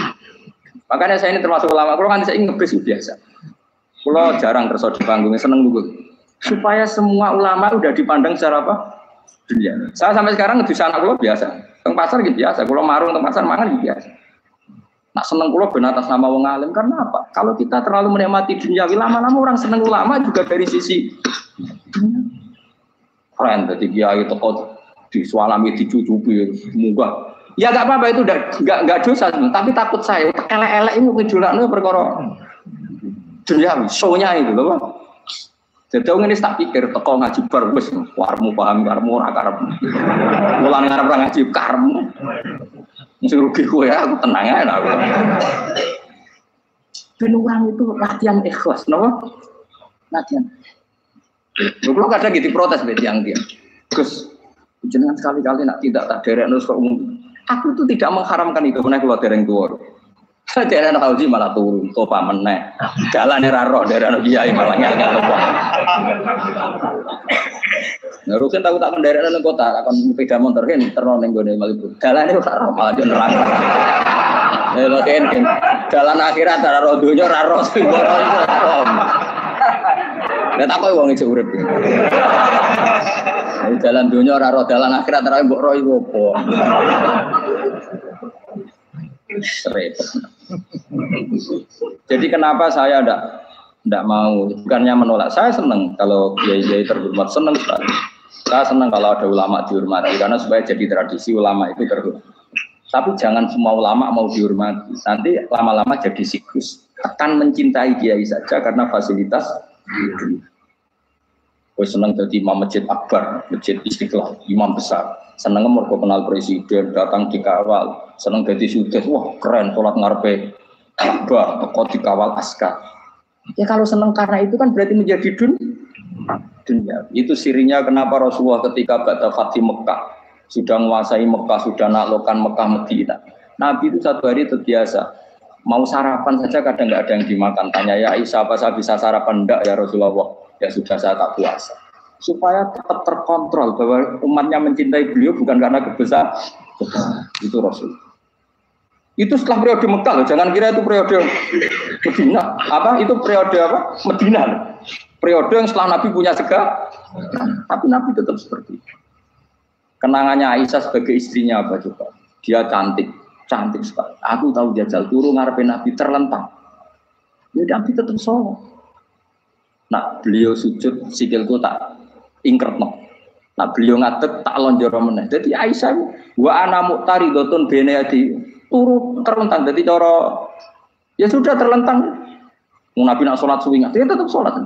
Makanya saya ini termasuk ulama. Kalau kan saya ngebis biasa. Kalau jarang kerja di panggung, seneng dulu. Supaya semua ulama udah dipandang secara apa? Dunia. Saya sampai sekarang di sana kalau biasa. Teng pasar gitu biasa. Kalau marung teng pasar mangan gitu biasa. Nak seneng kulo ben atas nama wong alim karena apa? Kalau kita terlalu menikmati dunia, lama-lama orang seneng ulama juga dari sisi keren. Jadi kiai toko disualami dicucupi munggah. Ya enggak apa-apa itu enggak dosa, tapi takut saya elek-elek ini ngejolakno perkara dunia, show-nya itu loh. Jadi orang ini tak pikir teko ngaji bar wis warmu paham karmu ora karep. Mulang ngarep ora ngaji karmu. Mesti rugi kowe ya, aku tenang ae lah. Ben orang itu latihan ikhlas, napa? Latihan. Kalau kadang gitu protes mbek tiyang dia. Gus, jenengan sekali-kali nak tidak tak derekno kok umum. Aku itu tidak mengharamkan itu, menawa kula dereng tuwa. Dereng haji malah turun, topa meneh. Dalane ra roh, dereng kiai malah ngel-ngel topa. Nah, rugen tahu tak kendaraan nang kota, akan sepeda motor kan terno ning gone Malibu. Dalane ora roh malah yo neraka. Lha kan dalan akhirat ora roh donya ora roh sing ora iso. Nek tak kowe wong iso urip. Dalan donya ora roh, dalan akhirat ora mbok roh iku opo. Jadi kenapa saya tidak mau, bukannya menolak, saya senang kalau kiai-kiai terhormat, senang sekali. Saya senang kalau ada ulama dihormati, karena supaya jadi tradisi ulama itu terhormat. Tapi jangan semua ulama mau dihormati. Nanti lama-lama jadi siklus. Akan mencintai kiai saja karena fasilitas. Gue seneng jadi imam masjid akbar, masjid Istiqlal, imam besar. Seneng mergo kenal presiden, datang dikawal. Seneng jadi sudes, wah keren, sholat ngarepe Ka'bah, kok dikawal askar. Ya kalau seneng karena itu kan berarti menjadi dunia. Itu sirinya kenapa Rasulullah ketika ba'da Fathi Mekah sudah menguasai Mekah, sudah naklukkan Mekah Madinah. Nabi itu satu hari terbiasa mau sarapan saja kadang nggak ada yang dimakan. Tanya ya Aisyah, apa saya bisa sarapan? Enggak ya Rasulullah. Ya sudah saya tak puasa. Supaya tetap terkontrol bahwa umatnya mencintai beliau bukan karena kebesaran. Itu Rasul. Itu setelah periode Mekah loh. Jangan kira itu periode Medina. Apa? Itu periode apa? Medina. Periode yang setelah Nabi punya segala. Tapi Nabi tetap seperti itu. Kenangannya Aisyah sebagai istrinya apa coba? Dia cantik sekali. Aku tahu jajal turun ngarepin Nabi terlentang. Ya Nabi tetap sholat. Nah beliau sujud sikilku tak ingkret no. Nah beliau ngadeg tak lonjor meneh. Jadi Aisyah wa ana muqtaridotun bene adi turu terlentang. Jadi cara ya sudah terlentang. Nabi nak sholat suwi dia tetap sholat.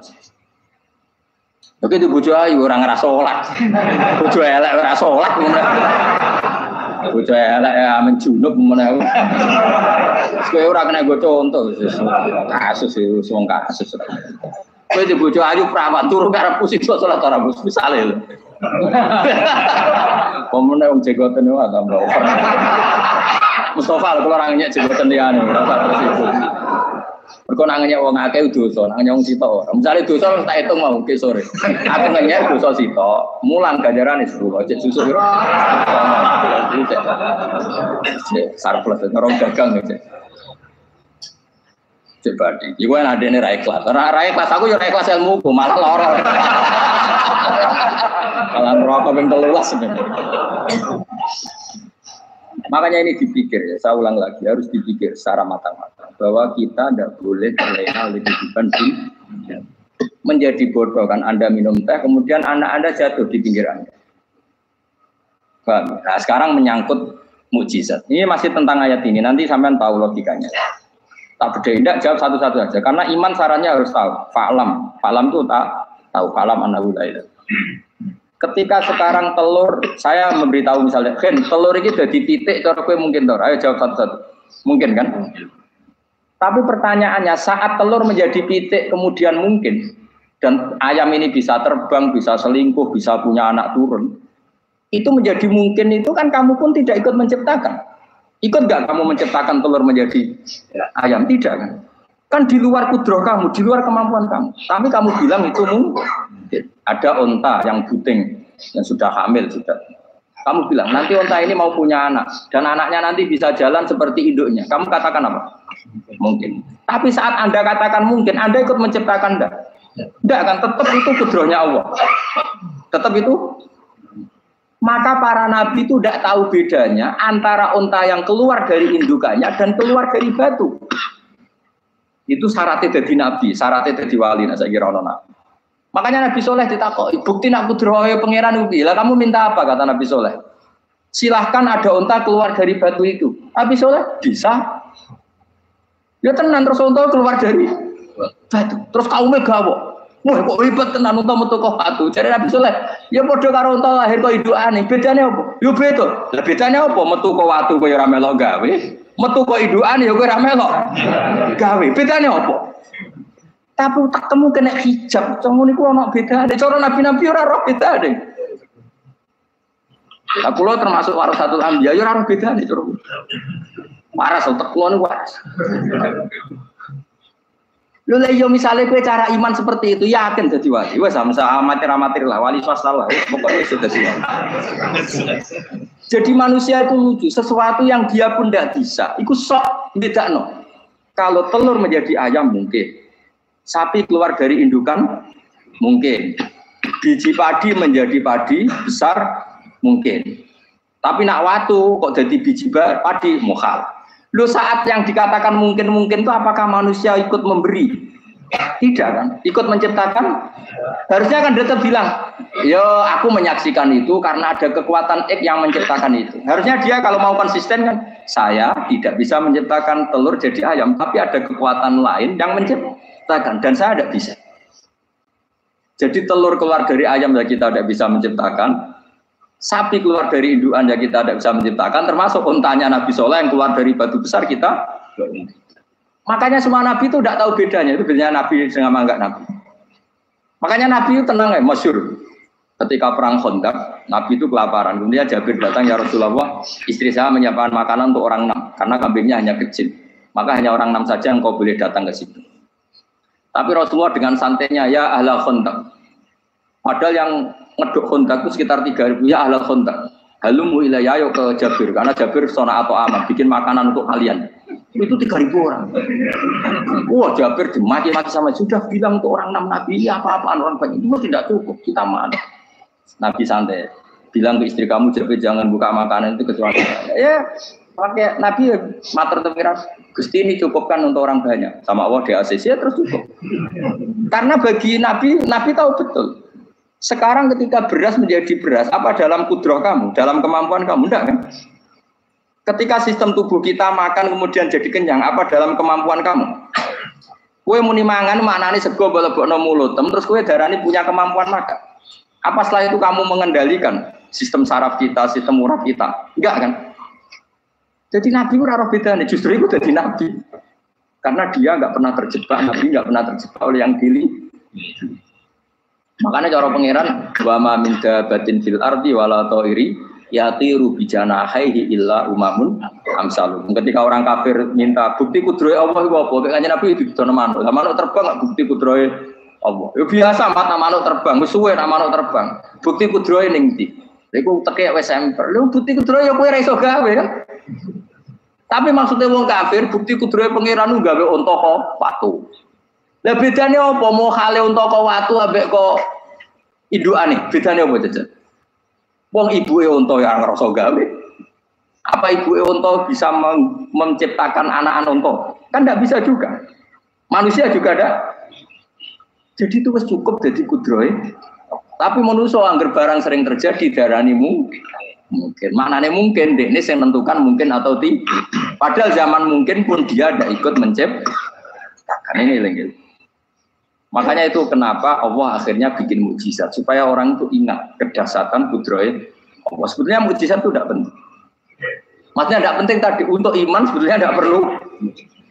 Oke itu bojo ayu orang ngerasa sholat. Bojo elek ora sholat. Bojo elek ya menjunub meneh. Kowe ora kena go contoh kasus itu wong kasus. Kowe di bojo ayu prawan turu karep pusing sholat ora misale lho. Pomene wong jegoten wae tambah over. Mustofa kalau orang nyek jegoten liyane ora usah tersibuk. Mergo nang nyek wong akeh dosa, nang nyek wong sitok ora. Misale dosa tak hitung mau ke sore. Aku nyek dosa sitok, mulang ganjarane 10. Cek susu piro? Sarplus ngerong dagang cek. Cek badi. Iku ana dene ra ikhlas. Ra ikhlas aku yo ra ikhlas ilmuku, malah lara. Malah ngerokok ping 13 sebenarnya. Makanya ini dipikir ya, saya ulang lagi harus dipikir secara matang-matang bahwa kita tidak boleh terlena oleh kehidupan dunia. Menjadi bodoh kan Anda minum teh, kemudian anak Anda jatuh di pinggir Anda. Nah sekarang menyangkut mukjizat. Ini masih tentang ayat ini, nanti sampean tahu logikanya. Tak beda tidak jawab satu-satu aja, karena iman sarannya harus tahu. Fa'lam itu tak tahu. Fa'lam annahu la ilaha. Ketika sekarang telur, saya memberitahu misalnya, Gen, telur ini sudah di titik, cara gue mungkin telur. Ayo jawab satu-satu. Mungkin kan? Tapi pertanyaannya, saat telur menjadi pitik kemudian mungkin, dan ayam ini bisa terbang, bisa selingkuh, bisa punya anak turun, itu menjadi mungkin itu kan kamu pun tidak ikut menciptakan. Ikut nggak kamu menciptakan telur menjadi ayam? Tidak kan? Kan di luar kudroh kamu, di luar kemampuan kamu. Tapi kamu bilang itu mungkin. Ada onta yang buting, yang sudah hamil sudah. Kamu bilang nanti onta ini mau punya anak dan anaknya nanti bisa jalan seperti induknya. Kamu katakan apa? Mungkin. Tapi saat Anda katakan mungkin, Anda ikut menciptakan enggak? Enggak kan? Tetap itu kudrohnya Allah. Tetap itu. Maka para nabi itu tidak tahu bedanya antara onta yang keluar dari indukannya dan keluar dari batu. Itu syaratnya jadi nabi, syaratnya jadi wali. Nah, saya kira orang nabi. Makanya Nabi Soleh ditakoki, bukti nak kudrohe pangeran ubi. Lah kamu minta apa kata Nabi Soleh? Silahkan ada unta keluar dari batu itu. Nabi Soleh bisa. Ya tenan terus unta keluar dari batu. Terus kaumnya gawok. Wah kok ribet tenan unta metu kok batu. Jadi Nabi Soleh, ya padha karo unta lahir kok indukane. Bedane apa? Yo beda. Lah bedane apa? Metu kok watu kok ora melok gawe. Metu kok indukane ya kowe ora melok gawe. Bedane apa? Tapi tak temu kena hijab, cuma niku ana bedane. Cara nabi-nabi ora roh bedane. Lah kula termasuk warasatul anbiya ya ora roh bedane cara. Waras utek kula niku waras. Lho lha yo misale kowe cara iman seperti itu yakin dadi wali. Wes amatir-amatir lah wali swasta lah. Pokoknya sudah siap. Jadi manusia itu lucu, sesuatu yang dia pun tidak bisa. Iku sok bedakno. Kalau telur menjadi ayam mungkin. Sapi keluar dari indukan mungkin, biji padi menjadi padi besar mungkin, tapi nak watu kok jadi biji padi mukhal. Lu saat yang dikatakan mungkin itu apakah manusia ikut memberi Tidak kan? Ikut menciptakan? Harusnya kan tetap bilang, yo aku menyaksikan itu karena ada kekuatan X yang menciptakan itu. Harusnya dia kalau mau konsisten kan, saya tidak bisa menciptakan telur jadi ayam, tapi ada kekuatan lain yang menciptakan dan saya tidak bisa. Jadi telur keluar dari ayam ya kita tidak bisa menciptakan, sapi keluar dari indukan ya kita tidak bisa menciptakan, termasuk untanya Nabi Soleh yang keluar dari batu besar kita. Makanya semua Nabi itu tidak tahu bedanya, itu bedanya Nabi dengan enggak Nabi. Makanya Nabi itu tenang ya, masyhur. Ketika perang Khandaq, Nabi itu kelaparan. Kemudian Jabir datang, ya Rasulullah, istri saya menyiapkan makanan untuk orang 6, karena kambingnya hanya kecil. Maka hanya orang 6 saja yang kau boleh datang ke situ. Tapi Rasulullah dengan santainya, ya ahla Khandaq. Padahal yang ngeduk Khandaq itu sekitar 3.000, ya ahla Khandaq. Halumu ilayya, ayo ke Jabir, karena Jabir sona atau aman, bikin makanan untuk kalian. Itu 3.000 orang. Wah, Jabir dimaki-maki sama, sudah bilang untuk orang 6 Nabi, apa-apaan orang banyak itu tidak cukup, kita mana? Nabi santai, bilang ke istri kamu, Jabir jangan buka makanan itu kecuali ya, pakai Nabi matur pengiran, Gusti ini cukupkan untuk orang banyak, sama Allah di ACC ya terus cukup. Karena bagi Nabi, Nabi tahu betul. Sekarang ketika beras menjadi beras, apa dalam kudrah kamu, dalam kemampuan kamu, enggak kan? Ketika sistem tubuh kita makan kemudian jadi kenyang, apa dalam kemampuan kamu? Kue muni mangan maknane sego balebokno mulut, terus kue darani punya kemampuan makan. Apa setelah itu kamu mengendalikan sistem saraf kita, sistem urat kita? Enggak kan? Jadi Nabi ora roh bedane, justru itu jadi Nabi. Karena dia enggak pernah terjebak, Nabi enggak pernah terjebak oleh yang pilih. Makanya cara pangeran wa ma min dabatin fil ardi wala ta'iri yatiru bijanahihi illa umamun amsalun. Ketika orang kafir minta bukti kudrohe Allah iku apa? Kanjeng Nabi didono manuk. Lah manuk terbang enggak bukti kudrohe Allah. Ya biasa mata manuk terbang, wis suwe nak manuk terbang. Bukti kudrohe ning ndi? Lha iku tekek wis emper. Lha bukti kudrohe ya kowe ra iso gawe kan. Tapi maksudnya wong kafir bukti kudrohe pangeran gawe unta kok watu. Lah bedane apa mau hale unta kok watu ambek kok indukane? Bedane apa jajan? Wong ibuke unta yang ngrasa gawe. Apa ibuke unta bisa menciptakan anak-anak unta? Kan enggak bisa juga. Manusia juga ada. Jadi itu wis cukup dadi kudrohe. Tapi manusia angger barang sering terjadi darani mungkin. Maknane mungkin dekne sing menentukan mungkin atau tidak. Padahal zaman mungkin pun dia tidak ikut menciptakan ini lagi. Makanya itu kenapa Allah akhirnya bikin mukjizat supaya orang itu ingat kedahsyatan kudrohe Allah. Sebetulnya mukjizat itu tidak penting. Maksudnya tidak penting tadi untuk iman sebetulnya tidak perlu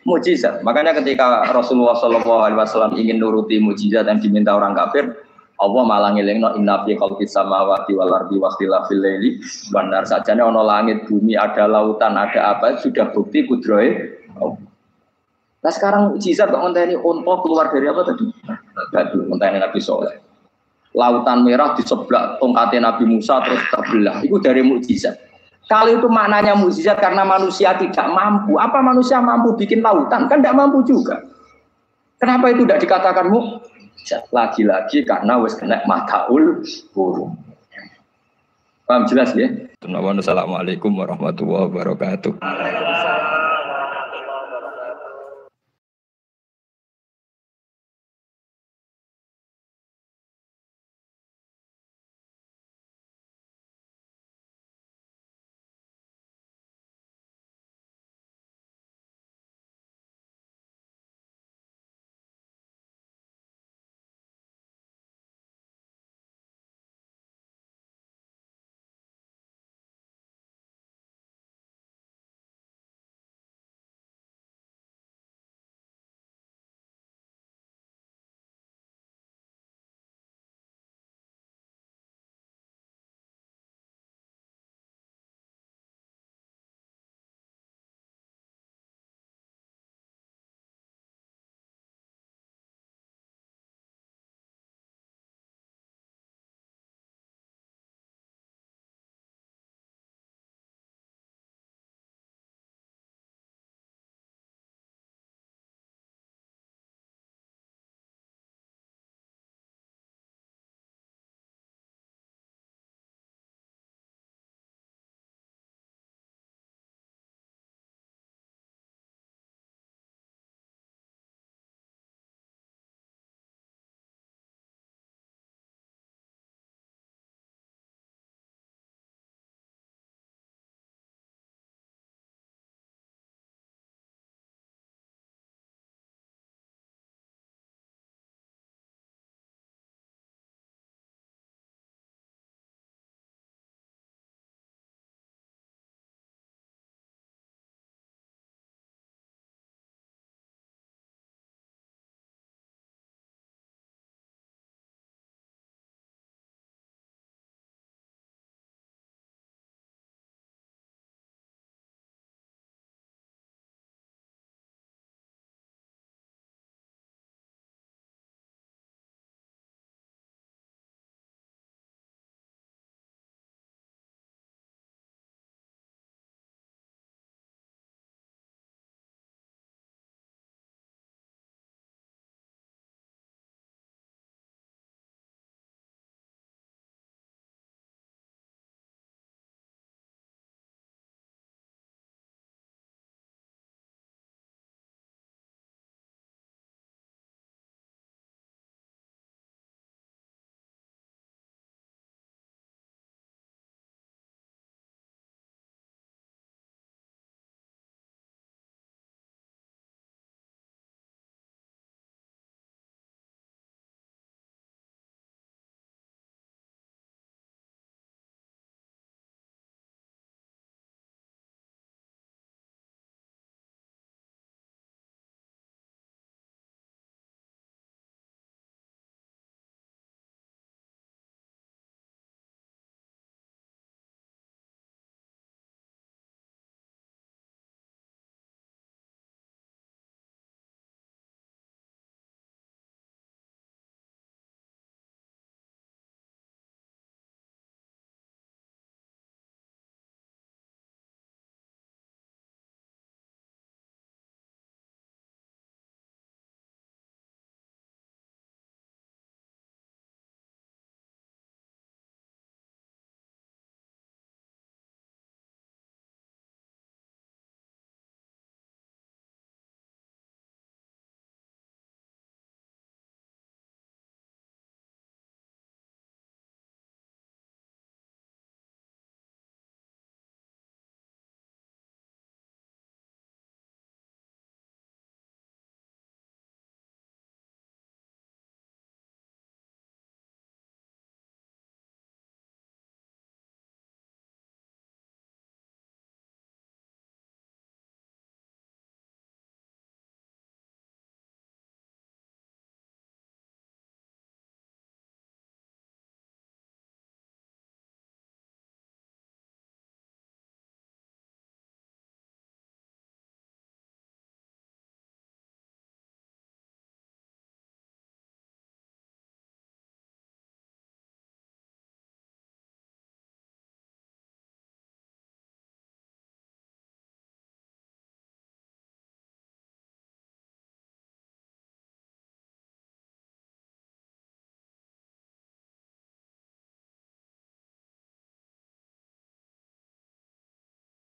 mukjizat. Makanya ketika Rasulullah SAW ingin nuruti mukjizat yang diminta orang kafir, Allah malah ngelingno inna fi khalqis samawati wal ardi wa ikhtilafil laili wan nar. Sajane ana langit, bumi, ada lautan, ada apa sudah bukti kudrohe Allah. Nah sekarang mukjizat kok ngenteni unta keluar dari apa tadi? Batu, ngenteni Nabi Soleh. Lautan merah di sebelah tongkatnya Nabi Musa terus terbelah. Itu dari mukjizat. Kalau itu maknanya mukjizat karena manusia tidak mampu. Apa manusia mampu bikin lautan? Kan tidak mampu juga. Kenapa itu tidak dikatakan mukjizat? Lagi-lagi karena wis kena mataul burung. Paham jelas ya? Assalamualaikum warahmatullahi wabarakatuh.